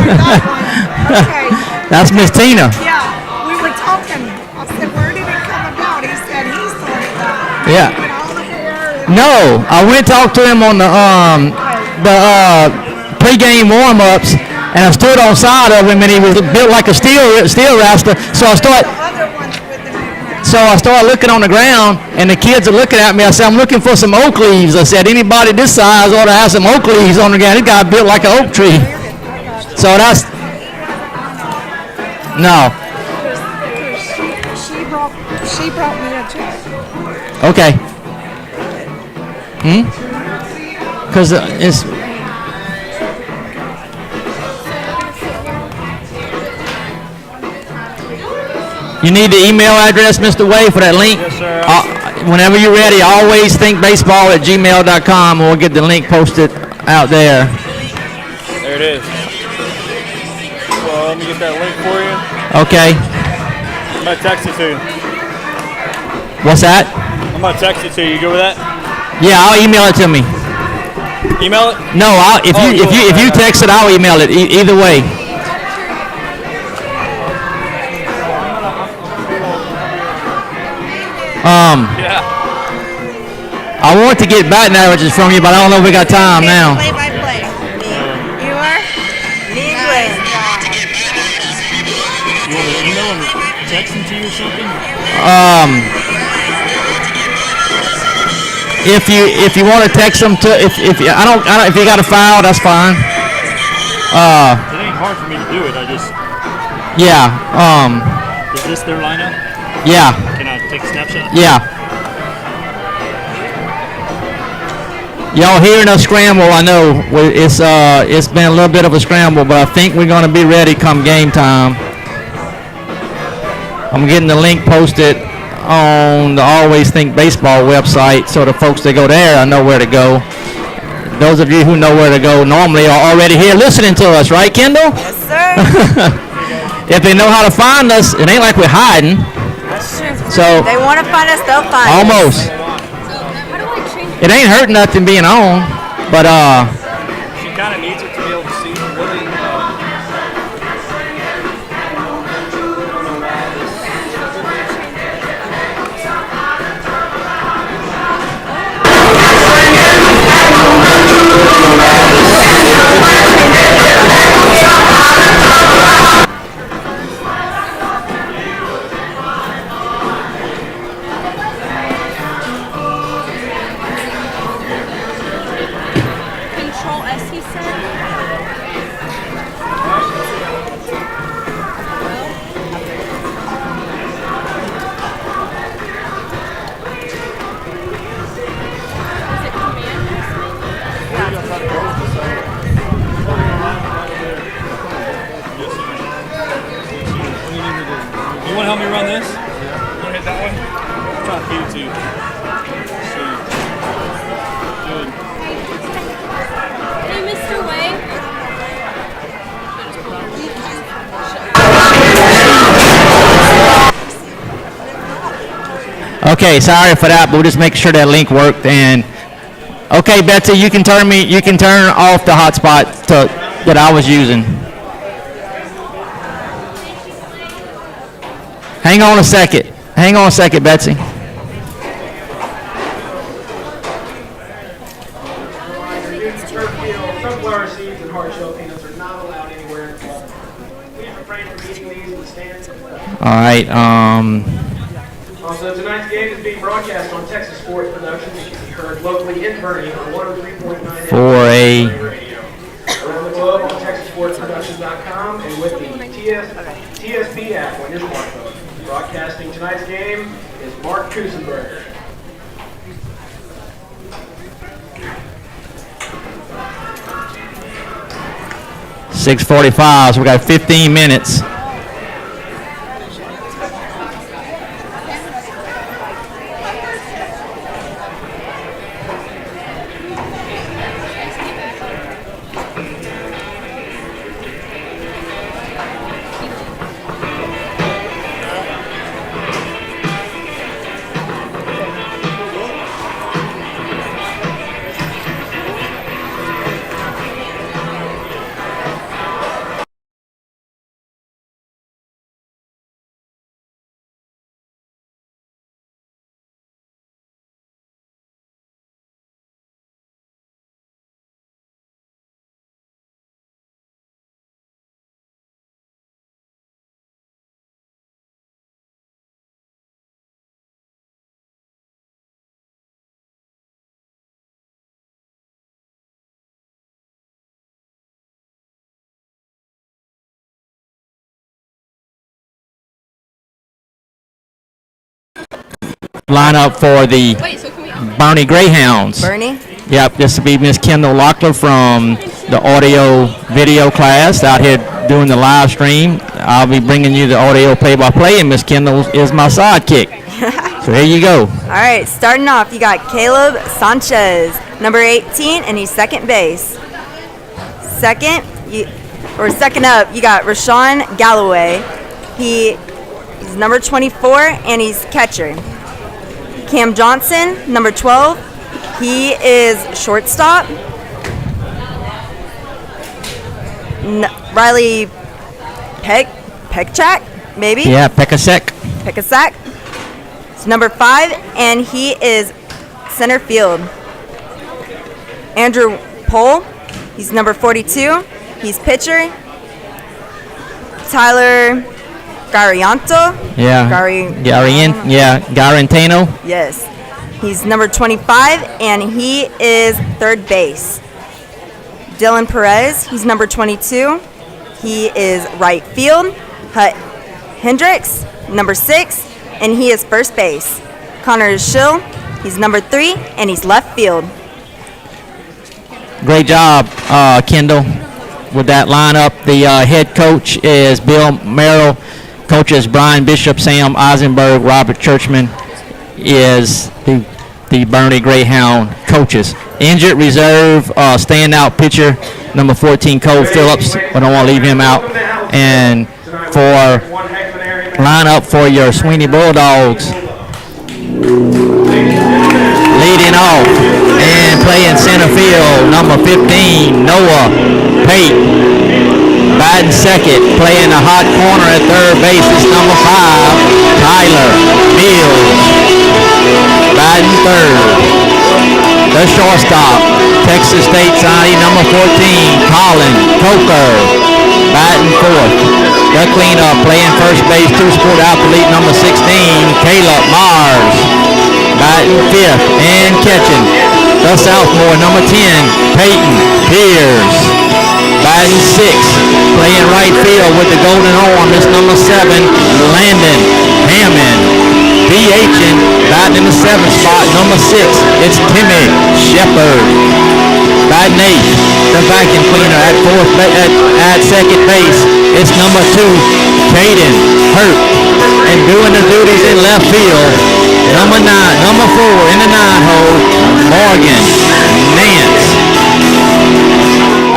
Okay. That's Miss Tina. Yeah, we were talking. I said, where did it come about? He said he started that. Yeah. With all the hair. No, I went and talked to him on the pre-game warm-ups, and I stood on side of him, and he was built like a steel wrestler. So I started looking on the ground, and the kids are looking at me. I said, I'm looking for some oak leaves. I said, anybody this size ought to have some oak leaves on the ground. This guy built like an oak tree. So that's no. She brought me a check. Okay. Because it's. You need the email address, Mr. Way, for that link? Yes, sir. Whenever you're ready, always thinkbaseball@gmail.com, and we'll get the link posted out there. There it is. Well, let me get that link for you. Okay. I'm going to text it to you. What's that? I'm going to text it to you. You go with that? Yeah, I'll email it to me. Email it? No, if you text it, I'll email it. Either way. Yeah. I want to get batting averages from you, but I don't know if we got time now. Play by play. You are? Niemietz. You want to email and text them to you or something? If you want to text them to if you got a file, that's fine. It ain't hard for me to do it. I just. Yeah. Is this their lineup? Yeah. Can I take a snapshot? Yeah. Y'all hearing us scramble? I know it's been a little bit of a scramble, but I think we're going to be ready come game time. I'm getting the link posted on the Always Think Baseball website, so the folks that go there, I know where to go. Those of you who know where to go normally are already here listening to us, right, Kendall? Yes, sir. If they know how to find us, it ain't like we're hiding. That's true. So They want to find us, they'll find us. almost. It ain't hurt nothing being on, but She kind of needs it to be able to see really. Control S, he said. Is it Command S? You want to help me run this? You want to hit that one? I'm trying to feed it to you. Good. Hey, Mr. Way. okay, sorry for that, but we'll just make sure that link worked. And okay, Betsy, you can turn off the hotspot that I was using. Hang on a second, Betsy. Sunflower seeds and hard shell peanuts are not allowed anywhere in the ballpark. Please refrain from eating these in the stands. All right. Also, tonight's game is being broadcast on Texas Sports Productions. It can be heard locally in Boerne on 103.9 For a radio. Around the globe on TexasSportsProductions.com and with the TSB app on your smartphone. Broadcasting tonight's game is Mark Kusenberger. .6:45, so we got 15 minutes. lineup for the Wait, so can we? Boerne Greyhounds. Bernie? Yep, this will be Miss Kendall Locklear from the audio video class out here doing the live stream. I'll be bringing you the audio play-by-play, and Miss Kendall is my sidekick. So here you go. All right, starting off, you got Caleb Sanchez, number 18, and he's second base. Second up, you got Rashawn Galloway. He's number 24, and he's catcher. Cam Johnson, number 12. He is shortstop. Riley Pekchak, maybe? Yeah, Pekasak. It's number 5, and he is center field. Andrew Pohl, he's number 42. He's pitcher. Tyler Garianto. Yeah. Garantano. Yes. He's number 25, and he is third base. Dylan Perez, he's number 22. He is right field. Hut Hendricks, number 6, and he is first base. Connor Schill, he's number 3, and he's left field. Great job, Kendall, with that lineup. The head coach is Bill Merrill. Coaches Brian Bishop, Sam Eisenberg, Robert Churchman is the Boerne Greyhound coaches. Injured reserve standout pitcher, number 14, Cole Phillips. I don't want to leave him out. And for lineup for your Sweeny Bulldogs, leading off and playing center field, number 15, Noah Pate. Batting second, playing the hot corner at third base is number 5, Tyler Mills. Batting third. The shortstop, Texas State signee number 14, Colin Coker. Batting fourth. The cleanup, playing first base, two-sport athlete number 16, Caleb Mars. Batting fifth and catching. The sophomore, number 10, Peyton Pierce. Batting sixth, playing right field with the golden arm is number 7, Landon Hammond. DHing, batting in the 7th spot, number 6, it's Timmy Shepard. Batting 8th, the vacuum cleaner at second base, it's number 2, Caden Hurt. And doing the duties in left field, number 4 in the 9-hole, Morgan Nance.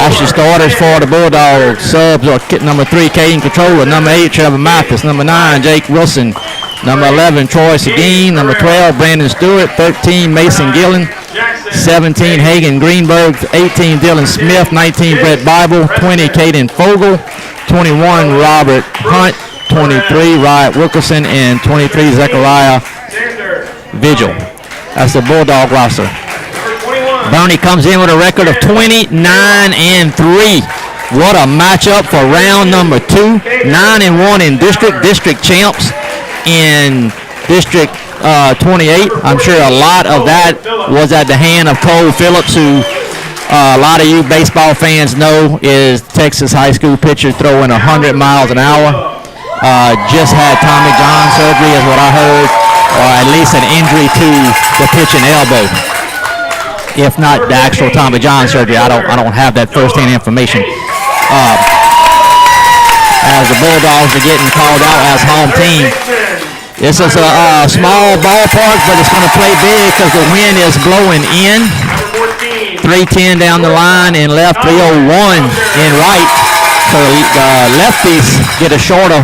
Actually, starters for the Bulldogs. Subs are number 3, Caden Controller. Number 8, Trevor Mathis. Number 9, Jake Wilson. Number 11, Troy Seguin. Number 12, Brandon Stewart. 13, Mason Gillen. 17, Hagen Greenberg. 18, Dylan Smith. 19, Brett Bible. 20, Caden Fogel. 21, Robert Hunt. 23, Riot Wilkerson. And 23, Zechariah Vigil. That's the Bulldog roster. Boerne comes in with a record of 29-3. What a matchup for round number 2. 9-1 in district champs in District 28. I'm sure a lot of that was at the hand of Cole Phillips, who a lot of you baseball fans know is Texas high school pitcher throwing 100 miles an hour. Just had Tommy John surgery is what I heard, or at least an injury to the pitching elbow. If not the actual Tommy John surgery, I don't have that first-hand information. As the Bulldogs are getting called out as home team. This is a small ballpark, but it's going to play big because the wind is blowing in. 310 down the line and left, 301 in right. So the lefties get a shorter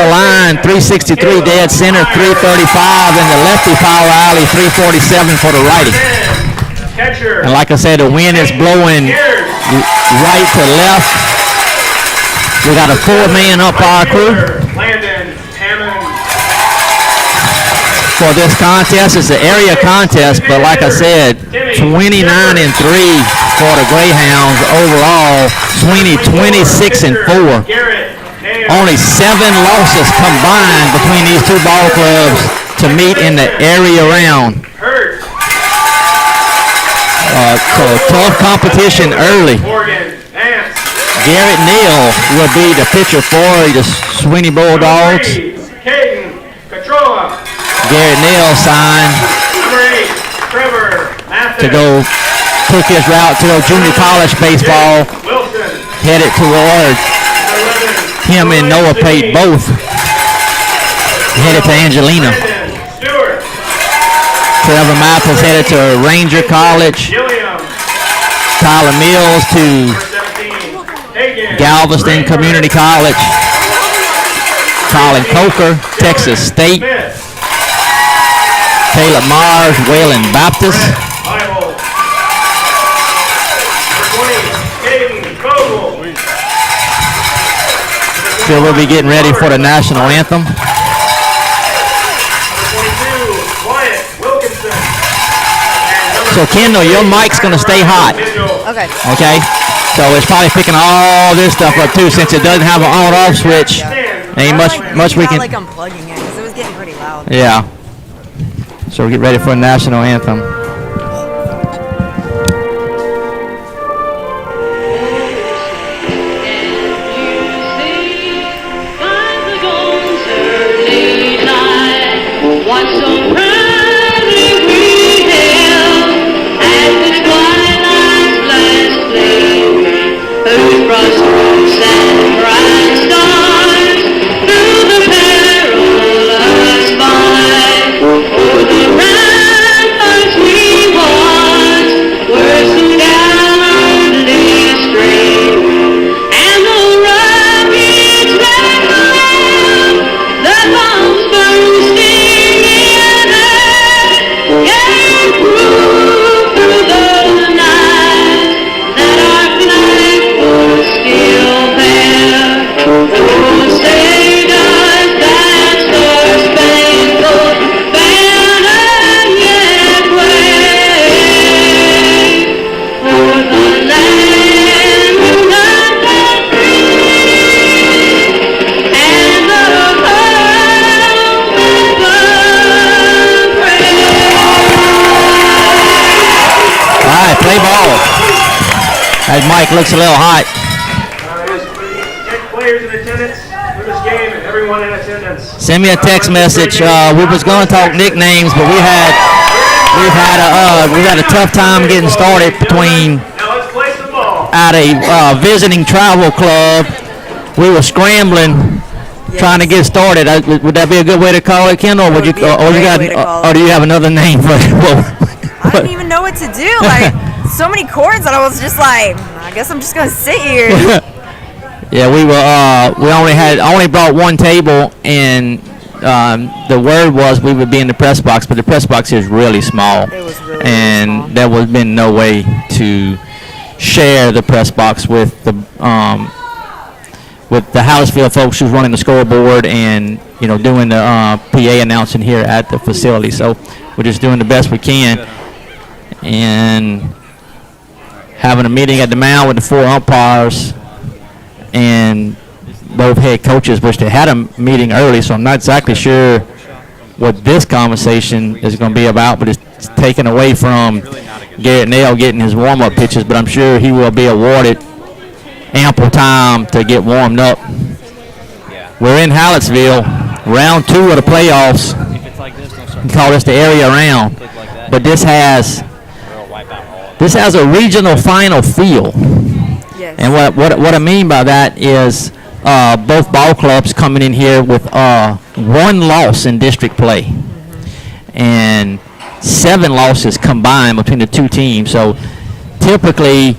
line, 363 dead center, 335 in the lefty power alley, 347 for the righty. And like I said, the wind is blowing right to left. We got a 4-man umpire crew for this contest. It's an area contest, but like I said, 29-3 for the Greyhounds overall. Sweeny 26-4. Only 7 losses combined between these two ball clubs to meet in the area round. So tough competition early. Garrett Neal will be the pitcher for the Sweeny Bulldogs. Garrett Neal signed Number 8, Trevor Mathis. to go, took his route to go junior college baseball, Wilson. headed toward him and Noah Pate both headed to Angelina. Stewart. Trevor Mathis headed to Ranger College. Gilliam. Tyler Mills to 17. Hagan. Galveston Community College. Colin Coker, Texas State. Smith. Caleb Mars, Wayland Baptist. Bible. Number 20, Caden Vogel. So we'll be getting ready for the national anthem. Number 22, Wyatt Wilkinson. And number So Kendall, your mic's gonna stay hot. Okay. Okay? So it's probably picking all this stuff up too, since it doesn't have an on-off switch. Ain't much we Not can. like unplugging it because it was getting pretty loud. Yeah. So we get ready for the national anthem. Play ball. That mic looks a little hot. Get players in attendance for this game and everyone in attendance. Send me a text message. We was going to talk nicknames, but we've had a tough time getting started between Now let's play some ball. at a visiting travel club. We were scrambling, trying to get started. Would that be a good way to call it, Kendall? Or would you, That would be a or great way to call or do you have another name for it? I didn't even know what to do. Like so many chords that I was just like, I guess I'm just gonna sit here. Yeah, we only brought one table, and the word was we would be in the press box, but the press box is really small. It was really and small. there was been no way to share the press box with the Hallisfield folks who's running the scoreboard and doing the PA announcing here at the facility. So we're just doing the best we can, and having a meeting at the mound with the 4 umpires and both head coaches, which they had a meeting early, so I'm not exactly sure what this conversation is going to be about, but it's taken away from Garrett Neal getting his warm-up pitches, but I'm sure he will be awarded ample time to get warmed up. We're in Hallettsville, round 2 of the playoffs. We call this the area round, but this has a regional final feel. Yes. And what I mean by that is both ball clubs coming in here with 1 loss in district play, and 7 losses combined between the 2 teams. So typically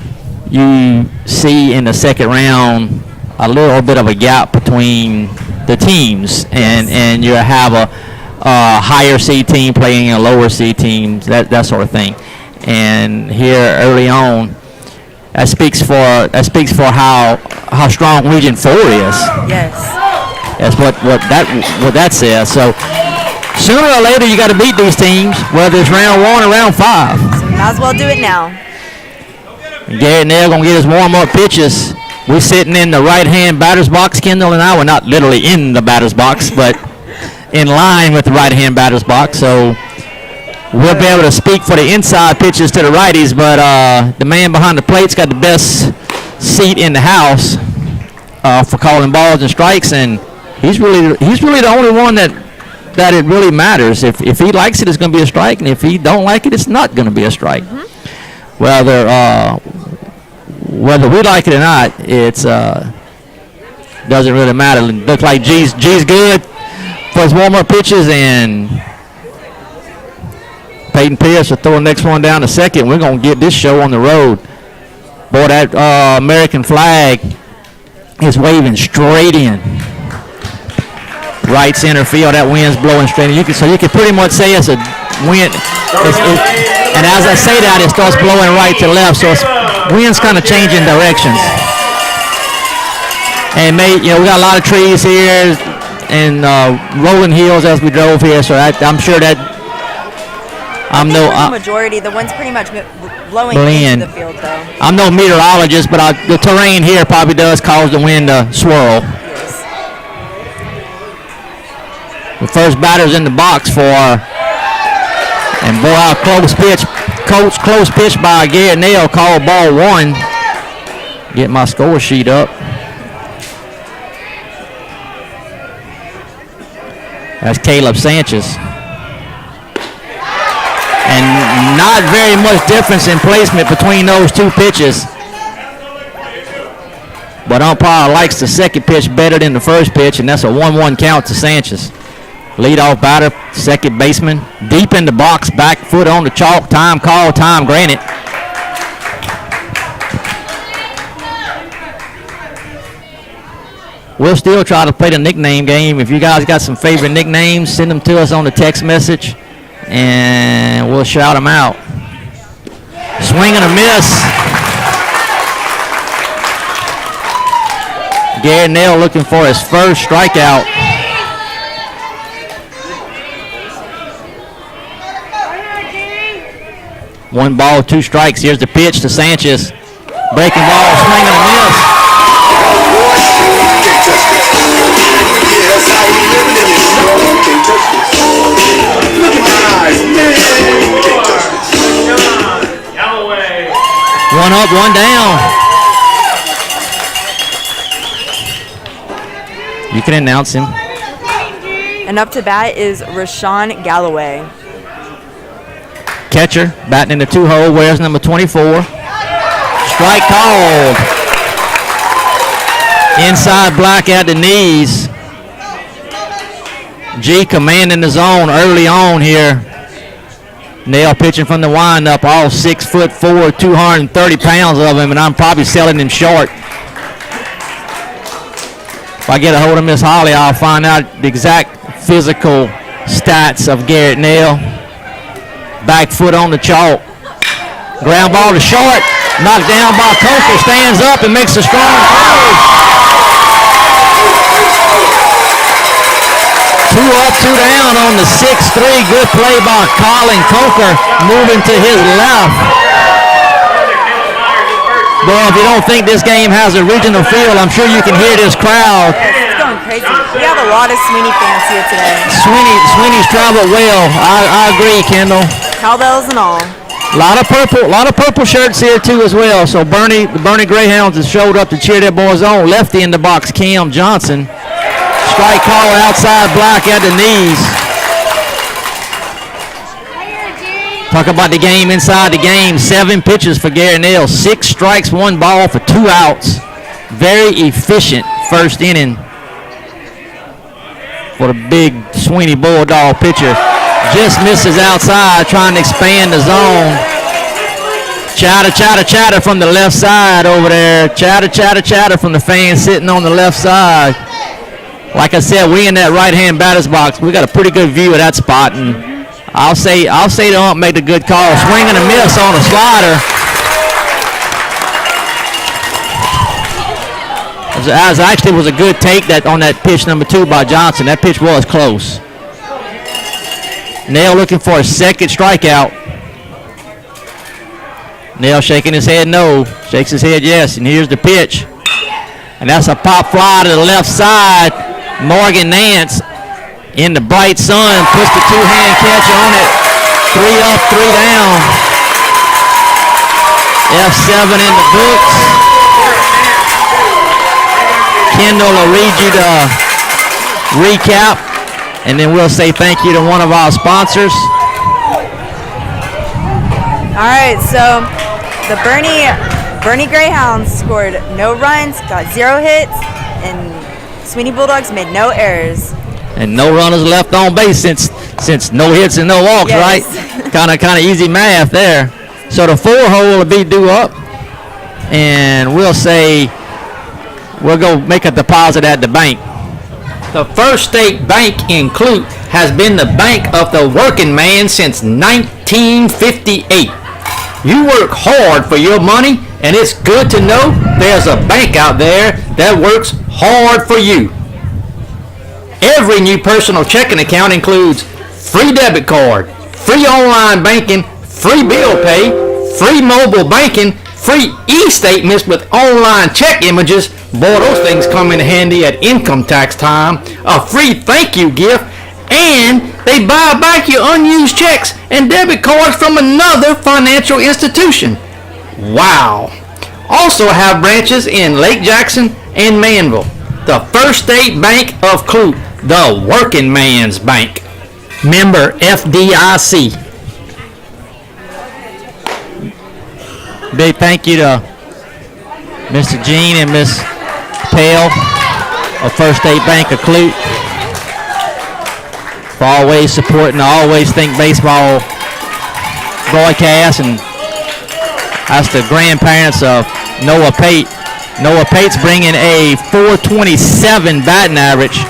you see in the second round a little bit of a gap between the teams, and you have a higher seed team playing a lower seed team, that sort of thing. And here early on, that speaks for how strong Region 4 is. Yes. That's what that says. So sooner or later you got to beat these teams, whether it's round 1 or round 5. So might as well do it now. And Garrett Neal gonna get his warm-up pitches. We're sitting in the right-hand batter's box. Kendall and I were not literally in the batter's box, but in line with the right-hand batter's box. So we'll be able to speak for the inside pitches to the righties, but the man behind the plate's got the best seat in the house for calling balls and strikes, and he's really the only one that that it really matters. If he likes it, it's going to be a strike, and if he don't like it, it's not going to be a strike. Whether we like it or not, it's doesn't really matter. It looks like G's good for his warm-up pitches, and Peyton Pierce will throw the next one down to second. We're going to get this show on the road. Boy, that American flag is waving straight in. Right center field, that wind's blowing straight in. So you can pretty much say it's a wind. And as I say that, it starts blowing right to left, so wind's kind of changing directions. And we got a lot of trees here and rolling hills as we drove here, so I'm sure that the majority, the wind's pretty much blowing into the field, though. I'm no meteorologist, but the terrain here probably does cause the wind to swirl. Yes. The first batter's in the box and boy, close pitch by Garrett Nail, called ball one. Get my score sheet up. That's Caleb Sanchez. And not very much difference in placement between those two pitches. But umpire likes the second pitch better than the first pitch, and that's a 1-1 count to Sanchez. Leadoff batter, second baseman, deep in the box, back foot on the chalk, time called, time granted. We'll still try to play the nickname game. If you guys got some favorite nicknames, send them to us on the text message, and we'll shout them out. Swing and a miss. Garrett Nail looking for his first strikeout. One ball, two strikes. Here's the pitch to Sanchez. Breaking ball, swing and a miss. One up, one down. You can announce him. And up to bat is Rashawn Galloway. Catcher, batting in the two-hole, wears number 24. Strike called. Inside block at the knees. G commanding the zone early on here. Nail pitching from the windup, all 6'4", 230 pounds of him, and I'm probably selling him short. If I get a hold of Miss Holly, I'll find out the exact physical stats of Garrett Nail. Back foot on the chalk. Ground ball to short. Knocked down by Coker. Stands up and makes a strong throw. 2 up, 2 down on the 6-3. Good play by Colin Coker. Moving to his left. Boy, if you don't think this game has a regional feel, I'm sure you can hear this crowd. Yes, it's going crazy. We have a lot of Sweeny fans here today. Sweeney's traveled well. I agree, Kendall. Cowbells and all. A lot of purple shirts here too as well. So the Boerne Greyhounds has showed up to cheer their boys on. Lefty in the box, Cam Johnson. Strike call outside block at the knees. Talk about the game inside the game. 7 pitches for Garrett Nail. 6 strikes, 1 ball for 2 outs. Very efficient first inning for the big Sweeny Bulldog pitcher. Just misses outside, trying to expand the zone. Chatter from the left side over there. Chatter from the fans sitting on the left side. Like I said, we in that right-hand batter's box. We got a pretty good view of that spot, and I'll say the ump made a good call. Swing and a miss on a slider. As actually was a good take on that pitch number 2 by Johnson. That pitch was close. Nail looking for a second strikeout. Nail shaking his head no. Shakes his head yes. And here's the pitch. And that's a pop fly to the left side. Morgan Nance in the bright sun puts the 2-hand catch on it. 3 up, 3 down. F7 in the books. Kendall will read you the recap. And then we'll say thank you to one of our sponsors. All right, so the Boerne Greyhounds scored no runs, got 0 hits, and Sweeny Bulldogs made no errors. And no runners left on base since no hits and no walks, Yes. right? Kind of easy math there. So the 4-hole will be due up, and we'll say we'll go make a deposit at the bank. The First State Bank in Clute has been the bank of the working man since 1958. You work hard for your money, and it's good to know there's a bank out there that works hard for you. Every new personal checking account includes free debit card, free online banking, free bill pay, free mobile banking, free e-statements with online check images. Boy, those things come in handy at income tax time. A free thank you gift, and they buy back your unused checks and debit cards from another financial institution. Wow. Also have branches in Lake Jackson and Manville. The First State Bank of Clute, the working man's bank. Member FDIC. Big thank you to Mr. Jean and Miss Pale of First State Bank of Clute for always supporting the Always Think Baseball broadcast, and that's the grandparents of Noah Pate. Noah Pate's bringing a .427 batting average.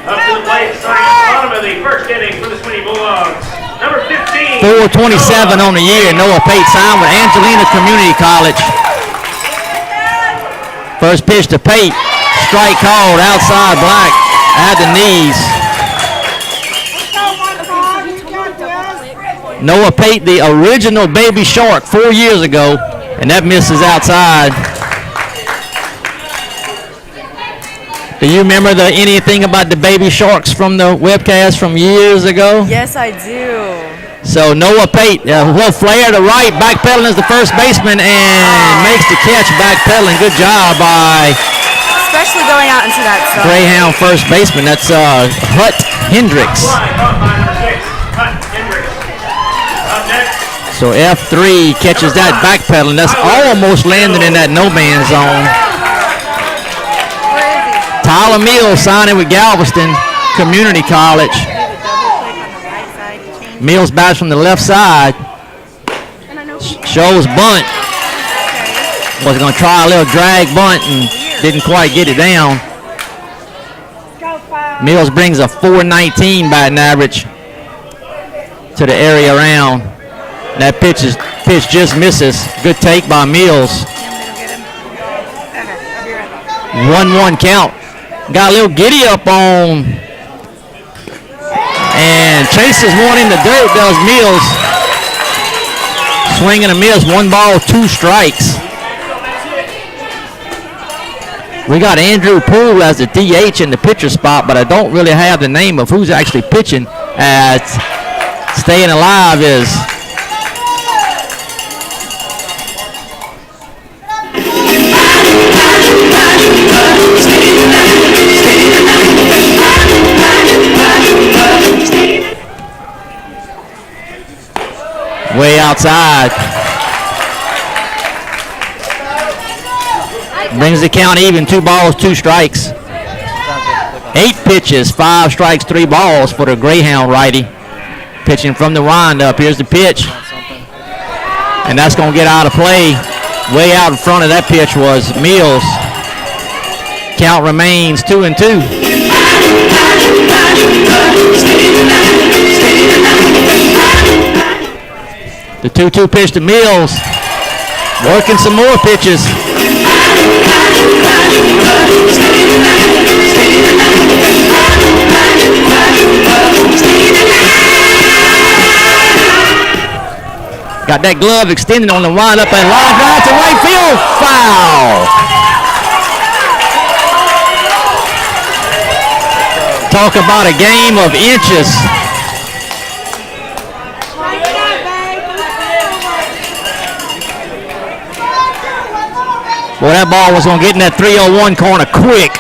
Up to the plate, starting at the bottom of the first inning for the Sweeny Bulldogs. Number 15. .427 on the year. Noah Pate signed with Angelina Community College. First pitch to Pate. Strike called outside Black at the knees. Noah Pate, the original Baby Shark 4 years ago, and that misses outside. Do you remember anything about the Baby Sharks from the webcast from years ago? Yes, I do. So Noah Pate, a little flare to right, backpedaling as the first baseman, and makes the catch backpedaling. Good job by Especially going out into that sun. Greyhound first baseman. That's Hut Hendricks. Fly caught by number 6, Hut Hendricks. Up next. So F3 catches that backpedaling. That's almost landing in that no-man zone. Tyler Mills signing with Galveston Community College. Mills bats from the left side. Shows bunt. Was going to try a little drag bunt and didn't quite get it down. Mills brings a .419 batting average to the area around. That pitch just misses. Good take by Mills. 1-1 count. Got a little giddy up on, and chases one in the dirt, does Mills. Swinging a miss, 1 ball, 2 strikes. We got Andrew Poole as the DH in the pitcher spot, but I don't really have the name of who's actually pitching, as staying alive is way outside. Brings the count even, 2 balls, 2 strikes. 8 pitches, 5 strikes, 3 balls for the Greyhound righty. Pitching from the windup. Here's the pitch. And that's going to get out of play. Way out in front of that pitch was Mills. Count remains 2-2. The 2-2 pitch to Mills. Working some more pitches. Got that glove extended on the windup and line drive to right field. Foul. Talk about a game of inches. Boy, that ball was going to get in that 301 corner quick.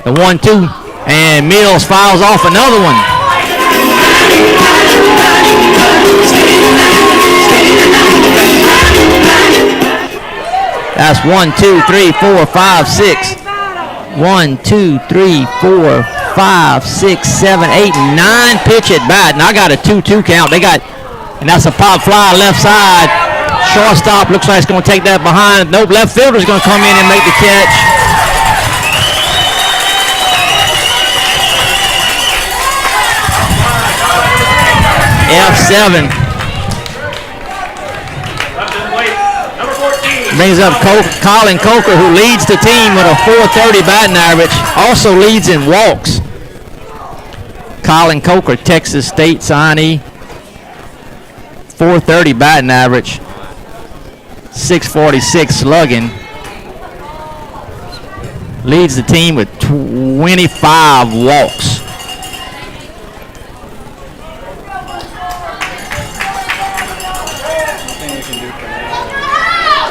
The 1-2, and Mills fouls off another one. That's 1, 2, 3, 4, 5, 6. 1, 2, 3, 4, 5, 6, 7, 8, 9 pitch at bat. And I got a 2-2 count. They got, and that's a pop fly left side. Shortstop looks like it's going to take that behind. Nope, left fielder's going to come in and make the catch. F7. Brings up Colin Coker, who leads the team with a .430 batting average. Also leads in walks. Colin Coker, Texas State signee. .430 batting average. .646 slugging. Leads the team with 25 walks.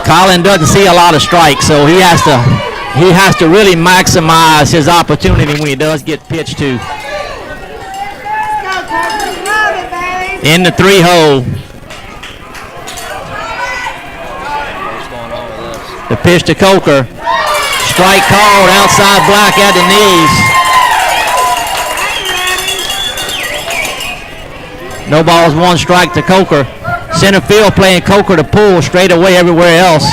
Colin doesn't see a lot of strikes, so he has to really maximize his opportunity when he does get pitched to. In the 3-hole. The pitch to Coker. Strike called outside black at the knees. No balls, 1 strike to Coker. Center field playing Coker to pull straight away everywhere else.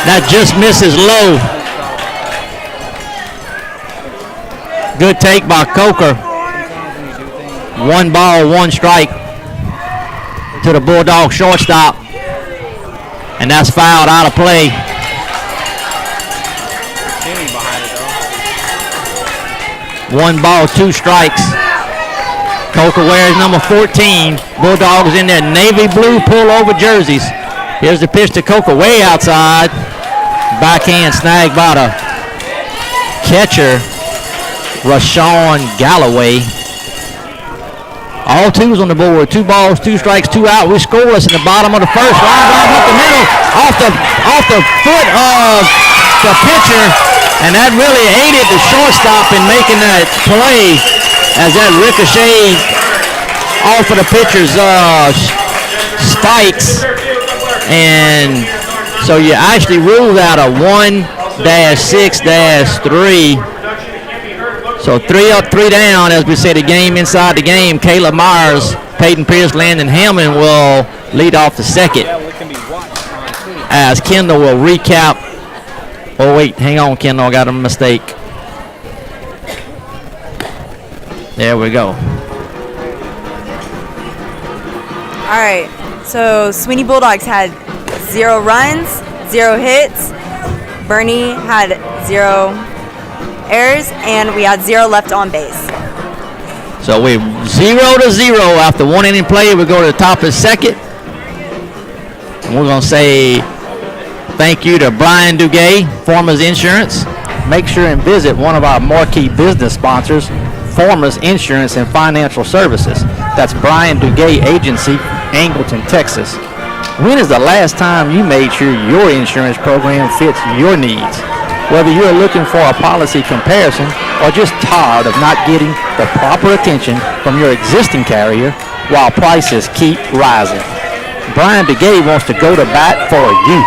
That just misses low. Good take by Coker. 1 ball, 1 strike to the Bulldog shortstop. And that's fouled out of play. 1 ball, 2 strikes. Coker wears number 14. Bulldogs in their navy blue pullover jerseys. Here's the pitch to Coker way outside. Backhand snag by the catcher, Rashawn Galloway. All 2s on the board. 2 balls, 2 strikes, 2 out. We scoreless in the bottom of the first. Line drive up the middle, off the foot of the pitcher, and that really aided the shortstop in making that play, as that ricochet off of the pitcher's spikes. And so you actually ruled out a 1-6-3. So 3 up, 3 down, as we say, the game inside the game. Caleb Myers, Peyton Pierce, Landon Hellman will lead off the second. As Kendall will recap. Oh wait, hang on, Kendall, I got a mistake. There we go. All right, so Sweeny Bulldogs had 0 runs, 0 hits. Boerne had 0 errors, and we had 0 left on base. So we're 0-0 after 1 inning play. We go to the top of the second. And we're going to say thank you to Brian Duguay, Farmers Insurance. Make sure and visit one of our marquee business sponsors, Farmers Insurance and Financial Services. That's Brian Duguay Agency, Angleton, Texas. When is the last time you made sure your insurance program fits your needs? Whether you're looking for a policy comparison or just tired of not getting the proper attention from your existing carrier while prices keep rising, Brian Duguay wants to go to bat for you.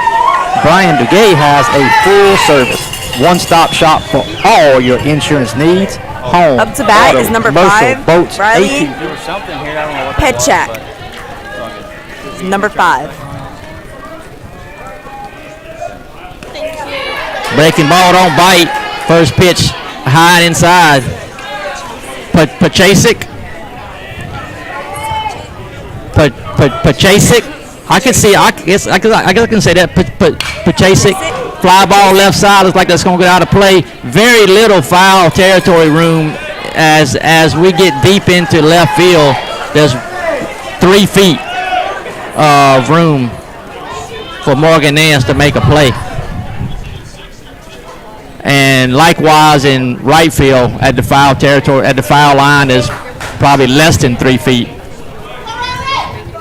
Brian Duguay has a full service, one-stop shop for all your insurance needs. Home, Up to bat auto, is number commercial, 5, boats, Riley ATV. Petchak. Number 5. Breaking ball don't bite. First pitch high and inside. Pachasik. Pachasik. I can see. I guess I can say that. Pachasik. Fly ball left side. Looks like that's going to get out of play. Very little foul territory room as we get deep into left field. There's 3 feet of room for Morgan Nance to make a play. And likewise in right field at the foul territory, at the foul line, is probably less than 3 feet.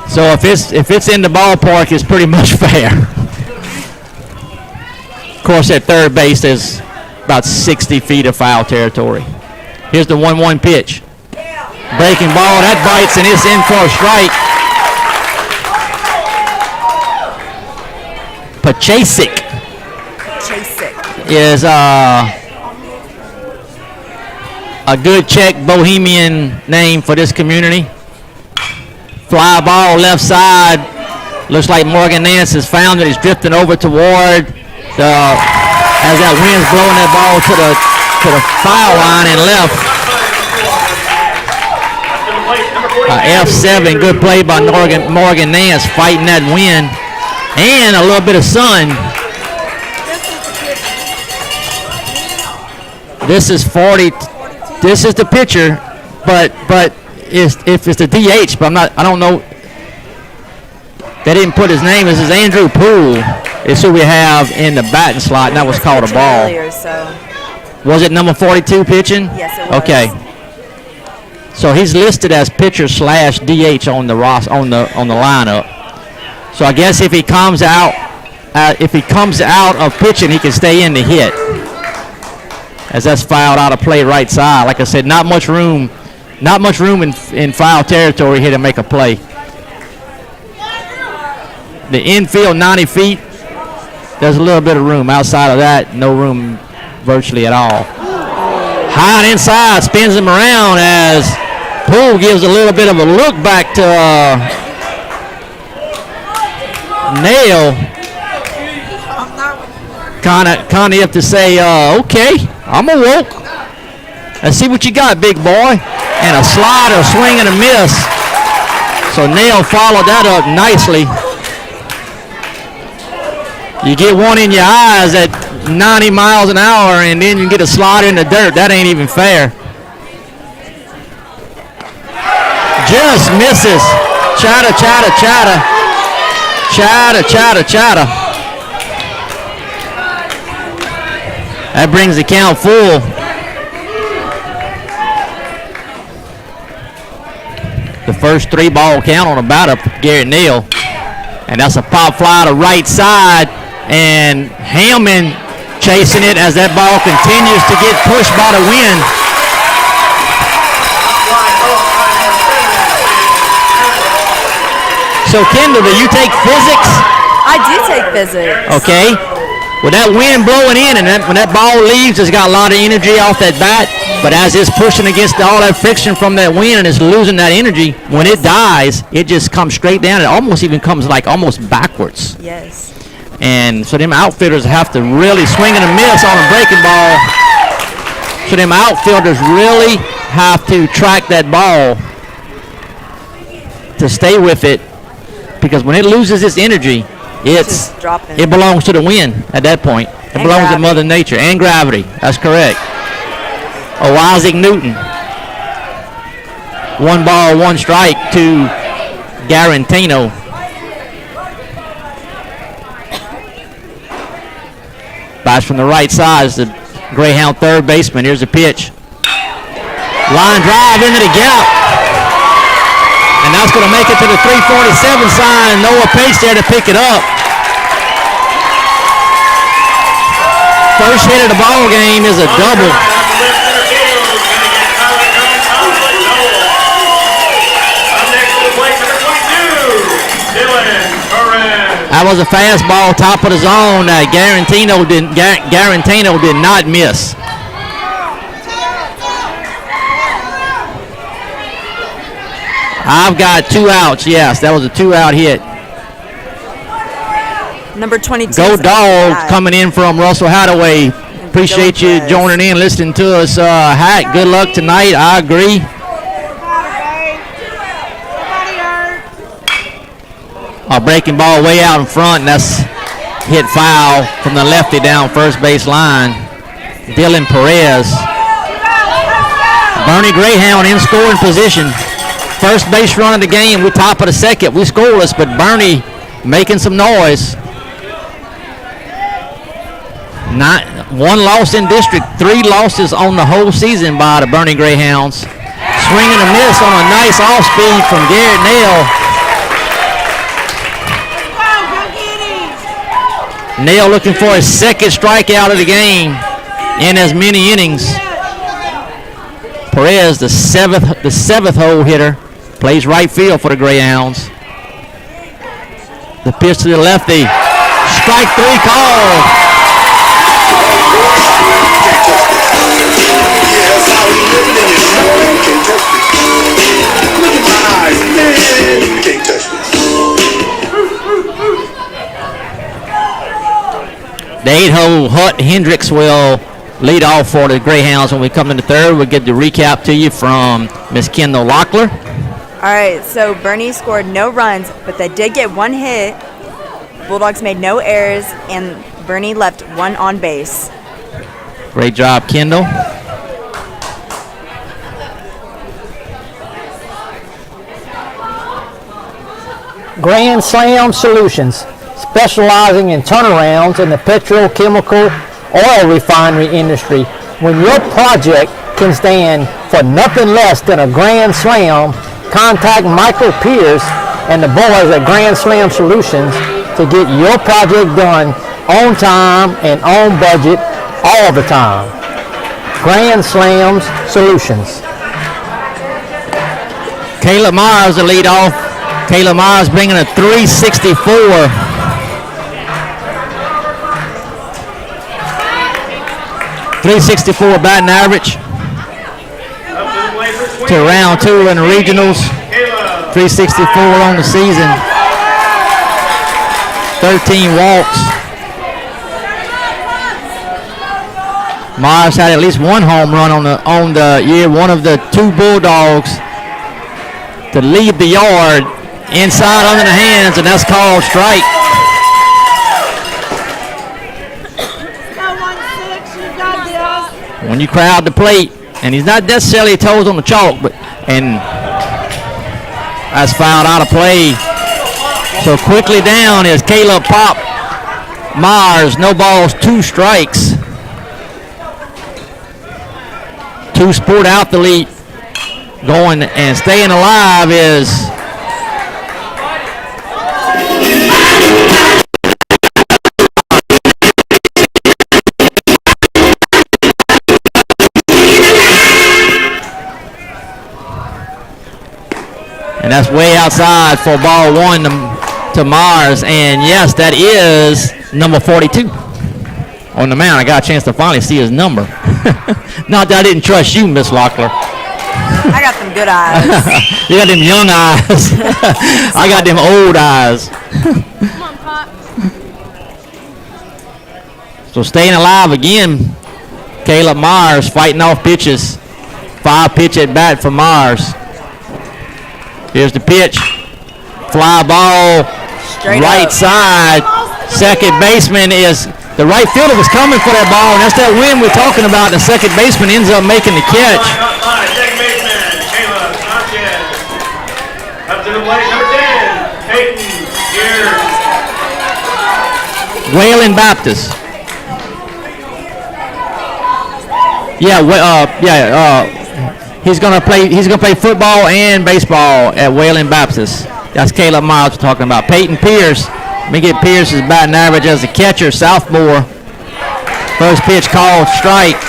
So if it's in the ballpark, it's pretty much fair. Of course, at third base, there's about 60 feet of foul territory. Here's the 1-1 pitch. Breaking ball, that bites, and it's in for a strike. Pachasik is a good Czech Bohemian name for this community. Fly ball left side. Looks like Morgan Nance has found it. He's drifting over toward as that wind's blowing that ball to the foul line and left. F7, good play by Morgan Nance, fighting that wind and a little bit of sun. This is 40. This is the pitcher, but if it's the DH, but I don't know. They didn't put his name. This is Andrew Poole. Is who we have in the batting slot, and that was called a ball. Earlier, so. Was it number 42 pitching? Yes, it was. Okay. So he's listed as pitcher / DH on the lineup. So I guess if he comes out of pitching, he can stay in to hit. As that's fouled out of play right side. Like I said, not much room in foul territory here to make a play. The infield 90 feet, there's a little bit of room. Outside of that, no room virtually at all. High and inside, spins him around as Poole gives a little bit of a look back to Nail. Kind of have to say, okay, I'm awoke. Let's see what you got, big boy. And a slider, swing and a miss. So Nail followed that up nicely. You get one in your eyes at 90 miles an hour and then you get a slider in the dirt. That ain't even fair. Just misses. Chatter. That brings the count full. The first 3-ball count on the batter, Garrett Neal. And that's a pop fly to right side. And Hellman chasing it as that ball continues to get pushed by the wind. So Kendall, do you take physics? I do take physics. Okay. With that wind blowing in and when that ball leaves, it's got a lot of energy off that bat. But as it's pushing against all that friction from that wind and it's losing that energy, when it dies, it just comes straight down. It almost even comes like almost backwards. Yes. And so them outfielders have to really swing and a miss on a breaking ball. So them outfielders really have to track that ball to stay with it, because when it loses its energy, it belongs to the wind at that point. It belongs to Mother Nature and gravity. That's correct. Oh, Isaac Newton. 1 ball, 1 strike to Garantino. Bats from the right side is the Greyhound third baseman. Here's the pitch. Line drive into the gap. And that's going to make it to the 347 sign. Noah Pace there to pick it up. First hit of the ball game is a double. That was a fastball, top of the zone. Garantino did not miss. I've got 2 outs. Yes, that was a 2-out hit. Number 22. Go Dogs coming in from Russell Hadaway. Appreciate you joining in, listening to us. Hack, good luck tonight. I agree. A breaking ball way out in front, and that's hit foul from the lefty down first base line. Dylan Perez. Boerne Greyhound in scoring position. First base run of the game. We're top of the second. We scoreless, but Boerne making some noise. 1 loss in district, 3 losses on the whole season by the Boerne Greyhounds. Swing and a miss on a nice off speed from Garrett Nail. Nail looking for his second strikeout of the game. in as many innings. Perez, the seventh hole hitter, plays right field for the Greyhounds. The pitch to the lefty. Strike 3 called. The 8-hole Hut Hendricks will lead off for the Greyhounds. When we come in the third, we'll get the recap to you from Miss Kendall Locklear. All right, so Boerne scored no runs, but they did get 1 hit. Bulldogs made no errors, and Boerne left 1 on base. Great job, Kendall. Grand Slam Solutions, specializing in turnarounds in the petrochemical oil refinery industry. When your project can stand for nothing less than a Grand Slam, contact Michael Pierce and the boys at Grand Slam Solutions to get your project done on time and on budget all the time. Grand Slams Solutions. Caleb Myers, the lead off. Caleb Myers bringing a 364. .364 batting average to round 2 in the regionals. 364 on the season. 13 walks. Myers had at least 1 home run on the year. One of the 2 Bulldogs to leave the yard inside under the hands, and that's called strike. When you crowd the plate, and he's not necessarily toes on the chalk, and that's fouled out of play. So quickly down is Caleb Pop Myers. No balls, 2 strikes. 2 Sport Athlete going and staying alive is and that's way outside for ball 1 to Myers. And yes, that is number 42 on the mound. I got a chance to finally see his number. Not that I didn't trust you, Miss Locklear. I got them good eyes. You got them young eyes. I got them old eyes. Come on, Pop. So staying alive again, Caleb Myers fighting off pitches. 5 pitch at bat for Myers. Here's the pitch. Fly ball. Straight right up. side. Second baseman is, the right fielder was coming for that ball, and that's that win we're talking about. The second baseman ends up making the catch. Second baseman, Caleb Sanchez. Up to the plate, number 10, Peyton Gears. Wayland Baptist. He's gonna play football and baseball at Wayland Baptist. That's Caleb Miles we're talking about. Peyton Pierce. Let me get Pierce's batting average as a catcher, sophomore. First pitch called strike.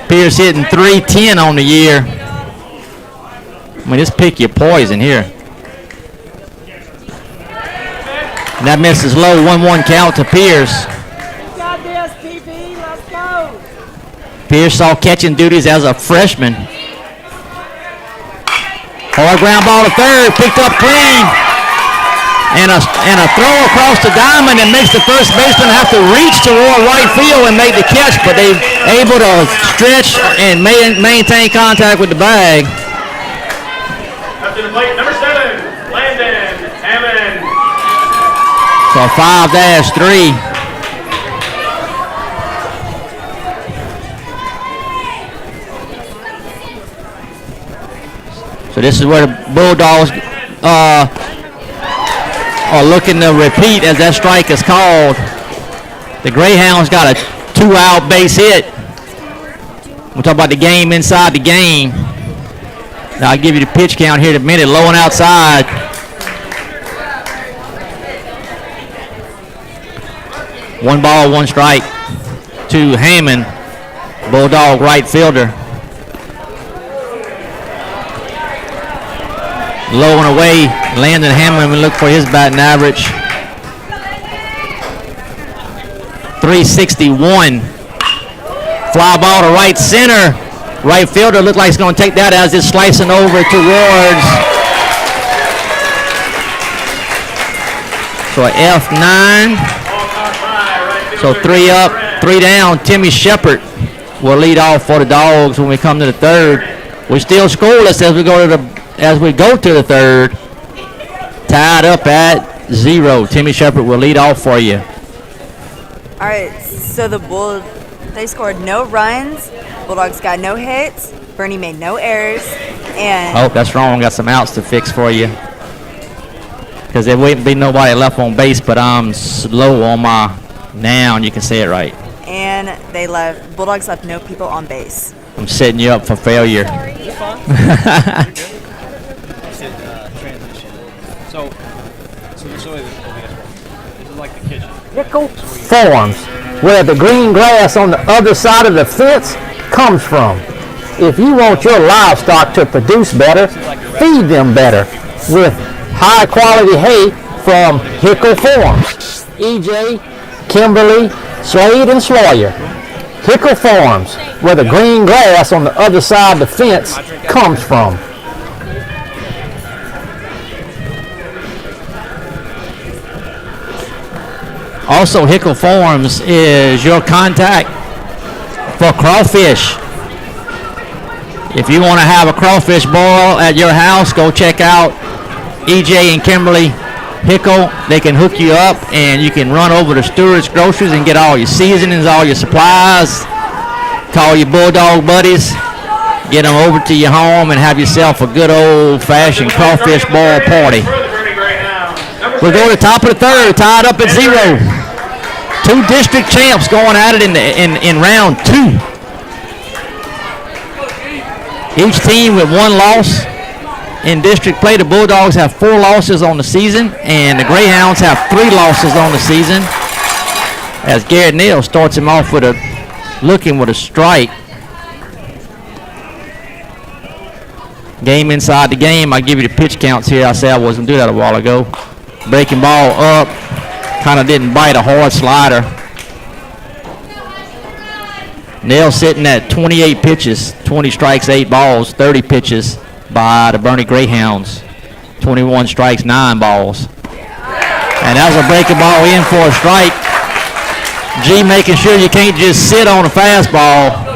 Pierce hitting .310 on the year. I mean, just pick your poison here. And that misses low. 1-1 count to Pierce. Got this, PB. Let's go. Pierce saw catching duties as a freshman. Hard ground ball to third, picked up clean. And a throw across the diamond that makes the first baseman have to reach toward right field and make the catch, but they're able to stretch and maintain contact with the bag. Up to the plate, number 7, Landon Hammond. So 5-3. So this is where the Bulldogs are looking to repeat as that strike is called. The Greyhounds got a 2-out base hit. We'll talk about the game inside the game. Now I'll give you the pitch count here in a minute. Low and outside. One ball, 1 strike. to Hammond, Bulldog right fielder. Low and away, Landon Hammond will look for his batting average. 361. Fly ball to right center. Right fielder looks like he's going to take that as it's slicing over towards. So F9. So 3 up, 3 down. Timmy Shepard will lead off for the Dogs when we come to the third. We're still scoreless as we go to the third. Tied up at 0. Timmy Shepard will lead off for you. All right, so they scored no runs. Bulldogs got no hits. Boerne made no errors. And oh, that's wrong. Got some outs to fix for you. Because there wouldn't be nobody left on base, but I'm slow on my noun. You can say it right. And Bulldogs left no people on base. I'm setting you up for failure. So this is like the kitchen. Hickle Farms, where the green grass on the other side of the fence comes from. If you want your livestock to produce better, feed them better with high quality hay from Hickle Farms. EJ, Kimberly, Slade, and Sawyer. Hickle Farms, where the green grass on the other side of the fence comes from. Also, Hickle Farms is your contact for crawfish. If you want to have a crawfish boil at your house, go check out EJ and Kimberly Hickle. They can hook you up, and you can run over to Stewart's Groceries and get all your seasonings, all your supplies. Call your Bulldog buddies, get them over to your home, and have yourself a good old-fashioned crawfish boil party. We'll go to the top of the third, tied up at 0. 2 district champs going at it in round 2. Each team with 1 loss in district play. The Bulldogs have 4 losses on the season, and the Greyhounds have 3 losses on the season. As Garrett Neal starts him off with looking with a strike. Game inside the game. I'll give you the pitch counts here. I said I wasn't doing that a while ago. Breaking ball up. Kind of didn't bite, a hard slider. Neal sitting at 28 pitches, 20 strikes, 8 balls, 30 pitches by the Boerne Greyhounds. 21 strikes, 9 balls. And that was a breaking ball in for a strike. G making sure you can't just sit on a fastball.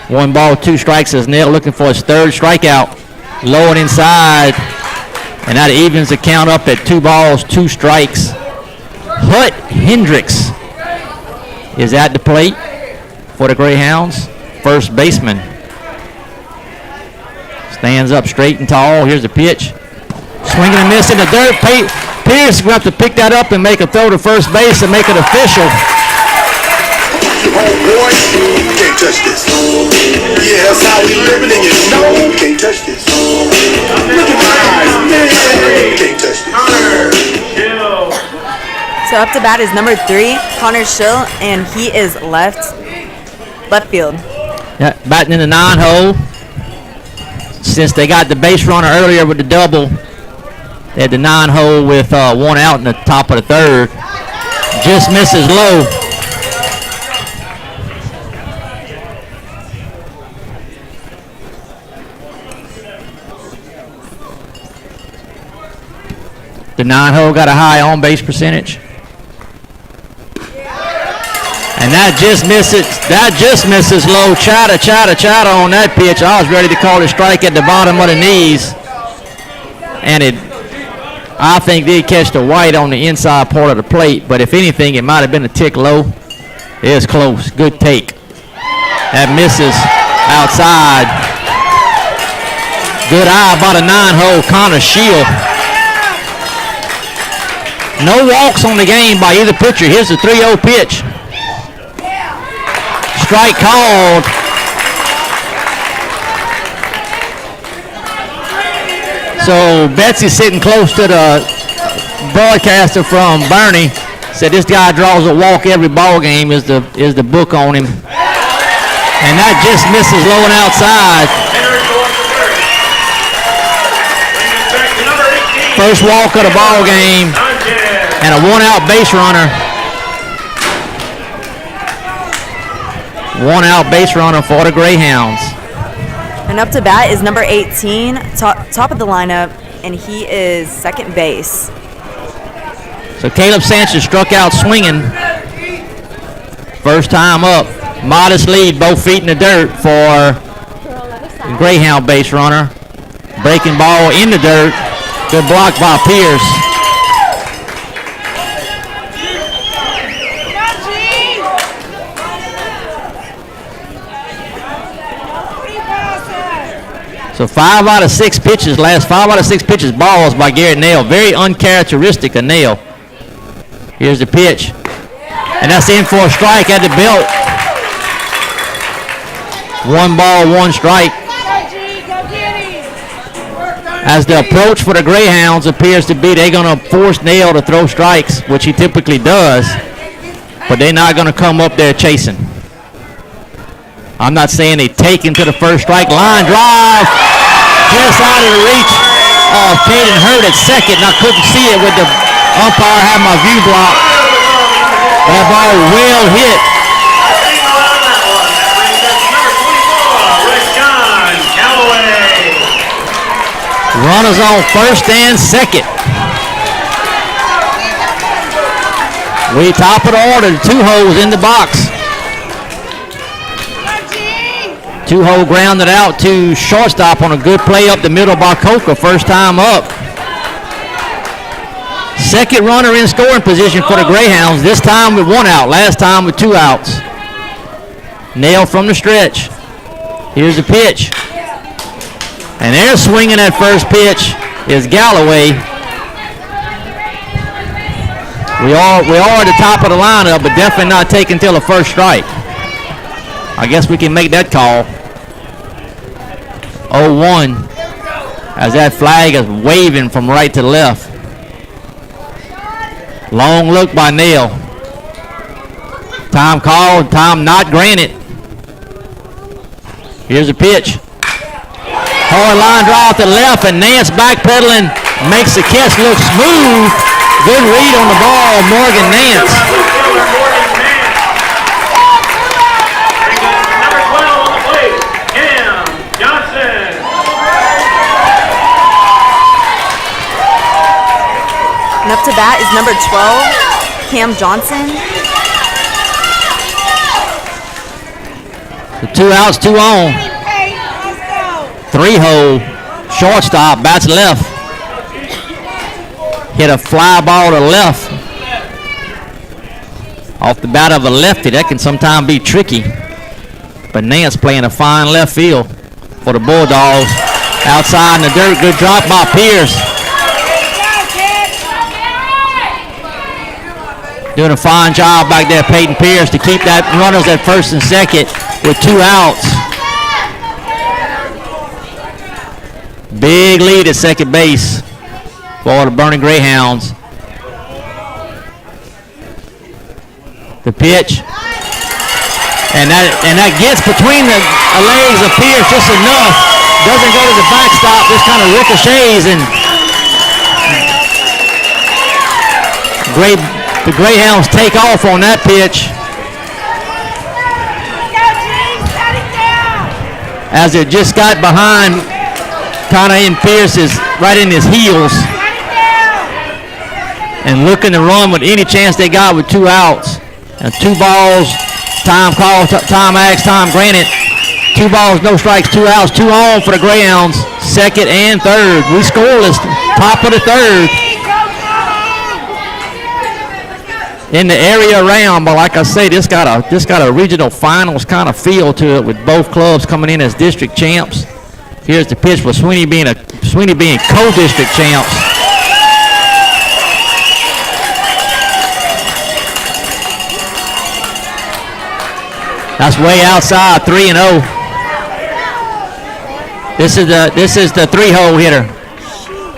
One ball, 2 strikes as Neal looking for his 3rd strikeout. Low and inside. And that evens the count up at 2 balls, 2 strikes. Hut Hendricks is at the plate for the Greyhounds. First baseman. Stands up straight and tall. Here's the pitch. Swinging and missing the dirt. Pierce will have to pick that up and make a throw to first base and make it official. Boy, you can't touch this. Yeah, that's how we living, and you know you can't touch this. Look at my eyes, man. You can't touch this. So up to bat is number 3, Connor Schill, and he is left field. Yeah, batting in the 9-hole. Since they got the base runner earlier with the double, they had the 9-hole with 1 out in the top of the 3rd. Just misses low. The 9-hole got a high on-base percentage. And that just misses low. Chata on that pitch. I was ready to call it strike at the bottom of the knees. And I think did catch the white on the inside part of the plate, but if anything, it might have been a tick low. It was close. Good take. That misses outside. Good eye by the 9-hole, Connor Schill. No walks on the game by either pitcher. Here's the 3-0 pitch. Strike called. So Betsy's sitting close to the broadcaster from Boerne said this guy draws a walk every ball game is the book on him. And that just misses low and outside. First walk of the ball game and a one-out base runner. One-out base runner for the Greyhounds. And up to bat is number 18, top of the lineup, and he is second base. So Caleb Sanchez struck out swinging. First time up. Modest lead, both feet in the dirt for the Greyhound base runner. Breaking ball in the dirt. Good block by Pierce. So 5 out of 6 pitches, last 5 out of 6 pitches, balls by Garrett Nail. Very uncharacteristic of Nail. Here's the pitch. And that's in for a strike at the belt. 1 ball, 1 strike. As the approach for the Greyhounds appears to be they're going to force Nail to throw strikes, which he typically does. But they're not going to come up there chasing. I'm not saying they take him to the first strike. Line drive just out of the reach of Caden Hurt at second. And I couldn't see it with the umpire had my view blocked. That ball well hit. Runners on first and second. We top of the order, 2 holes in the box. 2-hole grounded out to shortstop on a good play up the middle by Coca. First time up. Second runner in scoring position for the Greyhounds. This time with 1 out. Last time with 2 outs. Nail from the stretch. Here's the pitch. And they're swinging that first pitch is Galloway. We are at the top of the lineup, but definitely not taking till the first strike. I guess we can make that call. 0-1 as that flag is waving from right to left. Long look by Nail. Time called, time not granted. Here's a pitch. Hard line drive to the left, and Nance backpedaling makes the catch look smooth. Good read on the ball, Morgan Nance. And up to bat is number 12, Cam Johnson. The 2 outs, 2 on. 3-hole, shortstop, bats left. Hit a fly ball to left. Off the bat of a lefty, that can sometimes be tricky. But Nance playing a fine left field for the Bulldogs. Outside in the dirt, good drop by Pierce. Doing a fine job back there, Peyton Pierce, to keep that runners at first and second with 2 outs. Big lead at second base for the Boerne Greyhounds. The pitch. And that gets between the legs of Pierce just enough. Doesn't go to the backstop, just kind of ricochets, and the Greyhounds take off on that pitch. As it just got behind, kind of in Pierce's, right in his heels. And looking to run with any chance they got with 2 outs. And 2 balls, time called, time asked, time granted. 2 balls, no strikes, 2 outs, 2 on for the Greyhounds. Second and third. We scoreless, top of the third. In the area around, but like I say, this got a regional finals kind of feel to it with both clubs coming in as district champs. Here's the pitch for Sweeny being co-district champs. That's way outside, 3-0. This is the 3-hole hitter.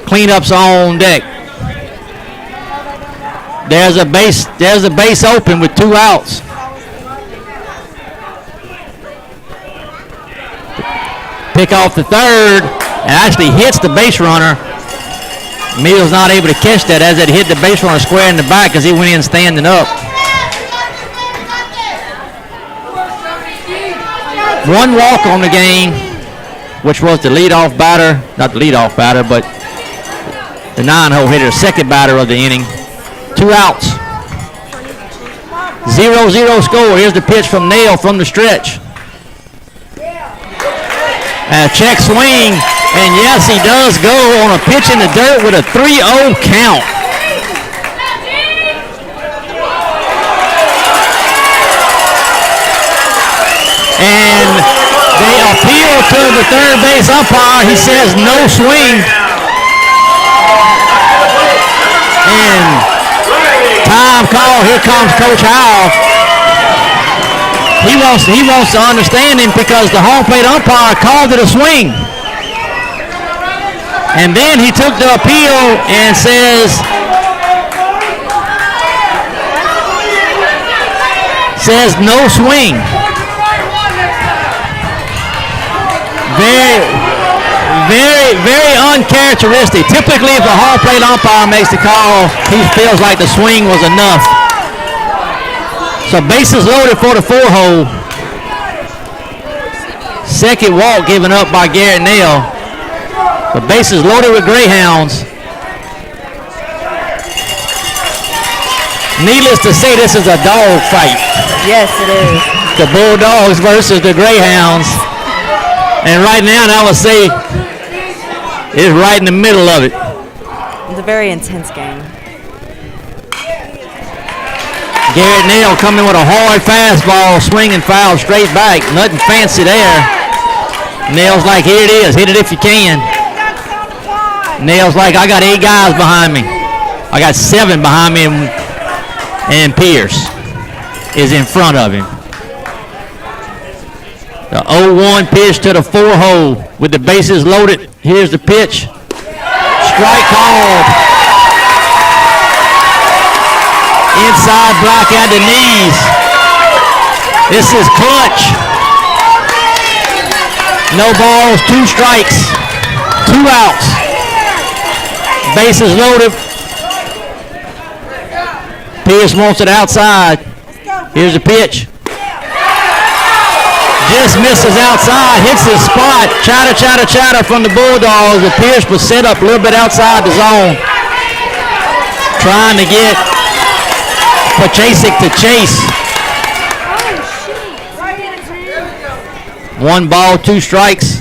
Cleanups on deck. There's a base open with 2 outs. Pick off the third and actually hits the base runner. Mills not able to catch that as it hit the base runner square in the back as he went in standing up. 1 walk on the game, which was the leadoff batter, not the leadoff batter, but the 9-hole hitter, second batter of the inning. 2 outs. 0-0 score. Here's the pitch from Nail from the stretch. Check swing, and yes, he does go on a pitch in the dirt with a 3-0 count. And they appeal to the third base umpire. He says no swing. And time call. Here comes Coach Howell. He wants to understand him because the home plate umpire called it a swing. And then he took the appeal and says no swing. Very uncharacteristic. Typically, if a home plate umpire makes the call, he feels like the swing was enough. So bases loaded for the 4-hole. Second walk given up by Garrett Nail. The bases loaded with Greyhounds. Needless to say, this is a dog fight. Yes, it is. The Bulldogs versus the Greyhounds. And right now, I would say, it's right in the middle of it. It's a very intense game. Garrett Nail coming with a hard fastball, swinging foul straight back. Nothing fancy there. Nail's like, here it is. Hit it if you can. Nail's like, I got 8 guys behind me. I got 7 behind me, and Pierce is in front of him. The 0-1 pitch to the 4-hole with the bases loaded. Here's the pitch. Strike called. Inside block at the knees. This is clutch. No balls, 2 strikes, 2 outs. Bases loaded. Pierce wants it outside. Here's the pitch. Just misses outside, hits his spot. Chatter from the Bulldogs. The Pierce was set up a little bit outside the zone. Trying to get Pachasik to chase. 1 ball, 2 strikes.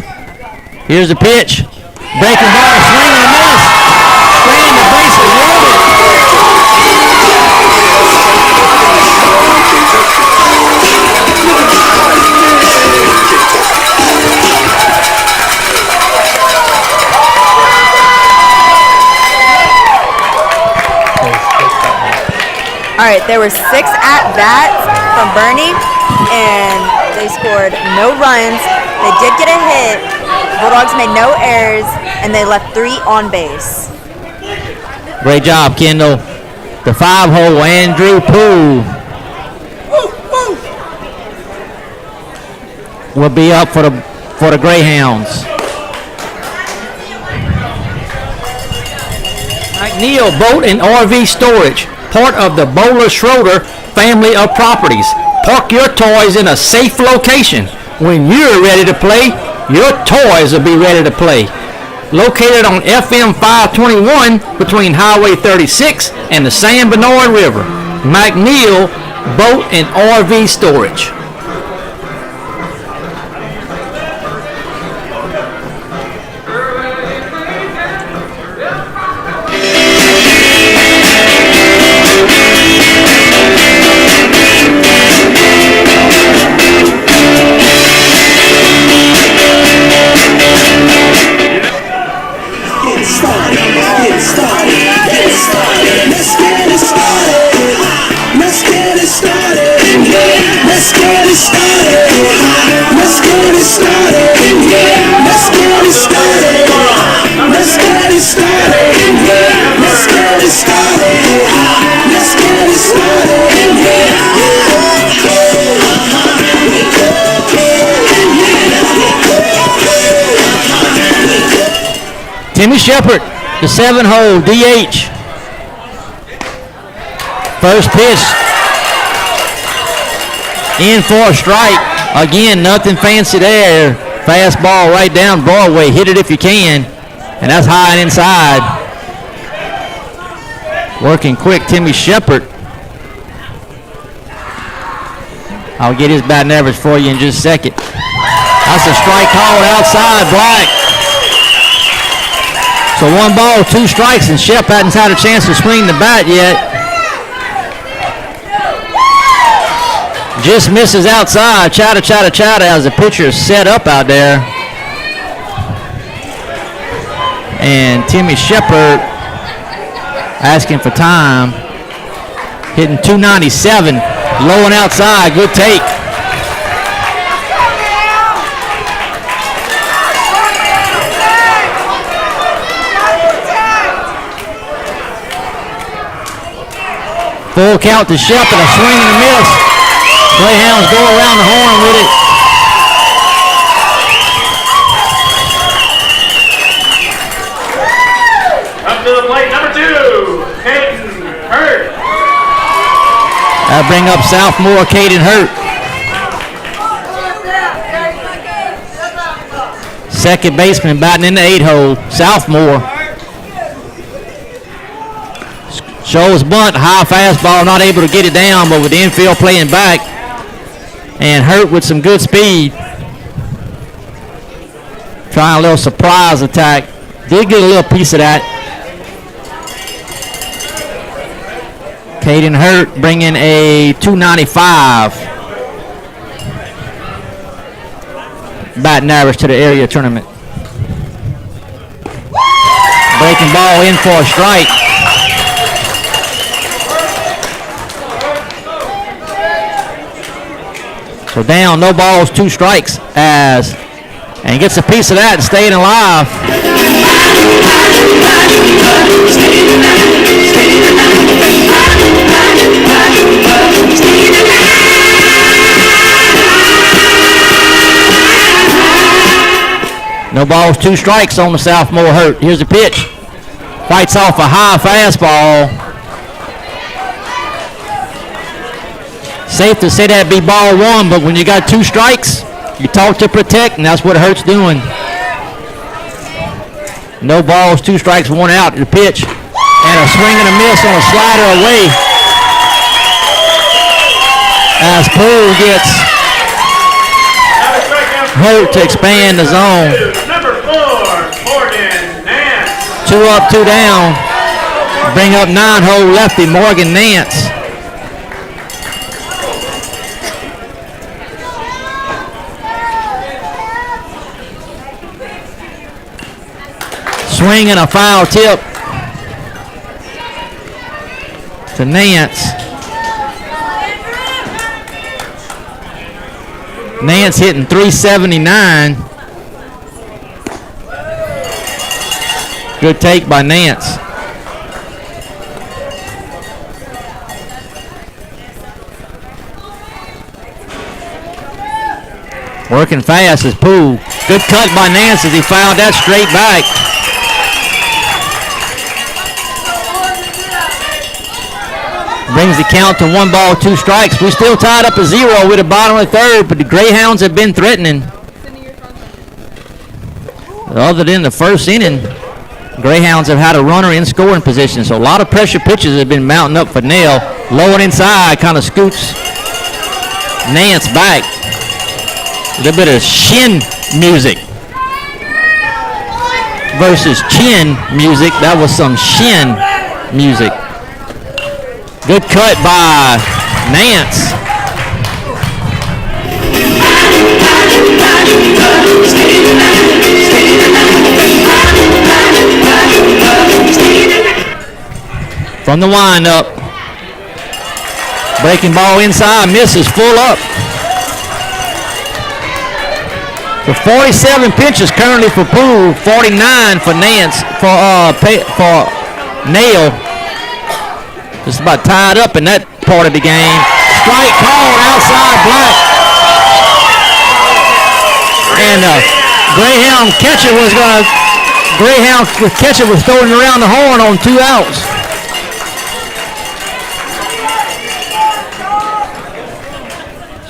Here's the pitch. Breaking ball, swing and a miss. Spraying the bases loaded. All right, there were 6 at-bats from Boerne, and they scored no runs. They did get a hit. Bulldogs made no errors, and they left 3 on base. Great job, Kendall. The 5-hole, Andrew Poole will be up for the Greyhounds. McNeil Boat and RV Storage, part of the Bowler Schroeder family of properties. Park your toys in a safe location. When you're ready to play, your toys will be ready to play. Located on FM 521 between Highway 36 and the San Bernard River. McNeil Boat and RV Storage. Let's get it started. Timmy Shepard, the 7-hole DH. First pitch. In for a strike. Again, nothing fancy there. Fastball right down Broadway. Hit it if you can. And that's high and inside. Working quick, Timmy Shepard. I'll get his batting average for you in just a second. That's a strike called outside, Black. So 1 ball, 2 strikes, and Shep hasn't had a chance to swing the bat yet. Just misses outside. Chata as the pitcher is set up out there. And Timmy Shepard asking for time. Hitting 297. Low and outside. Good take. Full count to Shep and a swing and a miss. Greyhounds go around the horn with it. Up to the plate, number 2, Caden Hurt. That'll bring up sophomore Caden Hurt. Second baseman batting in the 8-hole, sophomore. Shows bunt, high fastball, not able to get it down, but with the infield playing back. And Hurt with some good speed. Trying a little surprise attack. Did get a little piece of that. Caden Hurt bringing a 295 batting average to the area tournament. Breaking ball in for a strike. So down, no balls, 2 strikes, and gets a piece of that and staying alive. No balls, 2 strikes on the sophomore Hurt. Here's the pitch. Fights off a high fastball. Safe to say that'd be ball 1, but when you got 2 strikes, you talk to protect, and that's what Hurt's doing. No balls, 2 strikes, 1 out. The pitch, and a swing and a miss on a slider away. As Poole gets Hurt to expand the zone. Number 4, Morgan Nance. 2 up, 2 down. Bring up 9-hole lefty Morgan Nance. Swing and a foul tip to Nance. Nance hitting 379. Good take by Nance. Working fast is Poole. Good cut by Nance as he fouled that straight back. Brings the count to 1 ball, 2 strikes. We still tied up a 0 with the bottom of the 3rd, but the Greyhounds have been threatening. Other than the first inning, Greyhounds have had a runner in scoring position, so a lot of pressure pitches have been mounting up for Nail. Low and inside, kind of scoots Nance back. A little bit of shin music versus chin music. That was some shin music. Good cut by Nance. From the windup. Breaking ball inside, misses, full up. So 47 pitches currently for Poole, 49 for Nance, for Nail. Just about tied up in that part of the game. Strike called outside Black. And Greyhound catcher was going to Greyhound catcher was throwing around the horn on 2 outs.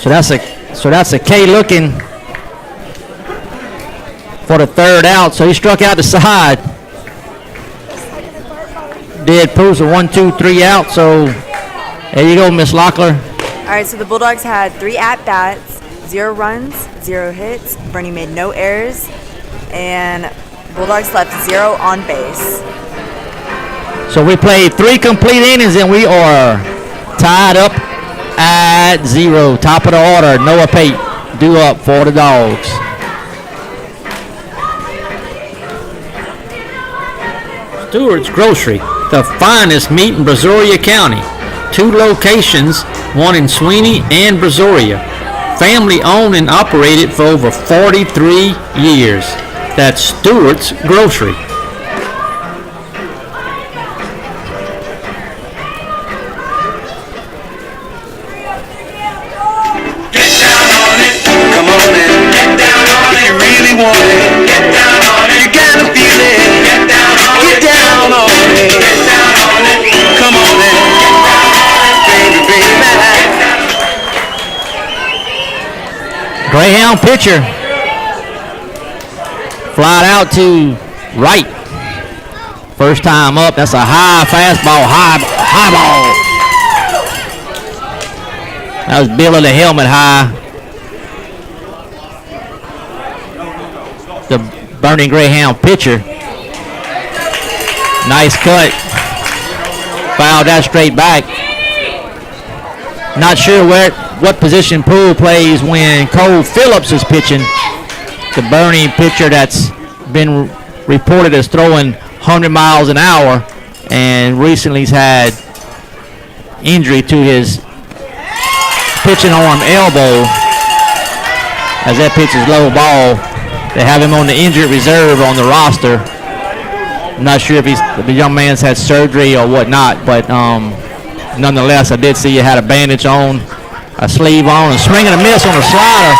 So that's a K looking for the 3rd out. So he struck out the side. Did proves a 1, 2, 3 out. So there you go, Miss Lockler. All right, so the Bulldogs had 3 at-bats, 0 runs, 0 hits. Boerne made no errors, and Bulldogs left 0 on base. So we played 3 complete innings, and we are tied up at 0. Top of the order, Noah Pate due up for the Dogs. Stewart's Grocery, the finest meat in Brazoria County. 2 locations, one in Sweeny and Brazoria. Family owned and operated for over 43 years. That's Stewart's Grocery. Get down on it. Come on and get down on it. If you really want it, get down on it. You gotta feel it. Get down on it. Get down on it. Get down on it. Come on and get down on it, baby, baby. Greyhound pitcher. Flied out to right. First time up. That's a high fastball. High ball. That was Bill of the helmet high. The Boerne Greyhound pitcher. Nice cut. Fouled that straight back. Not sure what position Poole plays when Cole Phillips is pitching. The Boerne pitcher that's been reported as throwing 100 miles an hour, and recently he's had injury to his pitching arm elbow. As that pitch is low ball, they have him on the injured reserve on the roster. I'm not sure if the young man's had surgery or whatnot, but nonetheless, I did see he had a bandage on, a sleeve on, and swing and a miss on the slider.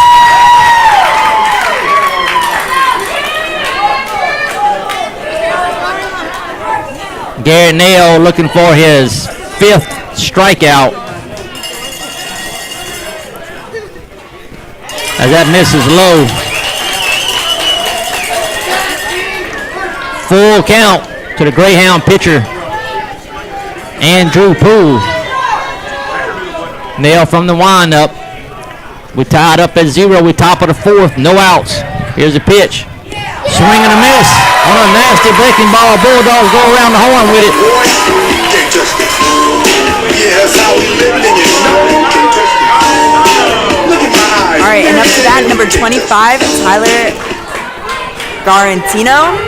Garrett Nail looking for his 5th strikeout. As that misses low. Full count to the Greyhound pitcher, Andrew Poole. Nail from the windup. We tied up at 0. We top of the 4th. No outs. Here's a pitch. Swing and a miss on a nasty breaking ball. Bulldogs go around the horn with it. Boy, you can't touch this. Yeah, that's how we living in you know. You can't touch this. Look at my eyes. All right, and up to that, number 25, Tyler Garantino,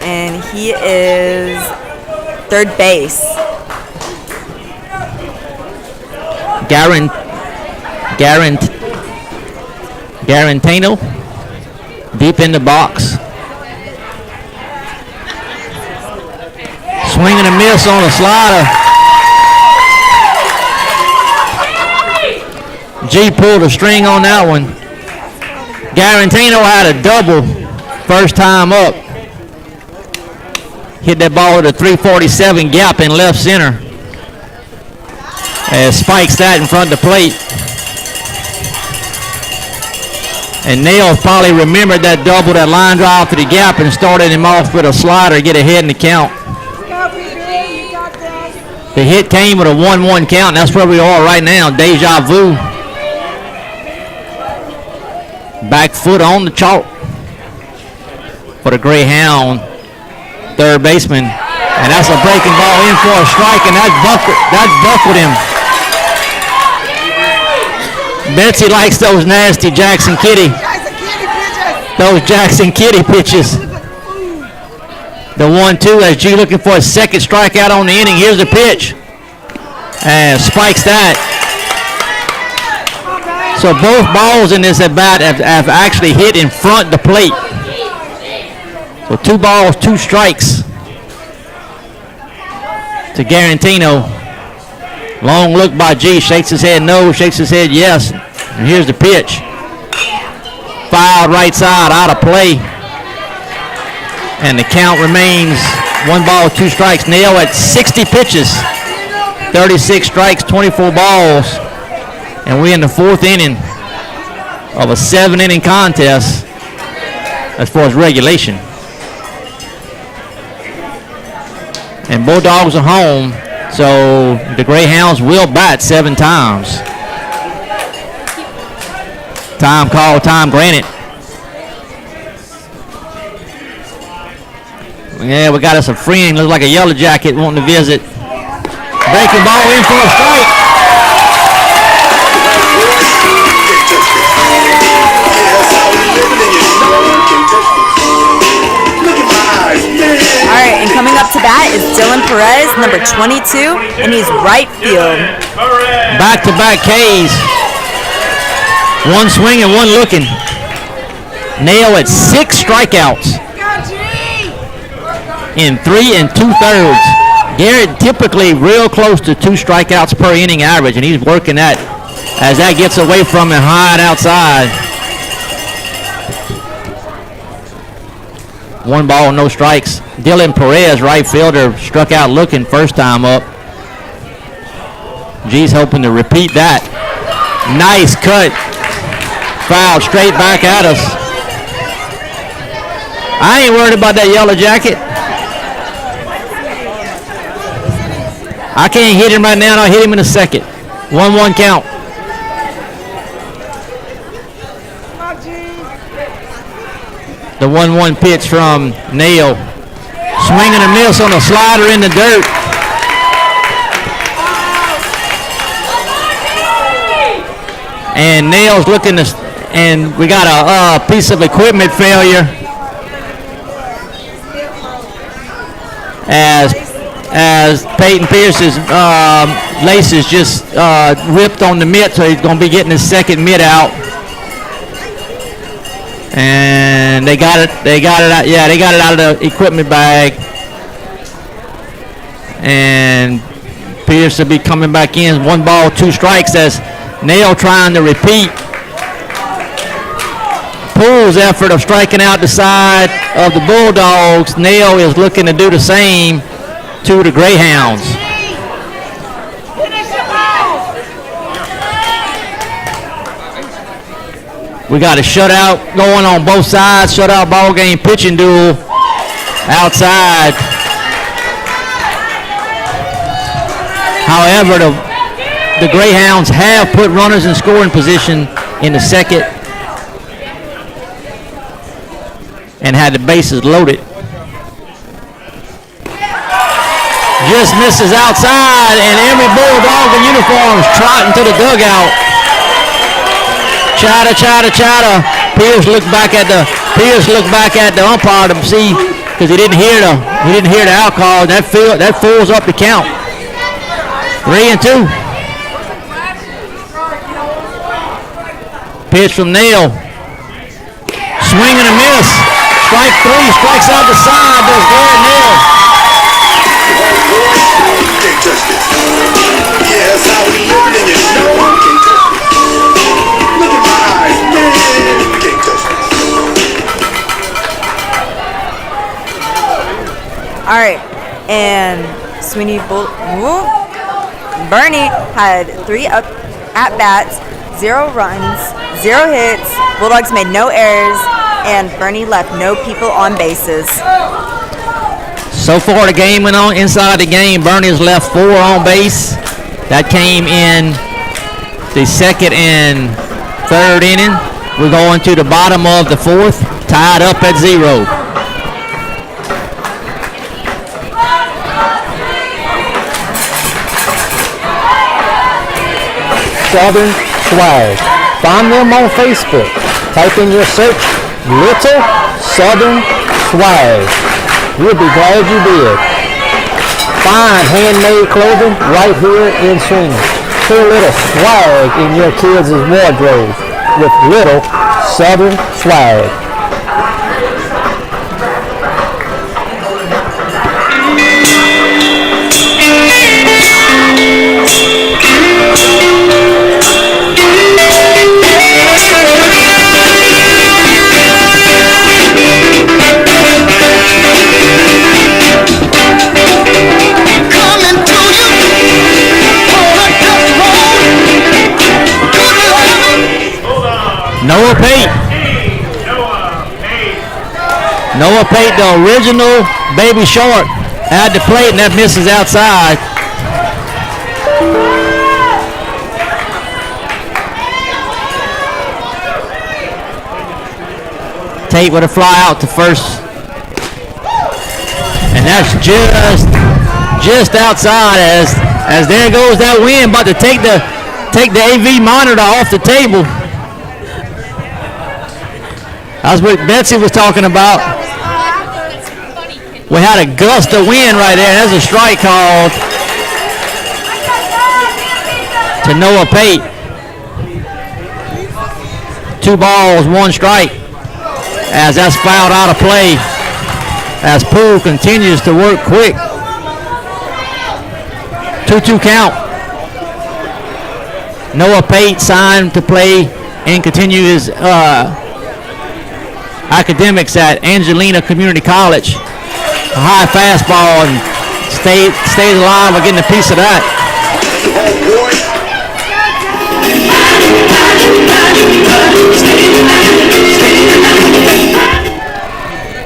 and he is 3rd base. Garantino deep in the box. Swing and a miss on a slider. G pulled a string on that one. Garantino had a double first time up. Hit that ball with a 347 gap in left center. Spikes that in front of the plate. And Nail probably remembered that double, that line drive to the gap, and started him off with a slider to get ahead in the count. The hit came with a 1-1 count, and that's where we are right now. Deja vu. Back foot on the chalk for the Greyhound 3rd baseman. And that's a breaking ball in for a strike, and that buckled him. Betsy likes those nasty Jackson Kitty. Those Jackson Kitty pitches. The 1-2 as G looking for a 2nd strikeout on the inning. Here's the pitch. And spikes that. So both balls in this at bat have actually hit in front of the plate. So 2 balls, 2 strikes to Garantino. Long look by G, shakes his head no, shakes his head yes. And here's the pitch. Fouled right side, out of play. And the count remains 1 ball, 2 strikes. Neil at 60 pitches, 36 strikes, 24 balls. And we're in the 4th inning of a 7-inning contest as far as regulation. And Bulldogs are home, so the Greyhounds will bat 7 times. Time called, time granted. Yeah, we got us a friend, looks like a yellow jacket wanting to visit. Breaking ball in for a strike. All right, and coming up to bat is Dylan Perez, number 22, and he's right field. Back-to-back Ks. 1 swing and 1 looking. Nail at 6 strikeouts in 3 2/3. Garrett typically real close to 2 strikeouts per inning average, and he's working that as that gets away from him high and outside. 1 ball, no strikes. Dylan Perez, right fielder, struck out looking first time up. G's hoping to repeat that. Nice cut. Foul straight back at us. I ain't worried about that yellow jacket. I can't hit him right now, and I'll hit him in a second. 1-1 count. The 1-1 pitch from Nail. Swing and a miss on a slider in the dirt. And Nail's looking to, and we got a piece of equipment failure as Peyton Pierce's laces just ripped on the mitt, so he's going to be getting his second mitt out. And they got it out. Yeah, they got it out of the equipment bag. And Pierce will be coming back in. 1 ball, 2 strikes as Nail trying to repeat. Poole's effort of striking out the side of the Bulldogs. Nail is looking to do the same to the Greyhounds. We got a shutout going on both sides. Shutout ball game pitching duel outside. However, the Greyhounds have put runners in scoring position in the second and had the bases loaded. Just misses outside, and every Bulldog in uniforms trotting to the dugout. Chatter. Pierce looked back at the umpire to see, because he didn't hear the out call. That fools up the count. 3-2. Pitch from Nail. Swing and a miss. Strike 3. Strikes out the side. Does Garrett Nail. Yes, how we living and you know one can touch this. Look at my eyes, man. You can't touch this. All right, and Sweeny Boerne had 3 at-bats, 0 runs, 0 hits. Bulldogs made no errors, and Boerne left no people on bases. So far, the game went on inside the game. Boerne has left 4 on base. That came in the 2nd and 3rd inning. We're going to the bottom of the 4th, tied up at 0. Southern Swag. Find them on Facebook. Type in your search, Little Southern Swag. You'll be glad you did. Fine handmade clothing right here in Sweeny. Put a little swag in your kids' wardrobe with Little Southern Swag. Noah Pate, the original Baby Shark, at the plate, and that misses outside. Tate with a fly out to first. And that's just outside as there goes that wind, about to take the AV monitor off the table. That's what Betsy was talking about. We had a gust of wind right there. There's a strike called to Noah Pate. 2 balls, 1 strike. As that's fouled out of play. As Poole continues to work quick. 2-2 count. Noah Pate signed to play and continue his academics at Angelina Community College. A high fastball and stays alive by getting a piece of that.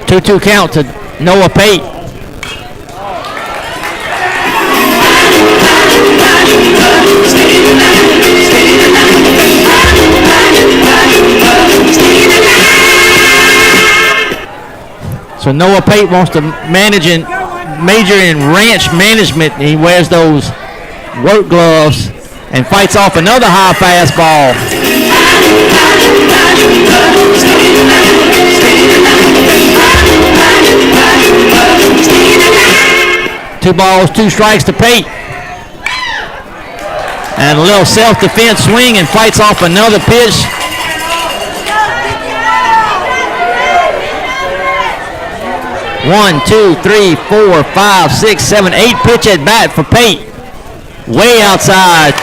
2-2 count to Noah Pate. So Noah Pate wants to major in ranch management. He wears those work gloves and fights off another high fastball. 2 balls, 2 strikes to Pate. And a little self-defense swing and fights off another pitch. One, two, three, 4, 5, 6, 7, 8 pitch at bat for Pate. Way outside.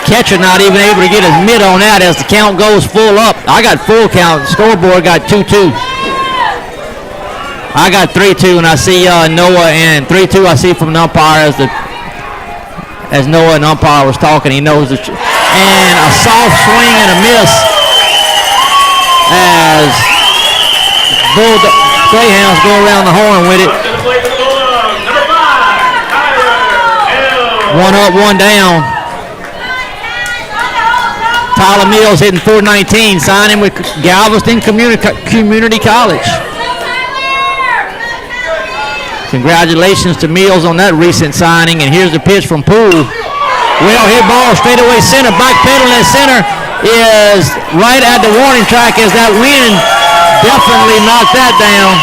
Catcher not even able to get his mitt on that as the count goes full up. I got full count. Scoreboard got 2-2. I got 3-2, and I see Noah, and 3-2 I see from the umpire as Noah and umpire was talking. He knows and a soft swing and a miss as Greyhounds go around the horn with it. One up, one down. Tyler Mills hitting .419, signing with Galveston Community College. Congratulations to Mills on that recent signing. And here's the pitch from Poole. Well hit ball straight away center. Backpedaling at center is right at the warning track as that wind definitely knocked that down.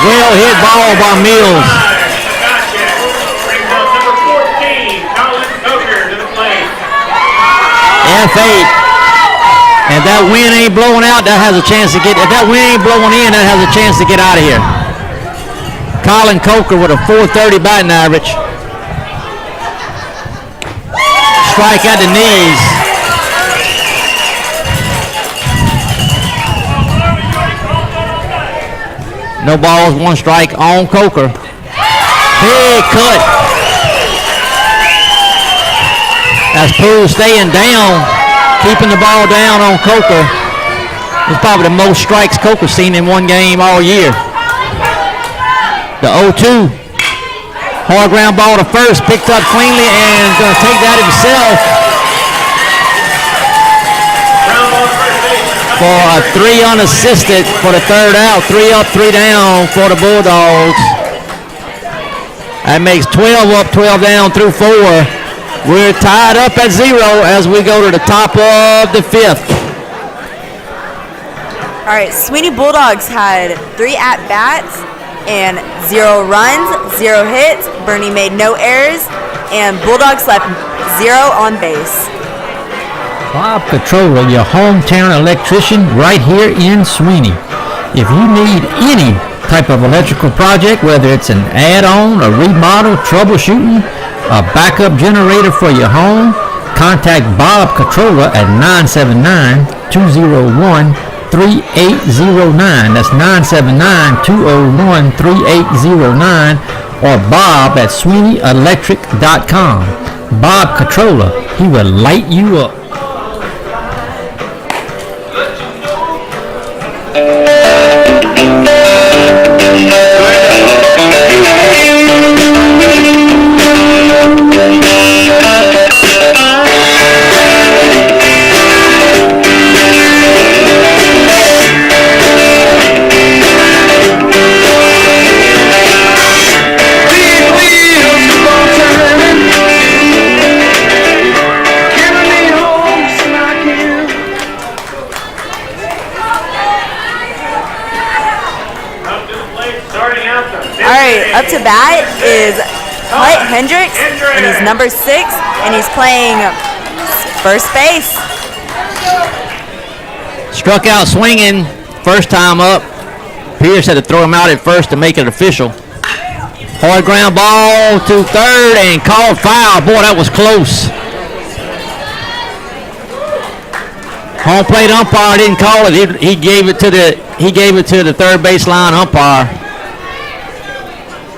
Well hit ball by Mills. F8. And if that wind ain't blowing out, that has a chance to get. If that wind ain't blowing in, that has a chance to get out of here. Colin Coker with a .430 batting average. Strike at the knees. No balls, 1 strike on Coker. Big cut. As Poole staying down, keeping the ball down on Coker. It's probably the most strikes Coker's seen in one game all year. The 0-2. Hard ground ball to first, picked up cleanly and going to take that himself for a 3 unassisted for the 3rd out. 3 up, 3 down for the Bulldogs. That makes 12 up, 12 down through 4. We're tied up at 0 as we go to the top of the 5th. All right, Sweeny Bulldogs had 3 at-bats and 0 runs, 0 hits. Boerne made no errors, and Bulldogs left 0 on base. Bob Catrola, your hometown electrician right here in Sweeny. If you need any type of electrical project, whether it's an add-on, a remodel, troubleshooting, a backup generator for your home, contact Bob Catrola at 979-201-3809. That's 979-201-3809 or Bob at SweeneyElectric.com. Bob Catrola, he will light you up. Up to bat is Clint Hendricks, and he's number 6, and he's playing first base. Struck out swinging first time up. Pierce had to throw him out at first to make it official. Hard ground ball to third and called foul. Boy, that was close. Home plate umpire didn't call it. He gave it to the third baseline umpire.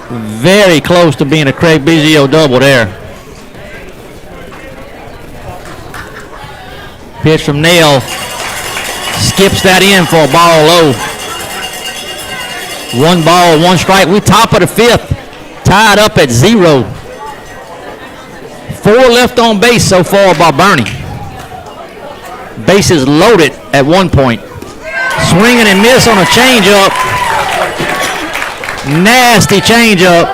Very close to being a Craig Biggio double there. Pitch from Nail. Skips that in for a ball low. 1 ball, 1 strike. We top of the 5th. Tied up at 0. 4 left on base so far by Boerne. Bases loaded at one point. Swinging and miss on a changeup. Nasty changeup.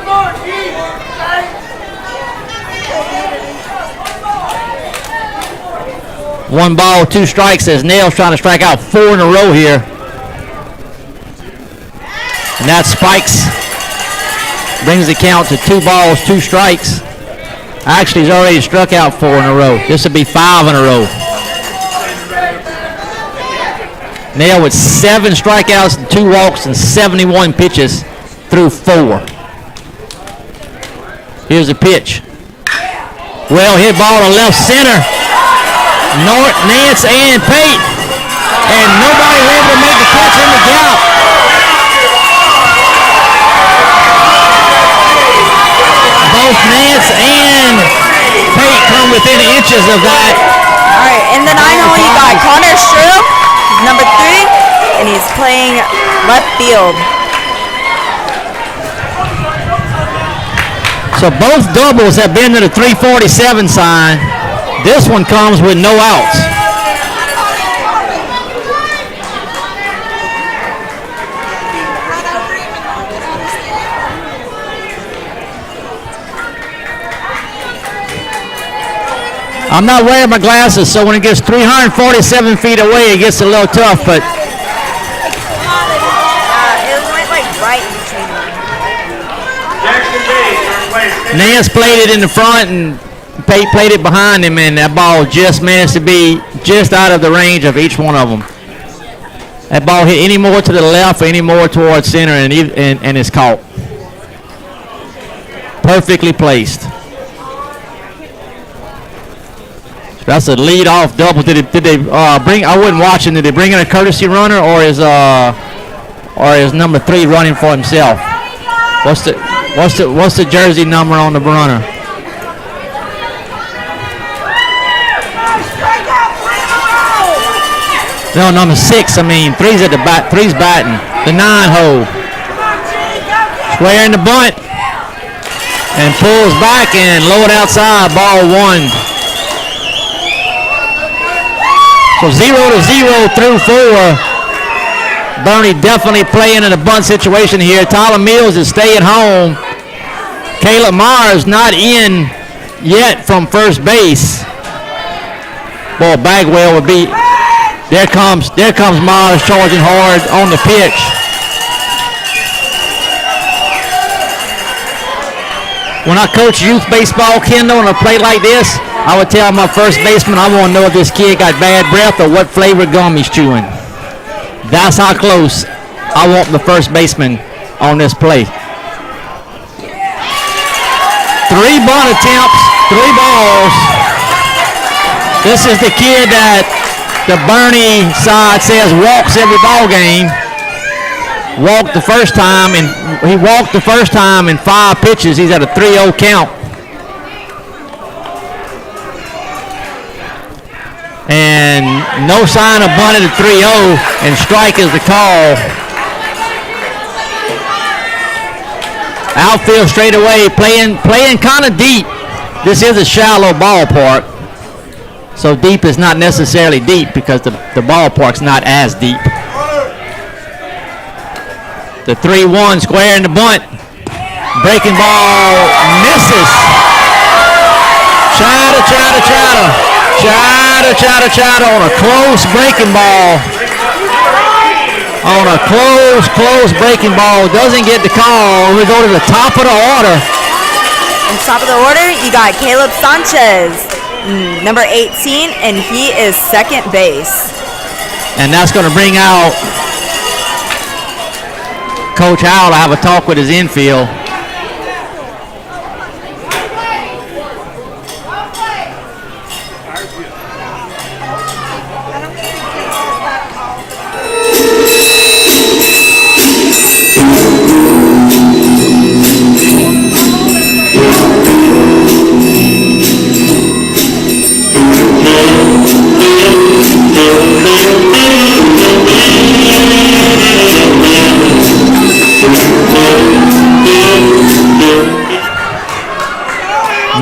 One ball, 2 strikes as Nail's trying to strike out 4 in a row here. And that spikes. Brings the count to 2 balls, 2 strikes. Actually, he's already struck out 4 in a row. This would be 5 in a row. Nail with 7 strikeouts and 2 walks and 71 pitches through 4. Here's the pitch. Well hit ball to left center. Nance and Pate. And nobody was able to make the catch in the gap. Both Nance and Pate come within inches of that. All right, in the 9 hole, you got Connor Stroop, number 3, and he's playing left field. So both doubles have been to the 347 sign. This one comes with no outs. I'm not wearing my glasses, so when it gets 347 feet away, it gets a little tough, but It went like right in between them. Nance played it in the front and Pate played it behind him, and that ball just managed to be just out of the range of each one of them. That ball hit any more to the left or any more towards center, and it's caught. Perfectly placed. So that's a lead-off double. Did they bring? I wasn't watching. Did they bring in a courtesy runner, or is number 3 running for himself? What's the jersey number on the runner? No, number 6. I mean, 3's at the bat. 3's batting. The 9 hole. Square in the bunt. And pulls back and low it outside. Ball 1. So 0-0 through 4. Boerne definitely playing in a bunt situation here. Tyler Mills is staying home. Caleb Mars not in yet from first base. Boy, Bagwell would be. There comes Mars charging hard on the pitch. When I coach youth baseball, Kendall, on a play like this, I would tell my first baseman, I want to know if this kid got bad breath or what flavor gum he's chewing. That's how close I want the first baseman on this play. 3 bunt attempts, 3 balls. This is the kid that the Boerne side says walks every ball game. Walked the first time, and he walked the first time in 5 pitches. He's at a 3-0 count. And no sign of bunt at the 3-0, and strike is the call. Outfield straight away, playing kind of deep. This is a shallow ballpark, so deep is not necessarily deep because the ballpark's not as deep. The 3-1 square in the bunt. Breaking ball misses. Chata on a close breaking ball. On a close breaking ball. Doesn't get the call. We go to the top of the order. On top of the order, you got Caleb Sanchez, number 18, and he is second base. And that's going to bring out Coach Howell to have a talk with his infield.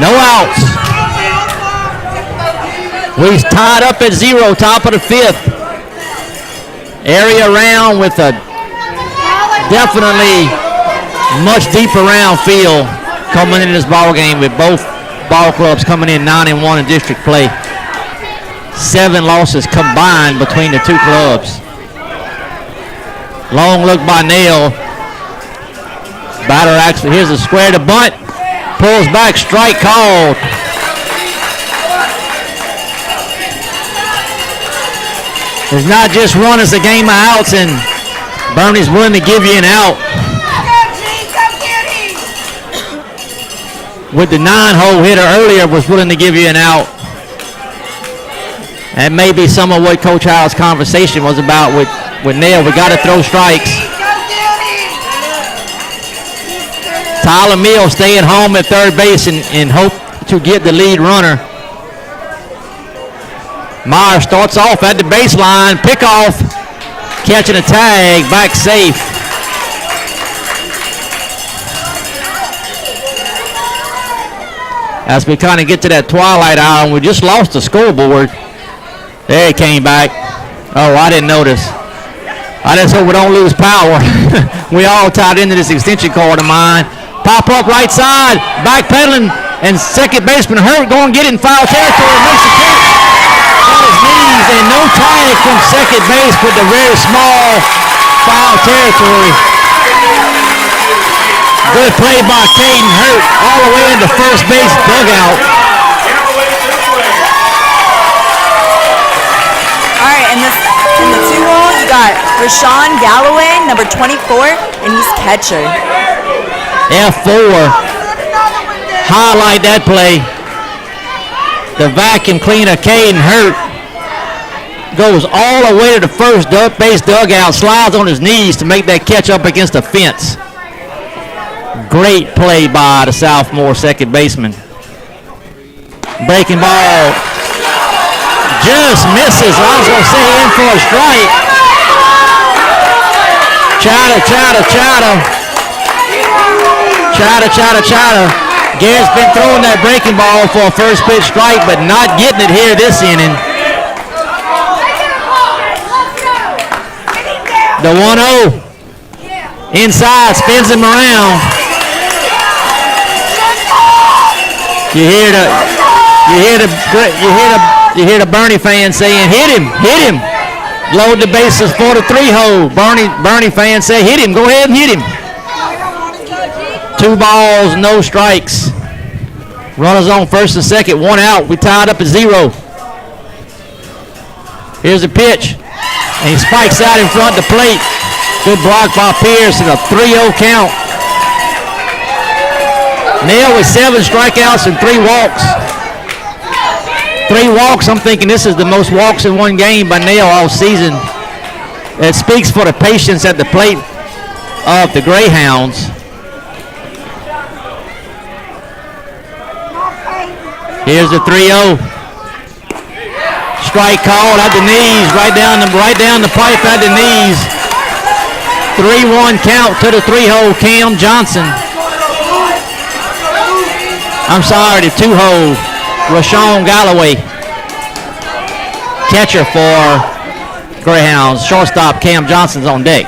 No outs. We're tied up at 0, top of the 5th. Area round with a definitely much deeper round field coming in this ball game with both ball clubs coming in 9-1 in district play. 7 losses combined between the two clubs. Long look by Nail. Batter actually, here's a square to bunt. Pulls back, strike called. There's not just one, it's a game of outs, and Boerne's willing to give you an out. With the 9-hole hitter earlier was willing to give you an out. That may be some of what Coach Howell's conversation was about with Nail. We got to throw strikes. Tyler Mills staying home at third base and hope to get the lead runner. Meyer starts off at the baseline, pickoff, catching a tag, back safe. As we kind of get to that twilight hour, and we just lost the scoreboard. There he came back. Oh, I didn't notice. I just hope we don't lose power. We all tied into this extension cord of mine. Pop up right side, backpedaling, and second baseman Hurt going to get in foul territory. Makes the catch on his knees, and no tag from second base with the very small foul territory. Good play by Caden Hurt all the way into first base dugout. All right, in the 2-hole, you got Rashawn Galloway, number 24, and he's catcher. F4. Highlight that play. The vacuum cleaner, Caden Hurt, goes all the way to the first base dugout, slides on his knees to make that catch up against the fence. Great play by the sophomore second baseman. Breaking ball. Just misses. I was going to say in for a strike. Chata. Garrett's been throwing that breaking ball for a first pitch strike, but not getting it here this inning. The 1-0. Inside, spins him around. You hear the Boerne fans saying, hit him. Load the bases for the 3-hole. Boerne fans say, hit him, go ahead and hit him. 2 balls, no strikes. Runners on first and second, 1 out. We tied up at 0. Here's the pitch. And he spikes out in front of the plate. Good block by Pierce and a 3-0 count. Nail with 7 strikeouts and 3 walks. 3 walks, I'm thinking this is the most walks in one game by Nail all season. It speaks for the patience at the plate of the Greyhounds. Here's the 3-0. Strike called at the knees, right down the pipe at the knees. 3-1 count to the 3-hole Cam Johnson. I'm sorry, the 2-hole Rashawn Galloway. Catcher for Greyhounds. Shortstop Cam Johnson's on deck.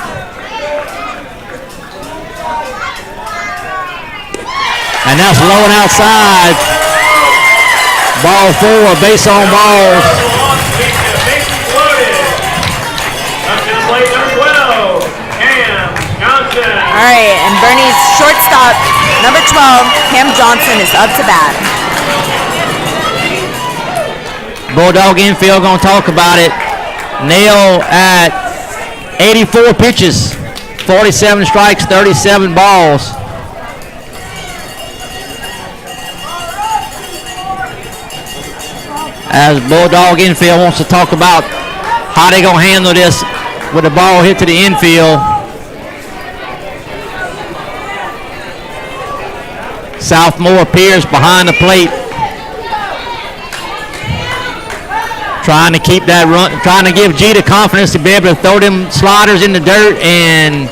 And that's low and outside. Ball 4, base on balls. All right, and Boerne's shortstop, number 12, Cam Johnson, is up to bat. Bulldog infield gonna talk about it. Nail at 84 pitches, 47 strikes, 37 balls. As Bulldog infield wants to talk about how they gonna handle this with the ball hit to the infield. Southmore appears behind the plate, trying to keep that run, trying to give G the confidence to be able to throw them sliders in the dirt and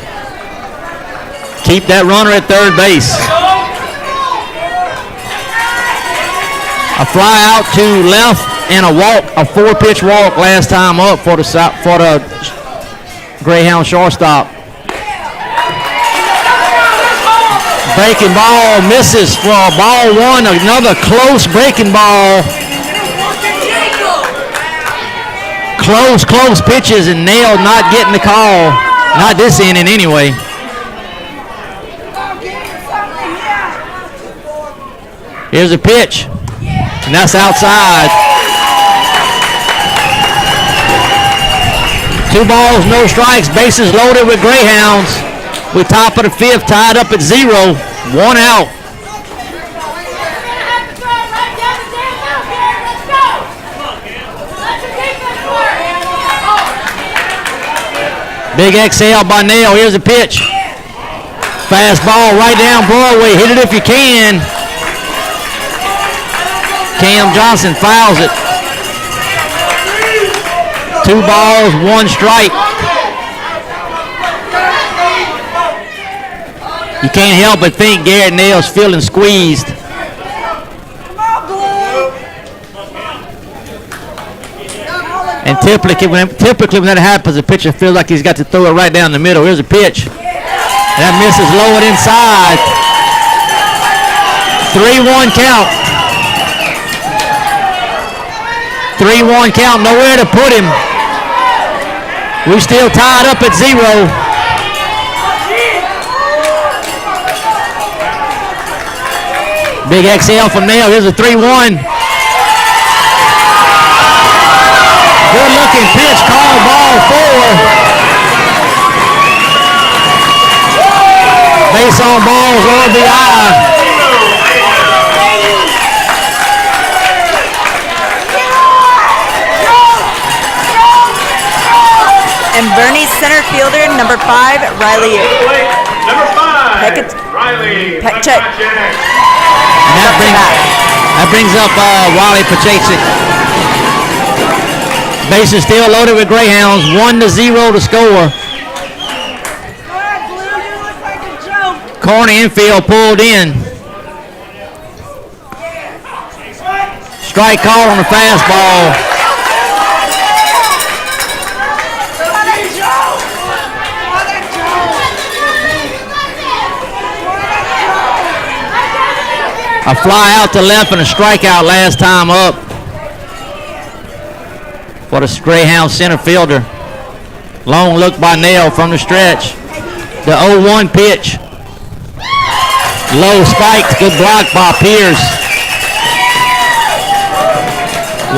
keep that runner at third base. A fly out to left and a walk, a 4-pitch walk last time up for the Greyhound shortstop. Breaking ball misses for ball 1. Another close breaking ball. Close pitches, and Nail not getting the call. Not this inning anyway. Here's a pitch, and that's outside. 2 balls, no strikes, bases loaded with Greyhounds. We top of the 5th, tied up at 0, 1 out. Big exhale by Nail. Here's a pitch. Fastball right down Broadway. Hit it if you can. Cam Johnson fouls it. 2 balls, 1 strike. You can't help but think Garrett Nail's feeling squeezed. And typically when that happens, the pitcher feels like he's got to throw it right down the middle. Here's a pitch. That misses low and inside. 3-1 count. 3-1 count, nowhere to put him. We still tied up at 0. Big exhale from Nail. Here's a 3-1. Good looking pitch, called ball 4. Base on balls, RBI. And Boerne's center fielder, number 5, Riley. Number 5, Riley. Pechek. And that brings up Wally Pachacek. Bases still loaded with Greyhounds. 1-0 to score. Corner infield pulled in. Strike call on the fastball. A fly out to left and a strikeout last time up for the Greyhound center fielder. Long look by Nail from the stretch. The 0-1 pitch. Low spiked, good block by Pierce.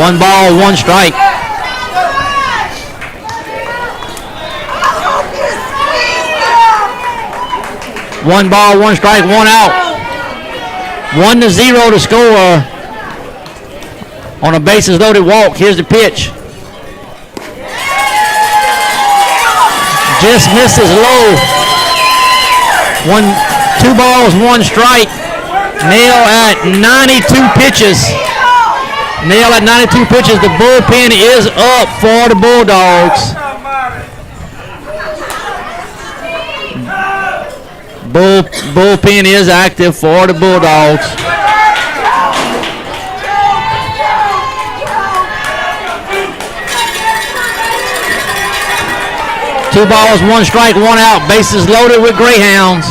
1 ball, 1 strike. One ball, 1 strike, 1 out. 1-0 to score on a bases loaded walk. Here's the pitch. Just misses low. 2 balls, 1 strike. Nail at 92 pitches. Neil at 92 pitches. The bullpen is up for the Bulldogs. Bullpen is active for the Bulldogs. Two balls, one strike, one out. Bases loaded with Greyhounds.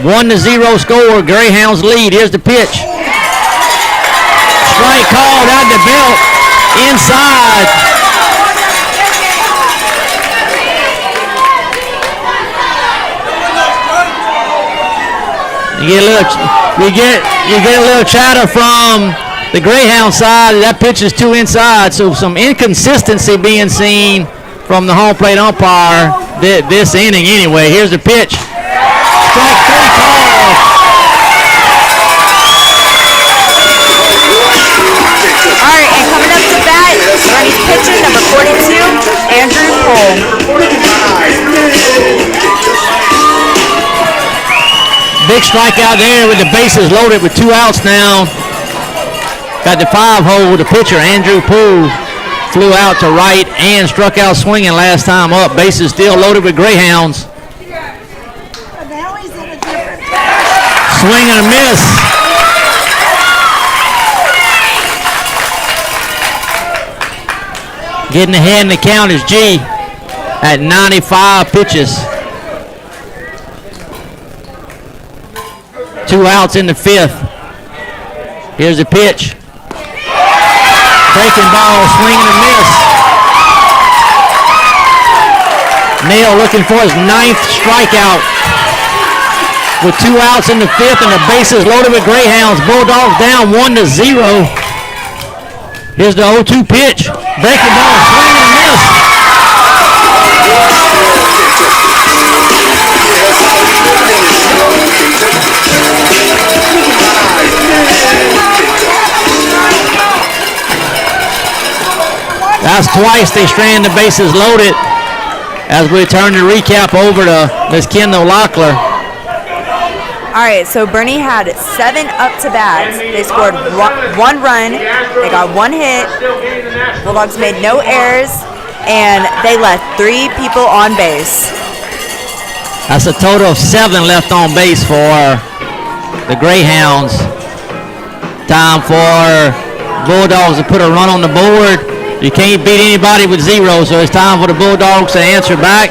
1-0 score. Greyhounds lead. Here's the pitch. Strike called out the belt. Inside. You get a little chatter from the Greyhound side. That pitch is too inside, so some inconsistency being seen from the home plate umpire this inning anyway. Here's the pitch. Strike three call. All right, and coming up to bat, Bernie's pitcher, number 42, Andrew Pohl. Big strikeout there with the bases loaded with 2 outs now. Got the 5-hole. The pitcher, Andrew Poole, flew out to right and struck out swinging last time up. Bases still loaded with Greyhounds. Now he's in a different. Swing and a miss. Getting ahead in the count is G at 95 pitches. 2 outs in the 5th. Here's the pitch. Breaking ball, swing and a miss. Neal looking for his 9th strikeout. With 2 outs in the 5th and the bases loaded with Greyhounds. Bulldogs down 1-0. Here's the 0-2 pitch. Breaking ball, swing and a miss. That's twice they strand the bases loaded as we turn the recap over to Ms. Kendall Locklear. All right, so Bernie had 7 up-to-bats. They scored 1 run. They got 1 hit. Bulldogs made no errors, and they left 3 people on base. That's a total of 7 left on base for the Greyhounds. Time for Bulldogs to put a run on the board. You can't beat anybody with 0, so it's time for the Bulldogs to answer back.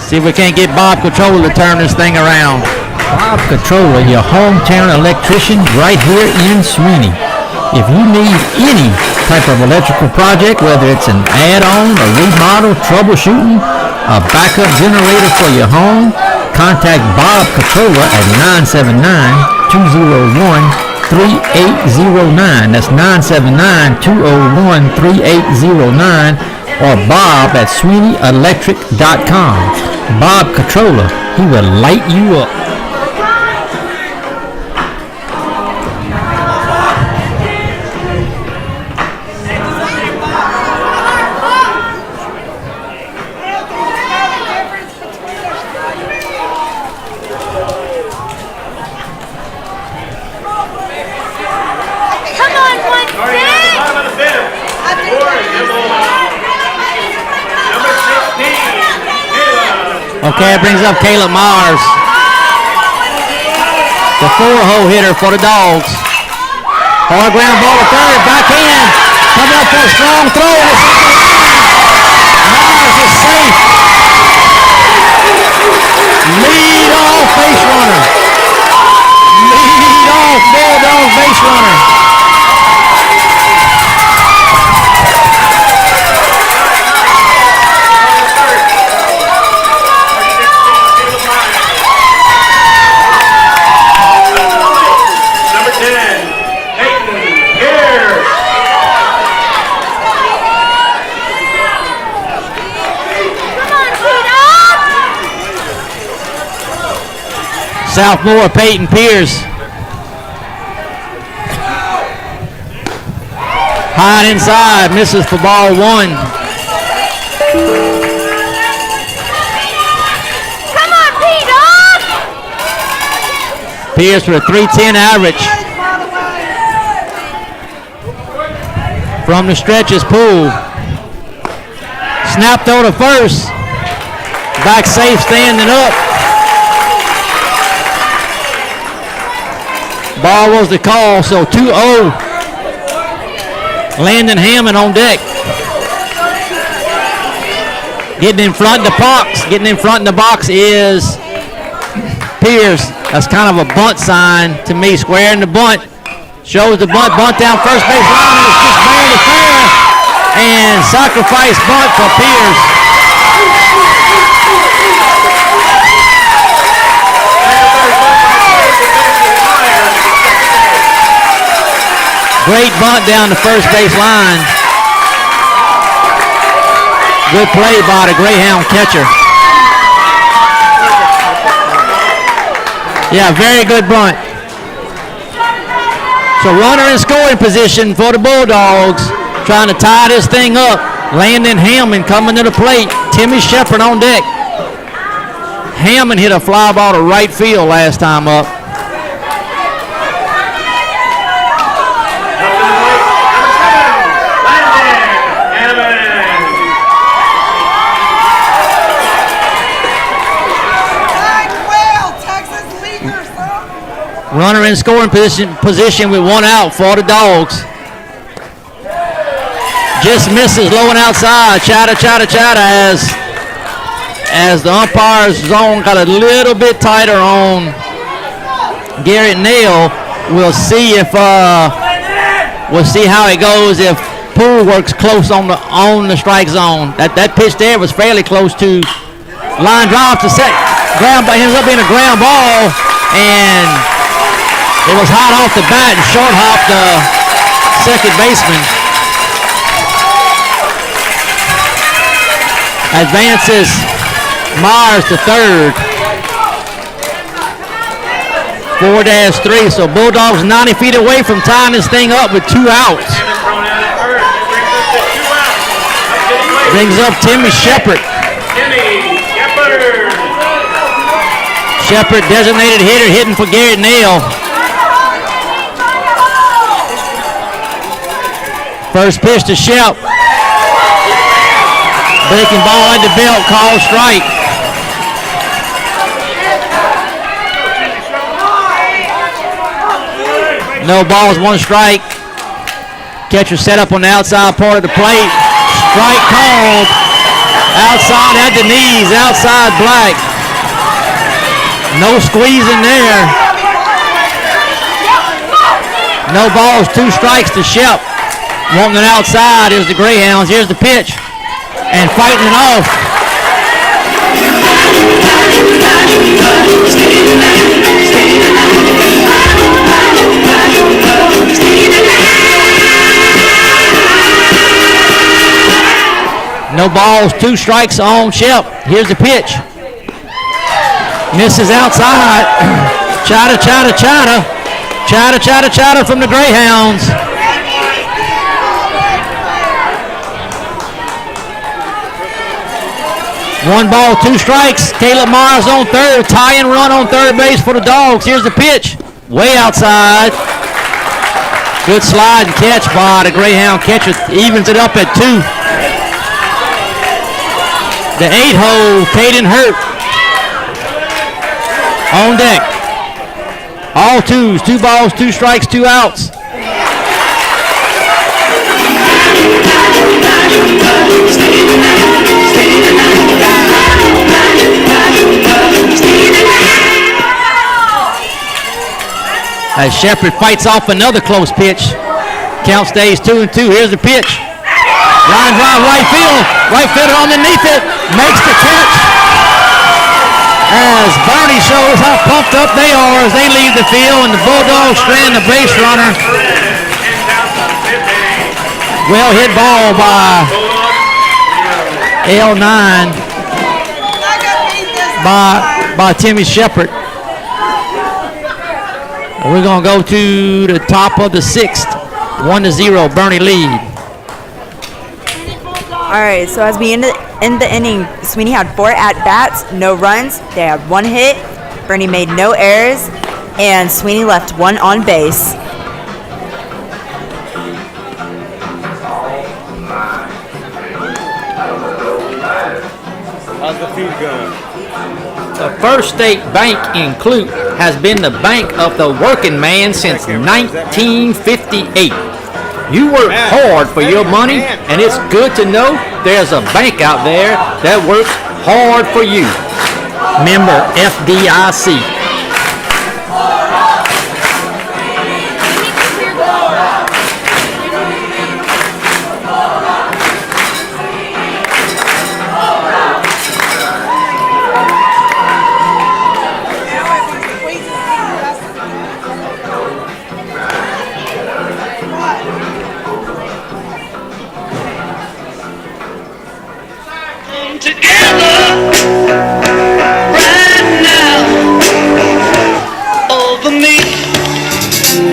See if we can't get Bob Controller to turn this thing around. Bob Controller, your hometown electrician right here in Sweeny. If you need any type of electrical project, whether it's an add-on, a remodel, troubleshooting, a backup generator for your home, contact Bob Controller at 979-201-3809. That's 979-201-3809 or Bob at SweeneyElectric.com. Bob Controller, he will light you up. Okay, it brings up Caleb Mars, the 4-hole hitter for the Dogs. Hard ground ball to third, backhand, coming up for a strong throw. Mars is safe. Lead off base runner. Lead off Bulldogs base runner. Sophomore Peyton Pierce. High inside, misses for ball 1. Come on, Pete, up! Pierce with a 310 average. From the stretches, Poole. Snap throw to first. Back safe, standing up. Ball was the call, so 2-0. Landon Hammond on deck. Getting in front of the box. Getting in front of the box is Pierce. That's kind of a bunt sign to me. Squaring the bunt. Shows the bunt down first base line. It's just barely fair. And sacrifice bunt for Pierce. Great bunt down the first base line. Good play by the Greyhound catcher. Yeah, very good bunt. So runner in scoring position for the Bulldogs, trying to tie this thing up. Landon Hammond coming to the plate. Timmy Shepard on deck. Hammond hit a fly ball to right field last time up. Runner in scoring position with one out for the Dogs. Just misses low and outside. Chatter as the umpire's zone got a little bit tighter on Garrett Nail. We'll see how it goes if Poole works close on the strike zone. That pitch there was fairly close to line drive to set. Ends up being a ground ball, and it was hot off the bat and short hopped the second baseman. Advances Myers to third. 4-3. So Bulldogs 90 feet away from tying this thing up with 2 outs. Brings up Timmy Shepard. Shepard, designated hitter, hitting for Garrett Nail. First pitch to Shep. Breaking ball at the belt, called strike. No balls, 1 strike. Catcher set up on the outside part of the plate. Strike called. Outside at the knees, outside Black. No squeezing there. No balls, 2 strikes to Shep. Wanting it outside is the Greyhounds. Here's the pitch. And fighting it off. No balls, 2 strikes on Shep. Here's the pitch. Misses outside. Chatter from the Greyhounds. 1 ball, 2 strikes. Caleb Myers on third. Tie-in run on third base for the Dogs. Here's the pitch. Way outside. Good slide and catch by the Greyhound catcher. Evens it up at 2. The 8-hole, Caden Hurt. On deck. All 2s. 2 balls, 2 strikes, 2 outs. As Shepard fights off another close pitch. Count stays 2-2. Here's the pitch. Line drive right field. Right fielder underneath it. Makes the catch. As Boerne shows how pumped up they are as they leave the field, and the Bulldogs strand the base runner. Well hit ball by L9 by Timmy Shepard. We're going to go to the top of the 6th. 1-0, Boerne lead. All right, so as we end the inning, Sweeny had 4 at-bats, no runs. They had 1 hit. Boerne made no errors. and Sweeny left one on base. How's the feed going? The First State Bank in Clute has been the bank of the working man since 1958. You work hard for your money, and it's good to know there's a bank out there that works hard for you. Member FDIC.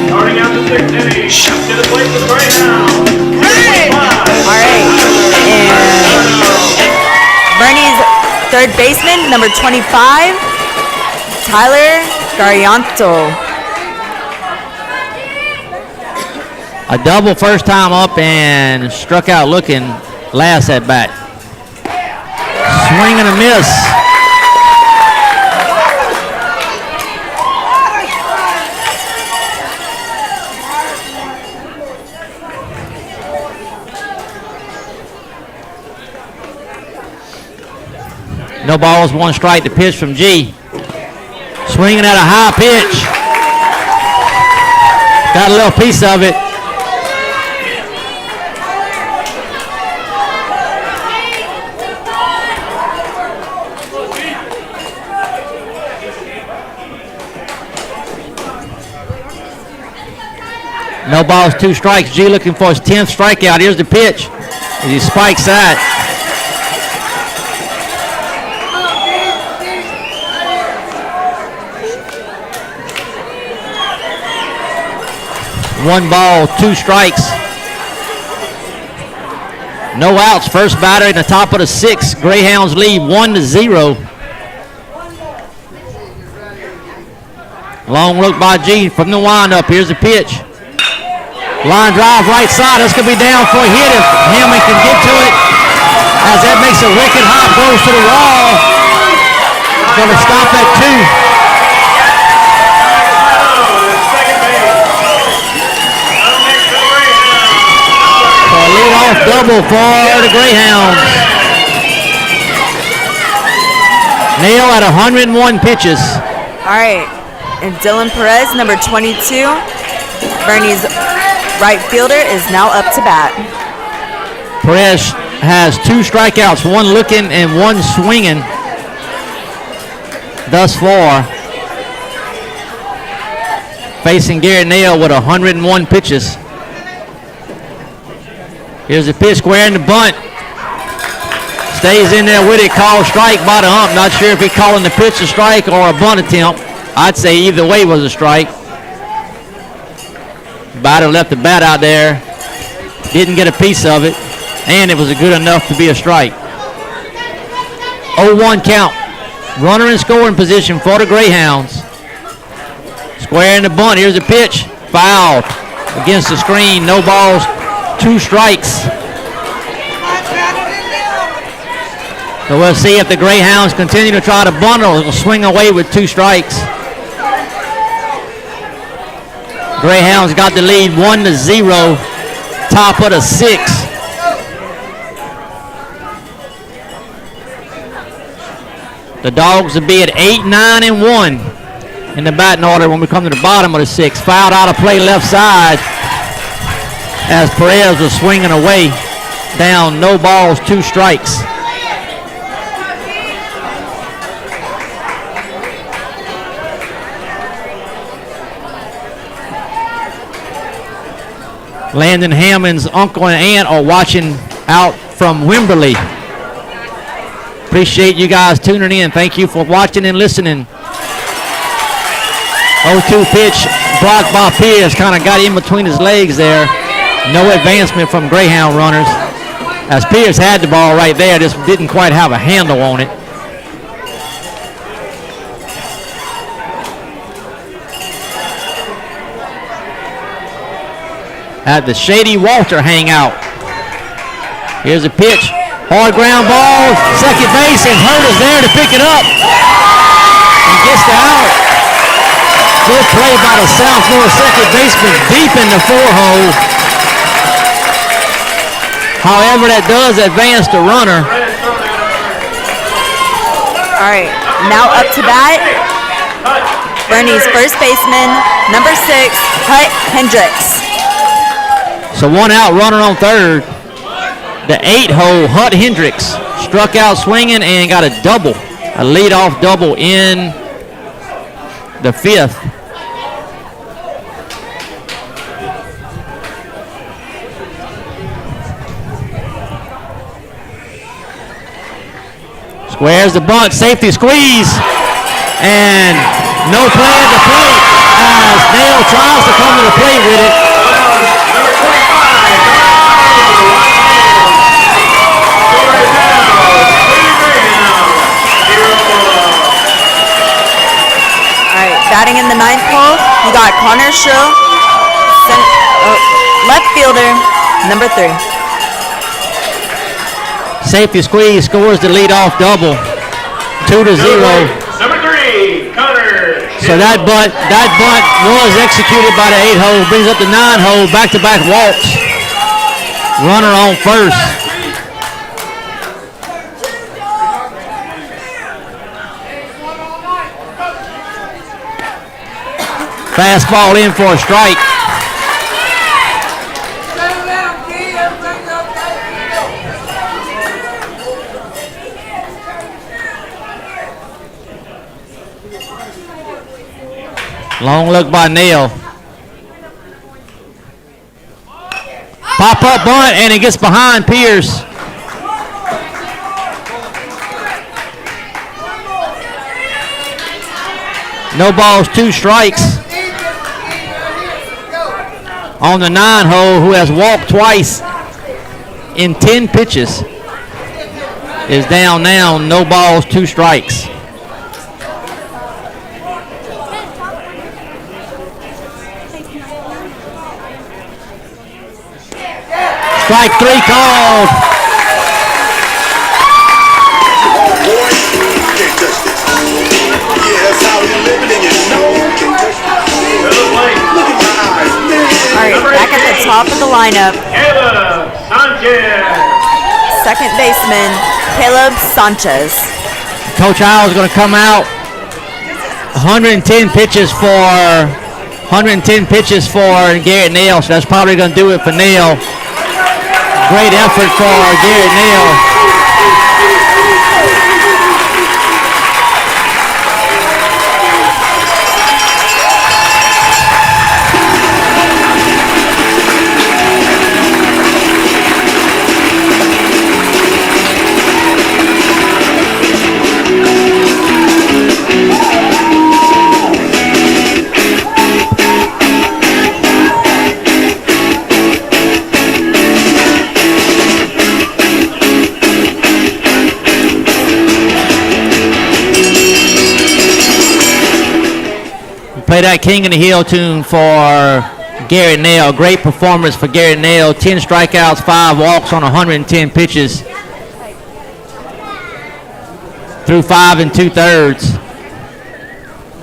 Starting out the sixth inning, to the plate for the Greyhounds. All right, and Boerne's third baseman, number 25, Tyler Garianto. A double first time up and struck out looking last at bat. Swing and a miss. No balls, one strike. The pitch from G. Swinging at a high pitch. Got a little piece of it. No balls, two strikes. G looking for his 10th strikeout. Here's the pitch. He spikes that. One ball, two strikes. No outs. First batter in the top of the sixth. Greyhounds lead 1-0. Long look by G from the windup. Here's the pitch. Line drive right side. This could be down for a hit if Hammond can get to it. As that makes a wicked hop, goes to the wall. Going to stop at 2. Lead-off double for the Greyhounds. Neal at 101 pitches. All right, and Dylan Perez, number 22, Boerne's right fielder, is now up to bat. Perez has 2 strikeouts, 1 looking and 1 swinging thus far. Facing Garrett Neal with 101 pitches. Here's the pitch, square in the bunt. Stays in there with it, called strike by the ump. Not sure if he's calling the pitch a strike or a bunt attempt. I'd say either way was a strike. Batter left the bat out there. Didn't get a piece of it. And it was good enough to be a strike. 0-1 count. Runner in scoring position for the Greyhounds. Square in the bunt. Here's the pitch. Fouled against the screen. No balls. 2 strikes. So we'll see if the Greyhounds continue to try to bunt or swing away with 2 strikes. Greyhounds got the lead 1-0, top of the 6th. The Dogs will be at 8-9-1 in the batting order when we come to the bottom of the 6th. Fouled out of play left side as Perez was swinging away. Down, no balls, 2 strikes. Landon Hammond's uncle and aunt are watching out from Wimberley. Appreciate you guys tuning in. Thank you for watching and listening. 0-2 pitch blocked by Pierce. Kind of got in between his legs there. No advancement from Greyhound runners. As Pierce had the ball right there, just didn't quite have a handle on it. at the Shady Walter hangout. Here's a pitch. Hard ground ball. Second base, and Hurt is there to pick it up. And gets the out. Good play by the Southmore second baseman deep in the 4-hole. However, that does advance the runner. All right, now up to bat, Boerne's first baseman, number 6, Hut Hendricks. So 1 out, runner on third. The 8-hole, Hut Hendricks, struck out swinging and got a double, a leadoff double in the 5th. Squares the bunt, safety squeeze, and no play at the plate as Nail tries to come to the plate with it. All right, batting in the 9th hole, you got Connor Schill, left fielder, number 3. Safety squeeze scores the leadoff double, 2-0. Number 3, Connor. So that bunt was executed by the 8-hole, brings up the 9-hole, back-to-back walks. Runner on first. Fastball in for a strike. Long look by Neal. Pop-up bunt, and it gets behind Pierce. No balls, 2 strikes. On the 9-hole, who has walked twice in 10 pitches, is down now. No balls, 2 strikes. Strike 3 called. All right, back at the top of the lineup, second baseman, Caleb Sanchez. Coach Isle is going to come out. 110 pitches for Garrett Neal, so that's probably going to do it for Neal. Great effort for Garrett Neal. Play that King of the Hill tune for Garrett Neal. Great performance for Garrett Neal. 10 strikeouts, 5 walks on 110 pitches through 5 2/3.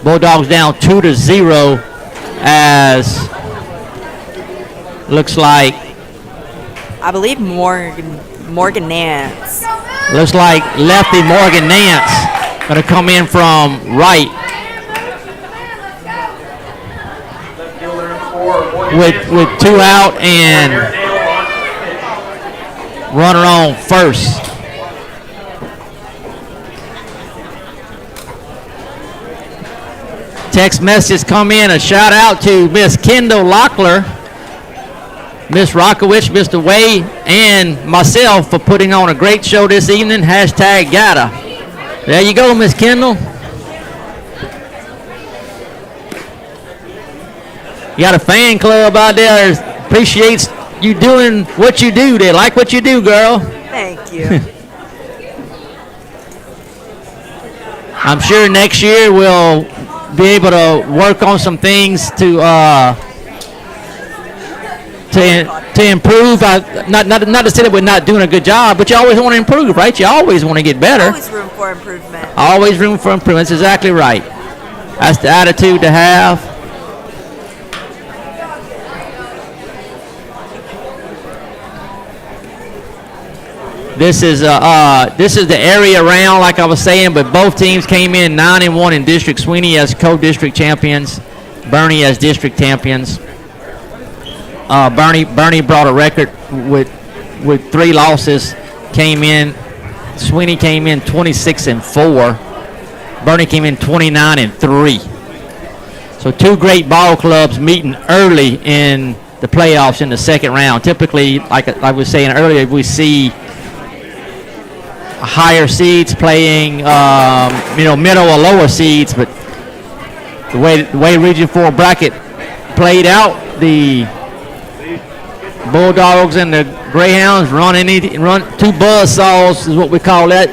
Bulldogs down 2-0 as looks like, I believe Morgan Nance. looks like lefty Morgan Nance going to come in from right. With 2 out and runner on first. Text message come in. A shout out to Miss Kendall Lockler, Miss Rockowich, Mr. Wade, and myself for putting on a great show this evening. Hashtag gotta. There you go, Miss Kendall. You got a fan club out there that appreciates you doing what you do. They like what you do, girl. Thank you. I'm sure next year we'll be able to work on some things to to improve. Not to say that we're not doing a good job, but you always want to improve, right? You always want to get better. Always room for improvement. Always room for improvement. That's exactly right. That's the attitude to have. This is the area round, like I was saying, but both teams came in 9-1 in district. Sweeny as co-district champions, Boerne as district champions. Boerne brought a record with 3 losses. Sweeny came in 26-4. Boerne came in 29-3. So 2 great ball clubs meeting early in the playoffs in the second round. Typically, like I was saying earlier, we see higher seeds playing, middle or lower seeds, but the way Region 4 bracket played out, the Bulldogs and the Greyhounds run 2 buzzsaws is what we call that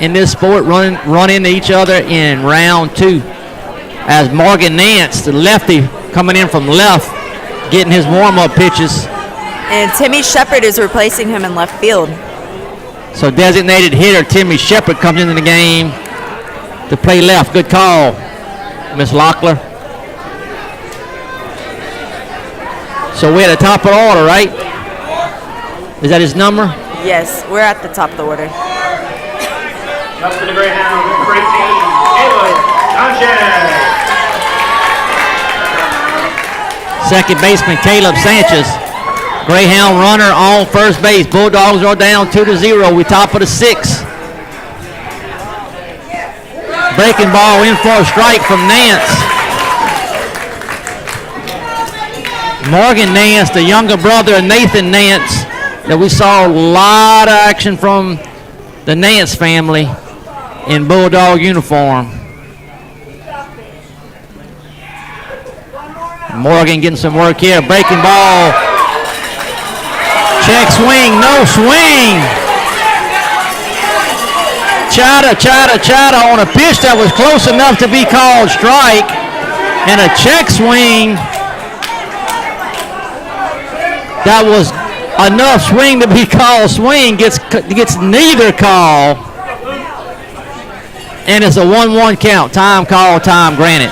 in this sport, run into each other in round 2. As Morgan Nance, the lefty, coming in from left, getting his warm-up pitches. And Timmy Shepard is replacing him in left field. So designated hitter Timmy Shepard comes into the game to play left. Good call, Miss Lockler. So we're at the top of the order, right? Is that his number? Yes, we're at the top of the order. Up to the Greyhounds, number 18, Caleb Sanchez. Second baseman Caleb Sanchez. Greyhound runner on first base. Bulldogs are down 2-0. We top of the 6th. Breaking ball in for a strike from Nance. Morgan Nance, the younger brother of Nathan Nance, that we saw a lot of action from the Nance family in Bulldog uniform. Morgan getting some work here. Breaking ball. Check swing, no swing. Chata on a pitch that was close enough to be called strike. And a check swing that was enough swing to be called swing gets neither call. And it's a 1-1 count. Time call, time granted.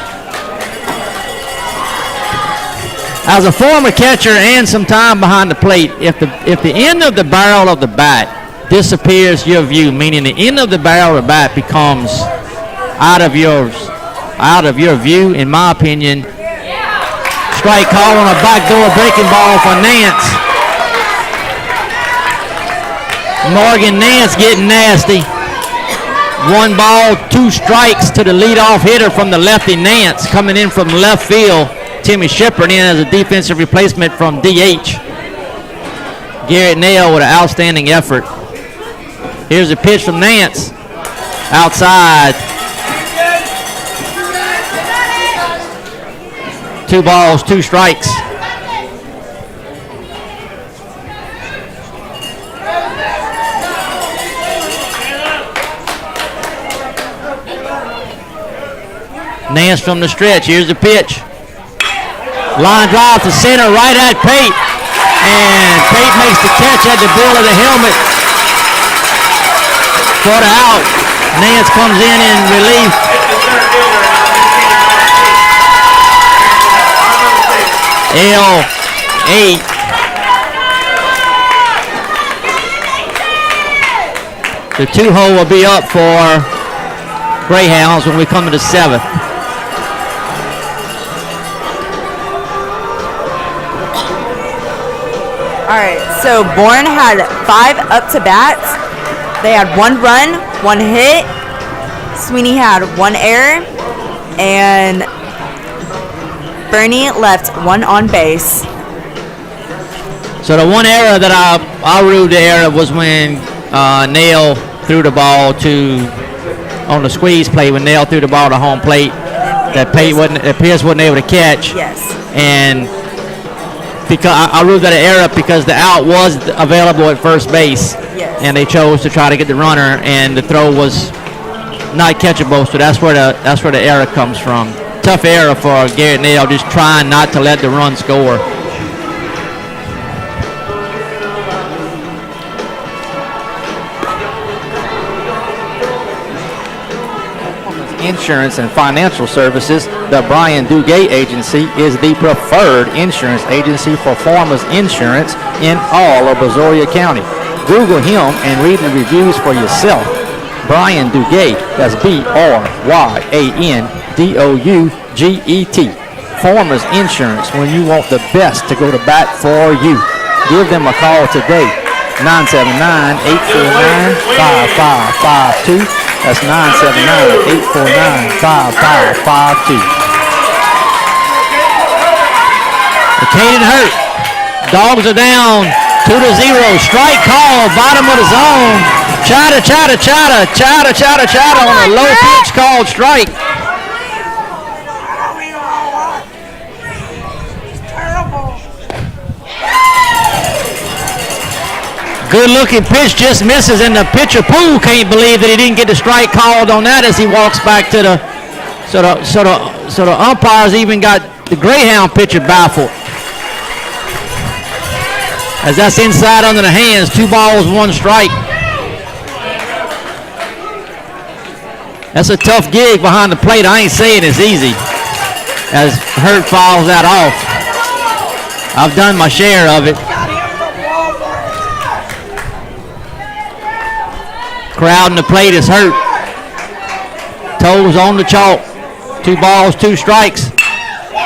As a former catcher and some time behind the plate, if the end of the barrel of the bat disappears your view, meaning the end of the barrel of the bat becomes out of your view, in my opinion, strike call on a backdoor breaking ball for Nance. Morgan Nance getting nasty. 1 ball, 2 strikes to the leadoff hitter from the lefty Nance, coming in from left field. Timmy Shepard in as a defensive replacement from DH. Garrett Nail with an outstanding effort. Here's a pitch from Nance. Outside. 2 balls, 2 strikes. Nance from the stretch. Here's the pitch. Line drive to center, right at Pate. And Pate makes the catch at the bill of the helmet for the out. Nance comes in relief. L8. The 2-hole will be up for Greyhounds when we come to the 7th. All right, so Boerne had 5 up-to-bats. They had 1 run, 1 hit. Sweeny had 1 error. And Boerne left 1 on base. So the 1 error that I ruled the error was when Nail threw the ball on the squeeze play, when Nail threw the ball to home plate that Pierce wasn't able to catch. Yes. And because I ruled that an error because the out was available at first base. Yes. And they chose to try to get the runner, and the throw was not catchable. So that's where the error comes from. Tough error for Garrett Nail, just trying not to let the run score. insurance and financial services, the Brian Duguay Agency is the preferred insurance agency for farmers insurance in all of Brazoria County. Google him and read the reviews for yourself. Brian Duguay, that's BRYANDOUGET. Farmers Insurance, when you want the best to go to bat for you. Give them a call today, 979-849-5552. That's 979-849-5552. Caden hurt. Dogs are down 2-0. Strike call, bottom of the zone. Chata on a low pitch called strike. Good looking pitch, just misses, and the pitcher Poole can't believe that he didn't get the strike called on that as he walks back to the so the umpires even got the Greyhound pitcher baffled. As that's inside under the hands, 2 balls, 1 strike. That's a tough gig behind the plate. I ain't saying it's easy. As Hurt fouls that off. I've done my share of it. Crowd in the plate is Hurt. Toes on the chalk. 2 balls, 2 strikes.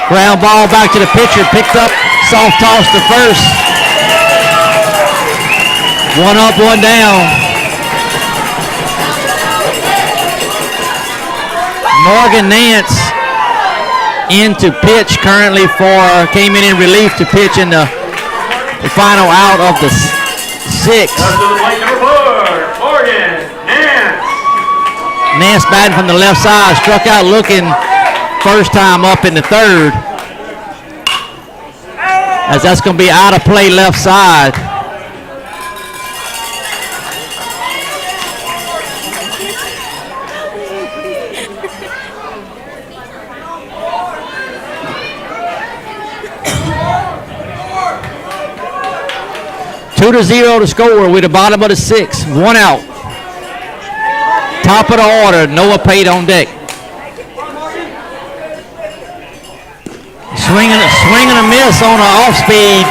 Ground ball back to the pitcher. Picked up. Soft toss to first. 1 up, 1 down. Morgan Nance into pitch currently came in relief to pitch in the final out of the 6th. Nance batting from the left side, struck out looking first time up in the 3rd. As that's going to be out of play left side. Two to 0 to score with the bottom of the 6th. 1 out. Top of the order, Noah Pate on deck. Swinging a miss on an off speed.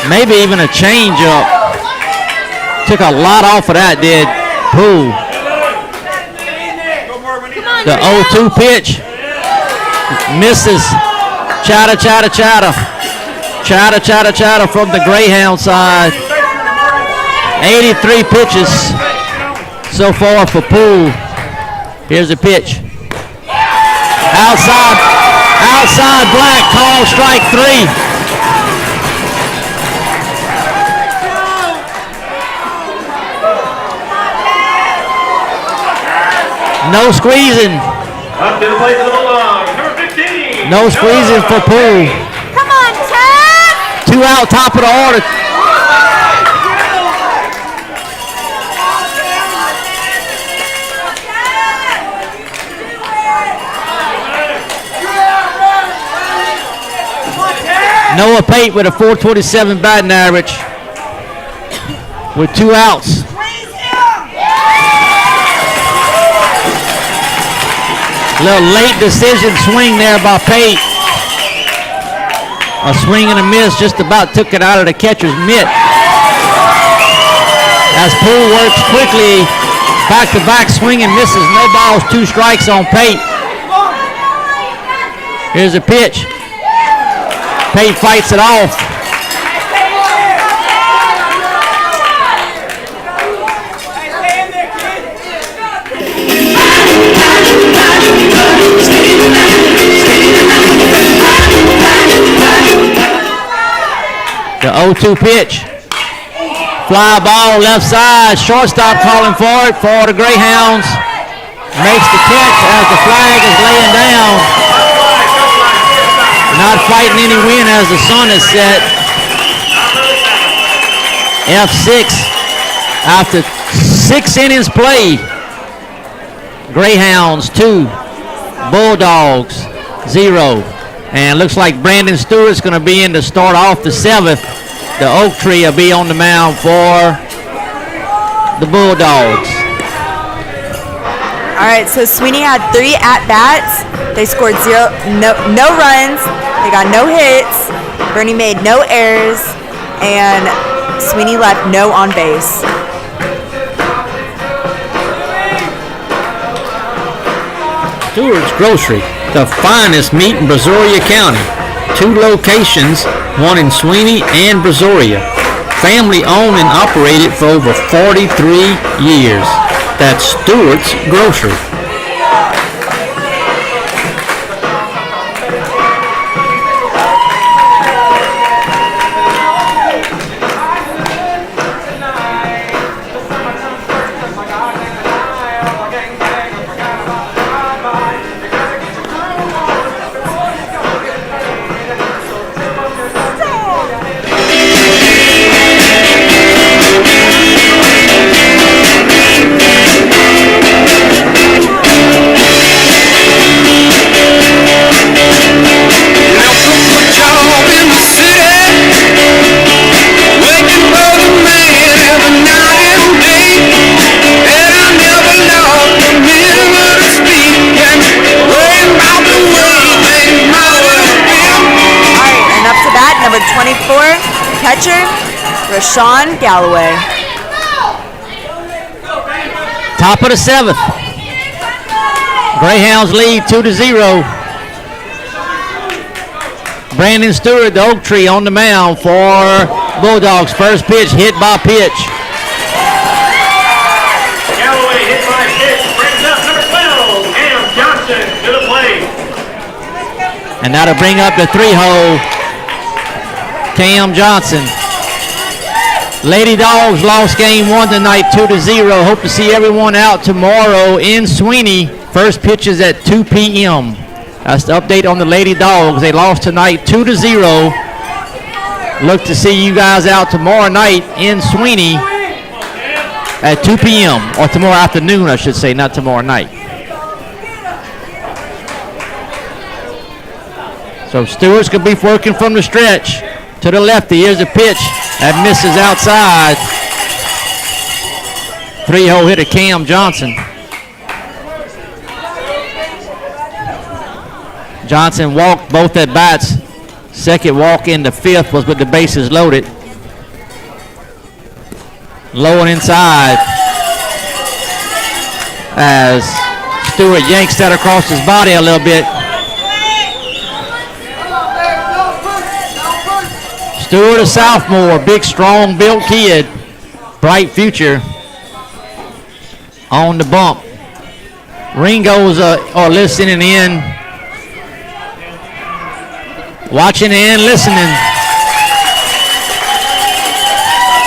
Maybe even a change up. Took a lot off of that, did Poole. The 0-2 pitch. Misses. Chatter from the Greyhound side. 83 pitches so far for Poole. Here's the pitch. Outside black, call strike 3. No squeezing. Up to the plate of the Bulldogs, number 15. No squeezing for Poole. Come on, Ted! 2 out, top of the order. Noah Pate with a .427 batting average with 2 outs. Little late decision swing there by Pate. A swing and a miss, just about took it out of the catcher's mitt. As Poole works quickly, back-to-back swing and misses. No balls, 2 strikes on Pate. Here's a pitch. Pate fights it off. The 0-2 pitch. Fly ball left side. Shortstop calling for it for the Greyhounds. Makes the catch as the flag is laying down. Not fighting any wind as the sun is set. F6 after 6 innings played. Greyhounds 2, Bulldogs 0. And looks like Brandon Stewart's going to be in to start off the 7th. The Oak Tree will be on the mound for the Bulldogs. All right, so Sweeny had 3 at-bats. They scored no runs. They got no hits. Boerne made no errors. And Sweeny left no on base. Stewart's Grocery, the finest meat in Brazoria County. 2 locations, one in Sweeny and Brazoria. Family owned and operated for over 43 years. That's Stewart's Grocery. Number 24, catcher, Rashawn Galloway. Top of the 7th. Greyhounds lead 2-0. Brandon Stewart, the oak tree, on the mound for Bulldogs. First pitch, hit by pitch. Galloway hit by pitch, brings up number 12, Cam Johnson to the plate. And now to bring up the 3-hole, Cam Johnson. Lady Dogs lost game 1 tonight, 2-0. Hope to see everyone out tomorrow in Sweeny. First pitch is at 2 p.m. That's the update on the Lady Dogs. They lost tonight, 2-0. Look to see you guys out tomorrow night in Sweeny at 2 p.m. or tomorrow afternoon, I should say, not tomorrow night. So Stewart's gonna be working from the stretch. To the lefty, here's a pitch that misses outside. 3-hole hitter Cam Johnson. Johnson walked both at bats. Second walk in the 5th was with the bases loaded. Low and inside as Stewart yanks that across his body a little bit. Stewart, a sophomore, big, strong built kid, bright future on the bump. Ringo's are listening in, watching and listening.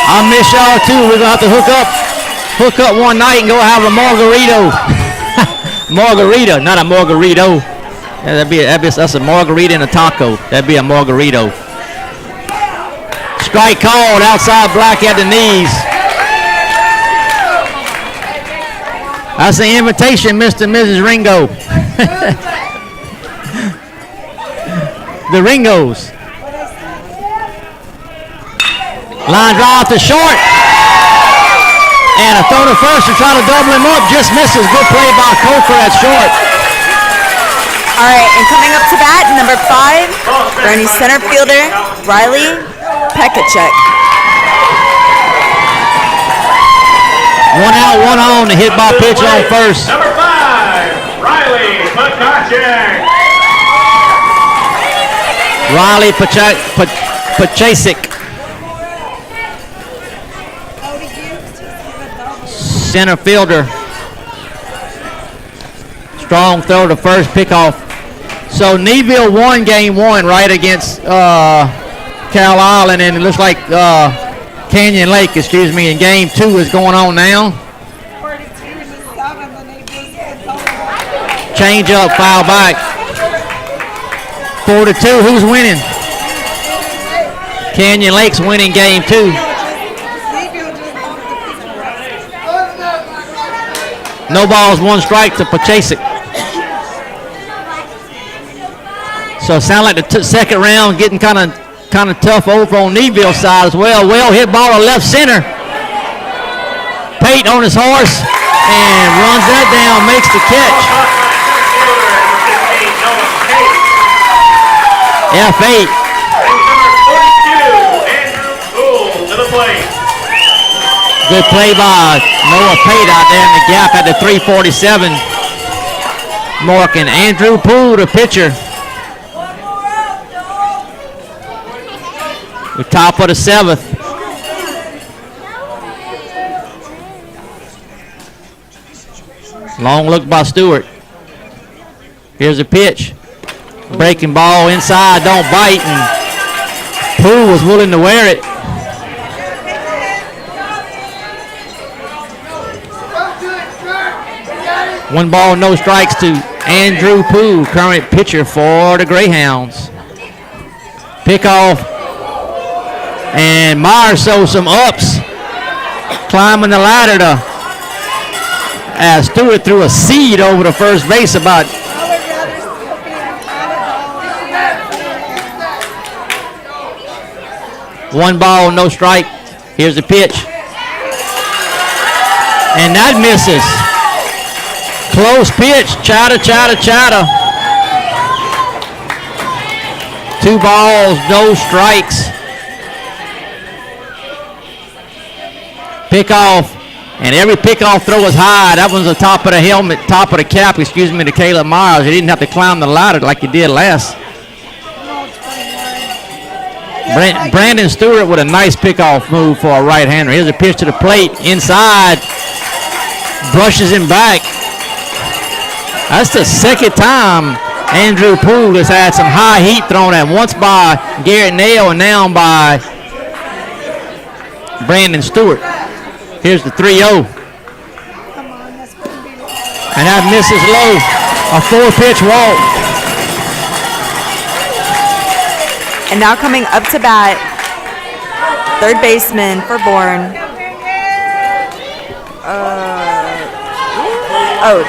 I miss y'all too. We're gonna have to hook up one night and go have a margarito. Margarita, not a margarito. Yeah, that's a margarita and a taco. That'd be a margarito. Strike called outside Black at the knees. That's an invitation, Mr. and Mrs. Ringo. The Ringos. Line drive to short. And a throw to first to try to double him up. Just misses. Good play by Coker at short. All right, and coming up to bat, number 5, Boerne center fielder, Riley Pekacek. 1 out, 1 on. The hit by pitch on first. Number 5, Riley Pekacek. Riley Pachasik. Center fielder. Strong throw to first, pickoff. So Neville won game 1 right against Cal Island, and it looks like Canyon Lake, in game 2 is going on now. Change up, foul back. 4-2, who's winning? Canyon Lake's winning game 2. No balls, 1 strike to Pachasik. So it sounds like the second round getting kind of tough over on Neville's side as well. Well hit ball to left center. Pate on his horse. and runs that down, makes the catch. F8. Good play by Noah Pate out there in the gap at the 347 mark, and Andrew Poole, the pitcher. The top of the 7th. Long look by Stewart. Here's a pitch. Breaking ball inside, don't bite, and Poole was willing to wear it. One ball, no strikes to Andrew Poole, current pitcher for the Greyhounds. Pickoff, and Myers shows some ups, climbing the ladder to as Stewart threw a seed over the first base about one ball, no strike. Here's the pitch. And that misses. Close pitch. Chatter. 2 balls, no strikes. Pickoff. And every pickoff throw was high. That one's the top of the helmet, top of the cap, to Caleb Myers. He didn't have to climb the ladder like he did last. Brandon Stewart with a nice pickoff move for a right-hander. Here's a pitch to the plate, inside, brushes him back. That's the second time Andrew Poole has had some high heat thrown at him, once by Garrett Nail and now by Brandon Stewart. Here's the 3-0. And that misses low. A 4-pitch walk. And now coming up to bat, third baseman for Boerne.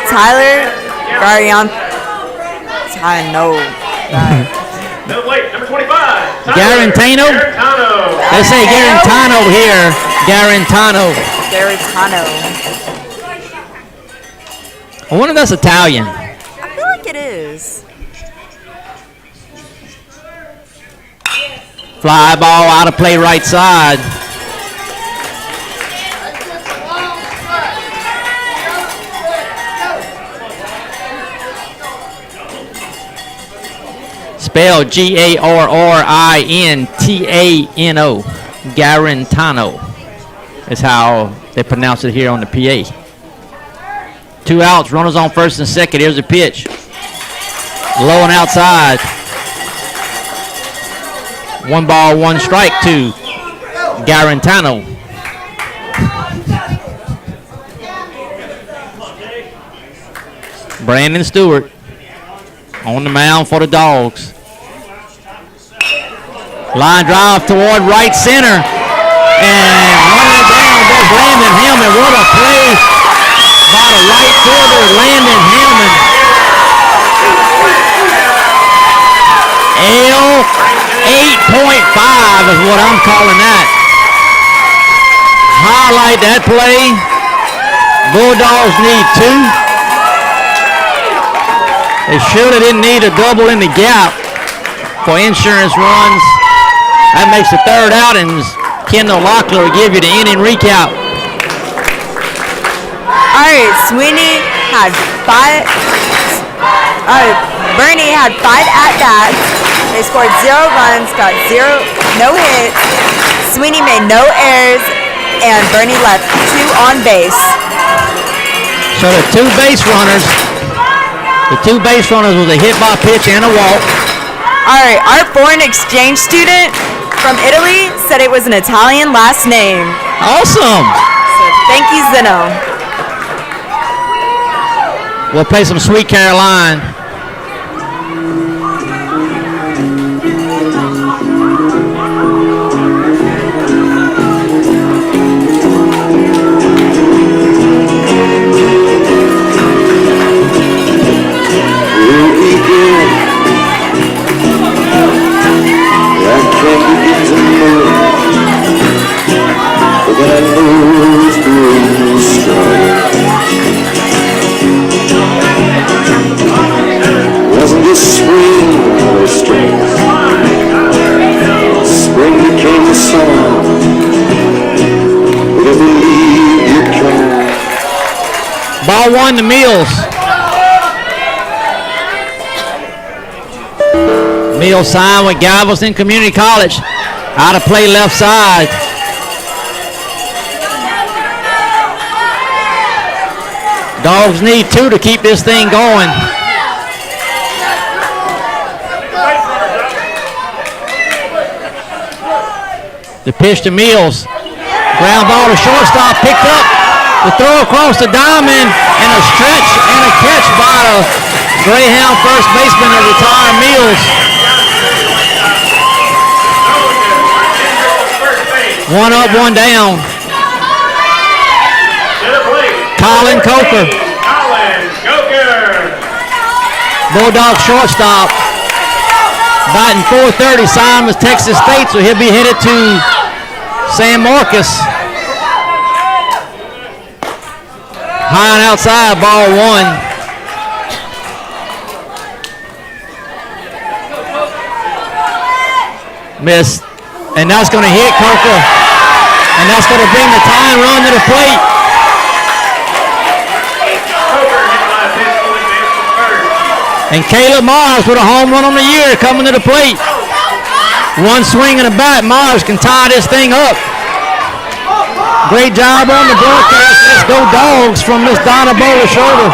Tyler Garantano. No, wait, number 25. Garantano? They say Garantano here. Garantano. I wonder if that's Italian. I feel like it is. Fly ball out of play right side. Spelled Garrintano. Garantano is how they pronounce it here on the PA. 2 outs, runners on first and second. Here's a pitch. Low and outside. 1 ball, 1 strike to Garantano. Brandon Stewart on the mound for the Dogs. Line drive toward right center. And running it down goes Landon Hillman. What a play by the right fielder, Landon Hillman. L 8.5 is what I'm calling that. Highlight that play. Bulldogs need 2. They surely didn't need a double in the gap for insurance runs. That makes the third out, and Kendall Locklear will give you the inning recap. All right, Sweeny had 5. Boerne had 5 at-bats. They scored 0 runs, got no hits. Sweeny made no errors, and Boerne left 2 on base. So the 2 base runners was a hit by pitch and a walk. All right, our foreign exchange student from Italy said it was an Italian last name. Awesome. So thank you, Zeno. We'll play some Sweet Caroline. Ball 1 to Mills. Mills signed with Galveston Community College. Out of play left side. Dogs need 2 to keep this thing going. The pitch to Mills. Ground ball to shortstop, picked up. The throw across the diamond, and a stretch and a catch by the Greyhound first baseman, the retired Mills. 1 up, 1 down. Colin Coker. Bulldog shortstop. Batting .430, signed with Texas State, so he'll be headed to San Marcos. High and outside, ball 1. Missed. And that's going to hit Coker. And that's going to bring the tying run to the plate. And Caleb Mars with a home run on the year coming to the plate. 1 swing and a bat. Mars can tie this thing up. Great job on the broadcast. Let's go Dogs from Miss Donna Bowler Shoulder.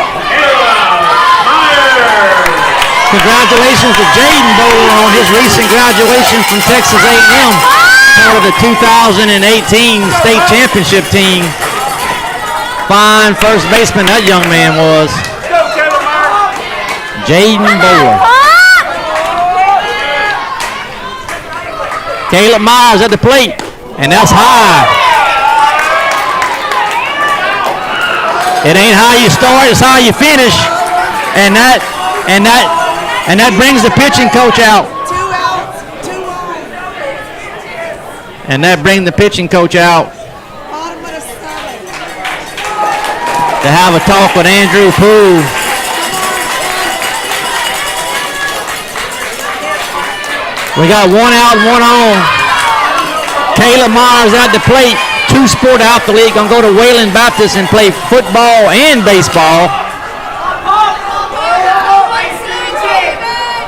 Congratulations to Jaden Bowler on his recent graduation from Texas A&M. Part of the 2018 state championship team. Fine first baseman that young man was. Jaden Bowler. Caleb Myers at the plate, and that's high. It ain't how you start, it's how you finish. And that brings the pitching coach out. 2 outs, 2 on. And that brings the pitching coach out Bottom of the 7th. to have a talk with Andrew Poole. We got 1 out and 1 on. Caleb Myers at the plate. 2 sport athlete, gonna go to Wayland Baptist and play football and baseball.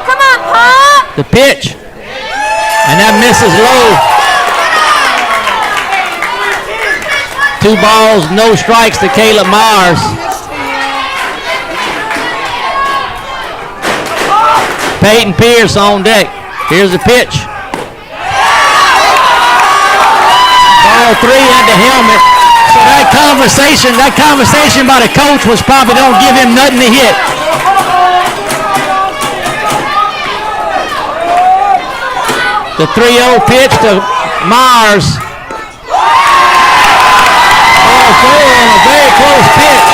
Come on, Pop. The pitch, and that misses low. 2 balls, no strikes to Caleb Myers. Peyton Pierce on deck. Here's the pitch. Ball 3 at the helmet. So that conversation by the coach was probably don't give him nothing to hit. The 3-0 pitch to Myers. Ball 4 on a very close pitch.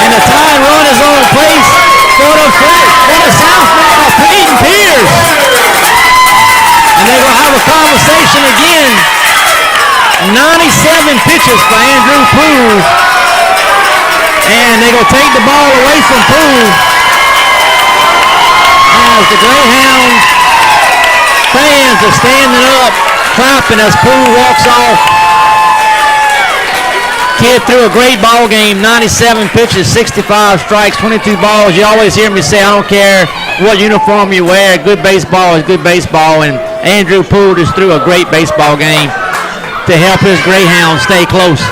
And the tying run is on place for the southpaw, Peyton Pierce. And they're going to have a conversation again. 97 pitches for Andrew Poole. And they're going to take the ball away from Poole. As the Greyhounds fans are standing up, clapping as Poole walks off. Kid threw a great ball game, 97 pitches, 65 strikes, 22 balls. You always hear me say, I don't care what uniform you wear, good baseball is good baseball, and Andrew Poole just threw a great baseball game to help his Greyhounds stay close.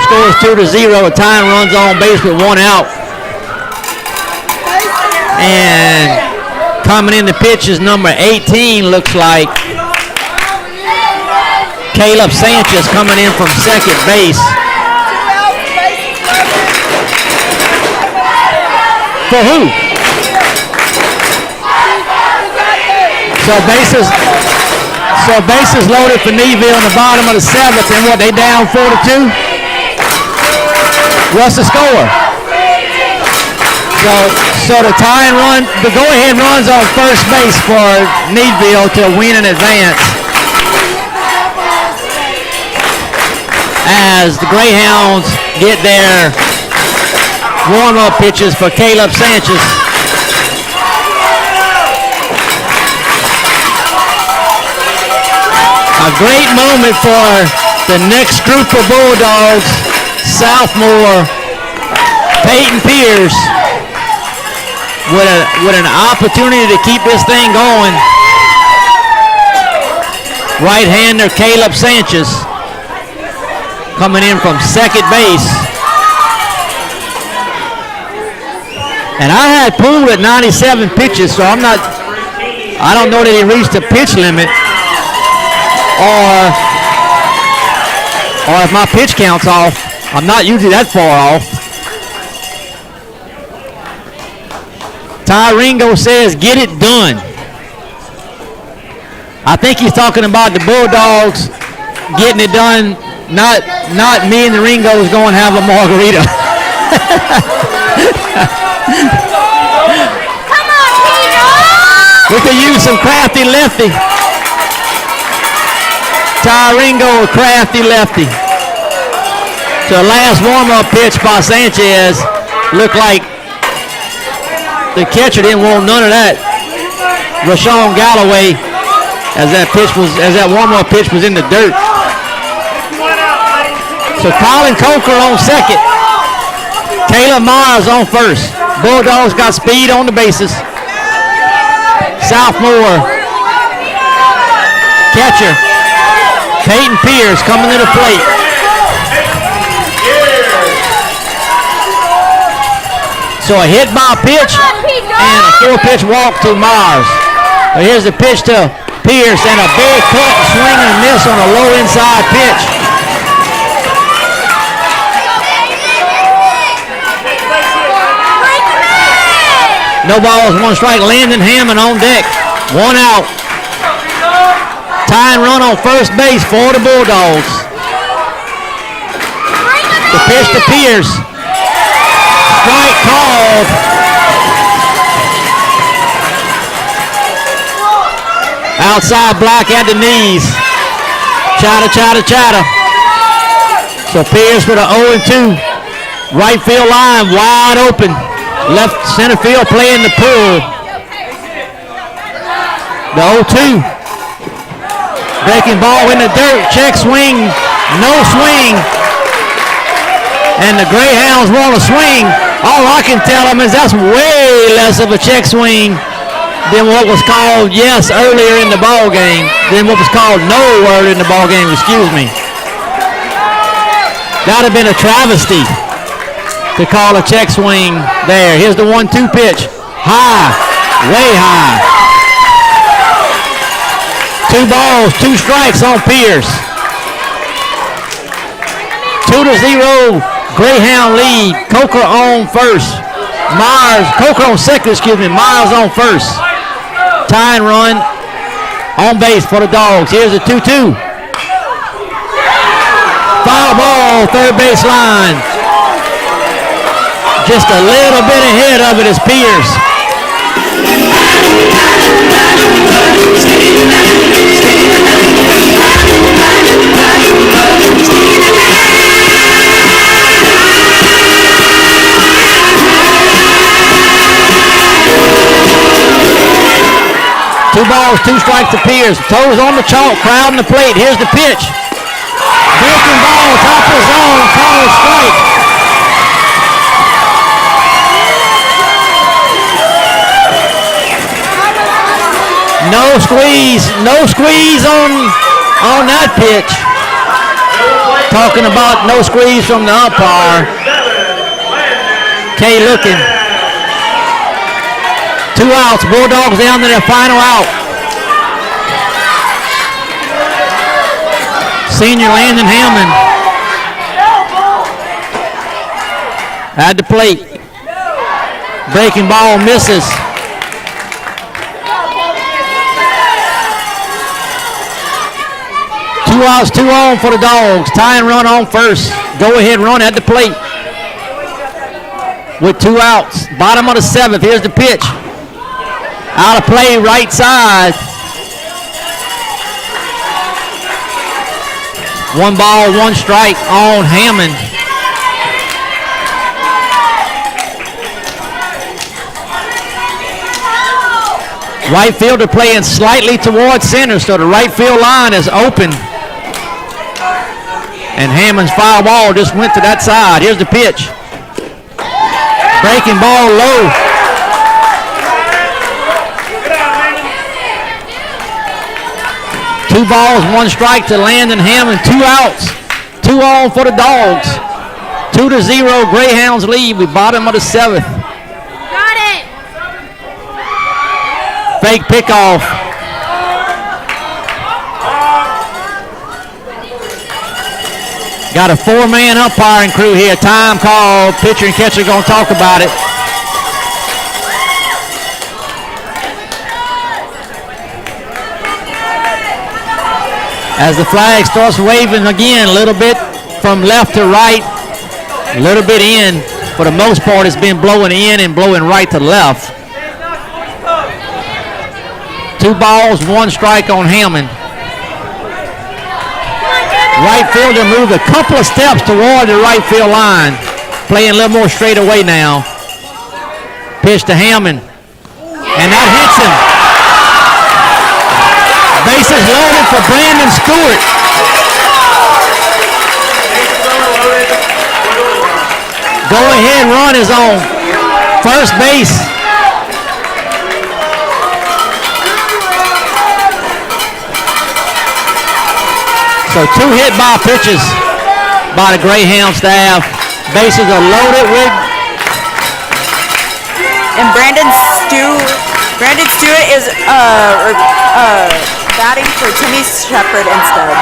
Scores 2-0, a tying runs on base with 1 out. And coming in the pitch is number 18, looks like Caleb Sanchez coming in from second base. For who? So bases loaded for Niemietz in the bottom of the 7th, and what, they down 4-2? What's the score? So the tying run, the go-ahead runs on first base for Niemietz to win in advance. As the Greyhounds get their warm-up pitches for Caleb Sanchez. A great moment for The next group of Bulldogs, sophomore Peyton Pierce, with an opportunity to keep this thing going. Right-hander Caleb Sanchez coming in from second base. And I had Poole at 97 pitches, so I don't know that he reached the pitch limit, or if my pitch count's off. I'm not usually that far off. Ty Ringo says, get it done. I think he's talking about the Bulldogs getting it done, not me and the Ringos going to have a margarita. Come on, Peter! We could use some crafty lefty. Ty Ringo, a crafty lefty. So the last warm-up pitch by Sanchez looked like the catcher didn't want none of that. Rashawn Galloway, as that warm-up pitch was in the dirt. So Colin Coker on second. Caleb Myers on first. Bulldogs got speed on the bases. Sophomore catcher Peyton Pierce coming to the plate. So a hit by pitch and a full pitch walk to Myers. So here's the pitch to Pierce and a big cut, swing and a miss on a low inside pitch. No balls, one strike. Landon Hammond on deck. One out. Tying run on first base for the Bulldogs. The pitch to Pierce. Strike called. Outside block at the knees. Chatter. So Pierce with an 0-2. Right field line wide open. Left center field playing the pull. The 0-2. Breaking ball in the dirt. Check swing. No swing. And the Greyhounds want to swing. All I can tell them is that's way less of a check swing than what was called earlier in the ball game. Than what was called nowhere in the ball game. Excuse me. That would have been a travesty to call a check swing there. Here's the 1-2 pitch. High, way high. 2 balls, 2 strikes on Pierce. 2-0, Greyhound lead. Coker on first. Coker on second, Myers on first. Tying run on base for the Dogs. Here's the 2-2. Foul ball, third base line. Just a little bit ahead of it is Pierce. Two balls, 2 strikes to Pierce. Toes on the chalk, crowding the plate. Here's the pitch. Breaking ball, top of the zone, called strike. No squeeze on that pitch. Talking about no squeeze from the umpire. Kay looking. 2 outs, Bulldogs down to their final out. Senior Landon Hammond at the plate. Breaking ball misses. 2 outs, 2 on for the Dogs. Tying run on first. Go ahead run at the plate. With 2 outs. Bottom of the 7th. Here's the pitch. Out of play, right side. 1 ball, 1 strike on Hammond. Right fielder playing slightly towards center, so the right field line is open. And Hammond's foul ball just went to that side. Here's the pitch. Breaking ball low. Two balls, one strike to Landon Hammond. 2 outs. 2 on for the Dogs. 2-0 Greyhounds lead. We bottom of the 7th. Got it. Fake pickoff. Got a 4-man umpiring crew here. Time call. Pitcher and catcher going to talk about it. As the flag starts waving again, a little bit from left to right, a little bit in. For the most part, it's been blowing in and blowing right to left. 2 balls, 1 strike on Hammond. Right fielder moved a couple of steps toward the right field line. Playing a little more straight away now. Pitch to Hammond. And that hits him. Bases loaded for Brandon Stewart. Go ahead run is on first base. So 2 hit by pitches by the Greyhound staff. Bases are loaded with. And Brandon Stewart is batting for Timmy Shepard instead.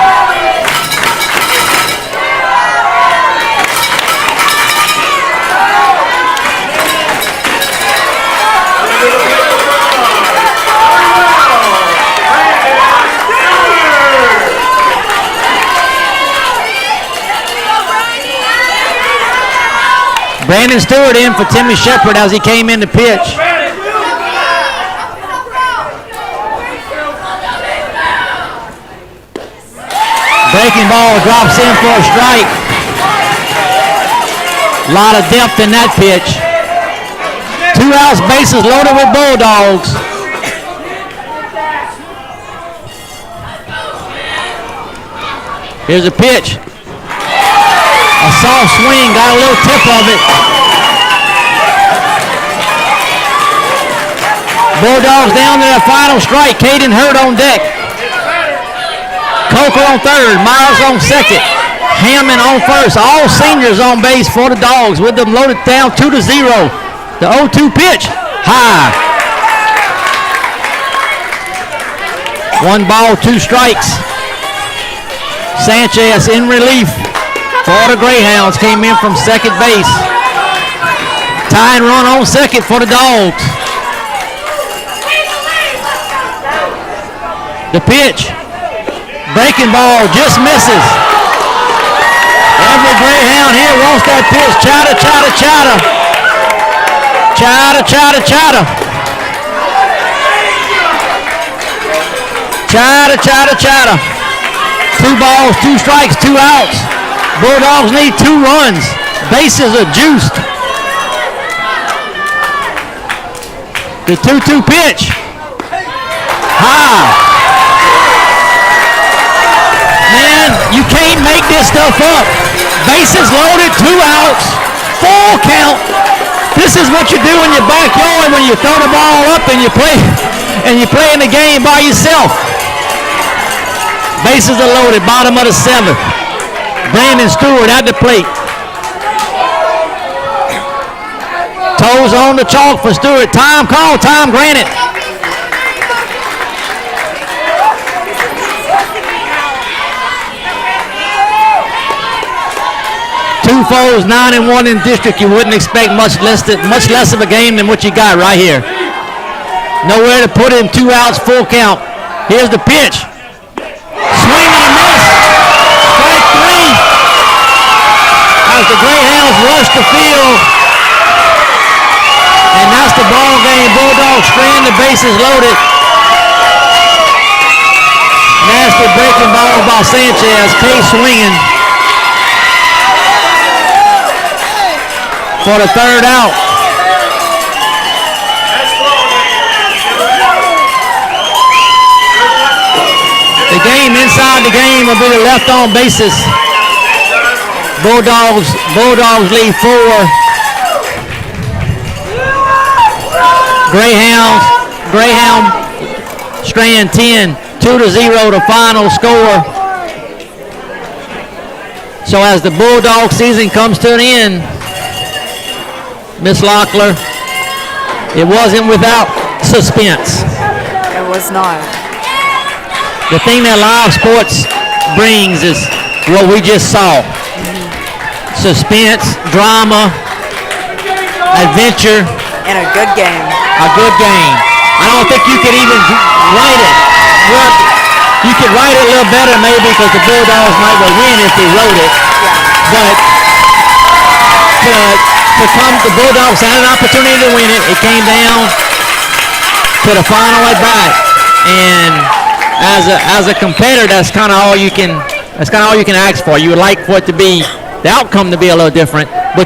Brandon Stewart in for Timmy Shepard as he came in to pitch. Breaking ball drops in for a strike. A lot of depth in that pitch. 2 outs, bases loaded with Bulldogs. Here's a pitch. A soft swing, got a little tip of it. Bulldogs down to their final strike. Caden Hurd on deck. Coker on third, Myers on second, Hammond on first. All seniors on base for the Dogs with them loaded down 2-0. The 0-2 pitch, high. 1 ball, 2 strikes. Sanchez in relief for the Greyhounds came in from second base. Tying run on second for the Dogs. The pitch. Breaking ball just misses. Every Greyhound here wants that pitch. Chatter, chatter, chatter. Chatter, chatter, chatter. Chatter, chatter, chatter. 2 balls, 2 strikes, 2 outs. Bulldogs need 2 runs. Bases are juiced. The 2-2 pitch. High. Man, you can't make this stuff up. Bases loaded, 2 outs, full count. This is what you do in your backyard when you throw the ball up and you're playing the game by yourself. Bases are loaded, bottom of the 7th. Brandon Stewart at the plate. Toes on the chalk for Stewart. Time call, time granted. 2 foes, 9-1 in district. You wouldn't expect much less of a game than what you got right here. Nowhere to put him. 2 outs, full count. Here's the pitch. Swing and a miss. Strike 3. As the Greyhounds rush the field. And that's the ball game. Bulldogs strand, the bases loaded. Nasty breaking ball by Sanchez. Case swinging for the 3rd out. The game inside the game will be the left on bases. Bulldogs lead 4. Greyhound Strand 10, 2-0 the final score. So as the Bulldog season comes to an end, Miss Locklear, it wasn't without suspense. It was not. The thing that live sports brings is what we just saw. Suspense, drama, adventure. And a good game. A good game. I don't think you could even write it. Well, you could write it a little better maybe because the Bulldogs might well win if they wrote it. But to come, the Bulldogs had an opportunity to win it. It came down to the final at bat. And as a competitor, that's kind of all you can ask for. You would like for it to be, the outcome to be a little different, but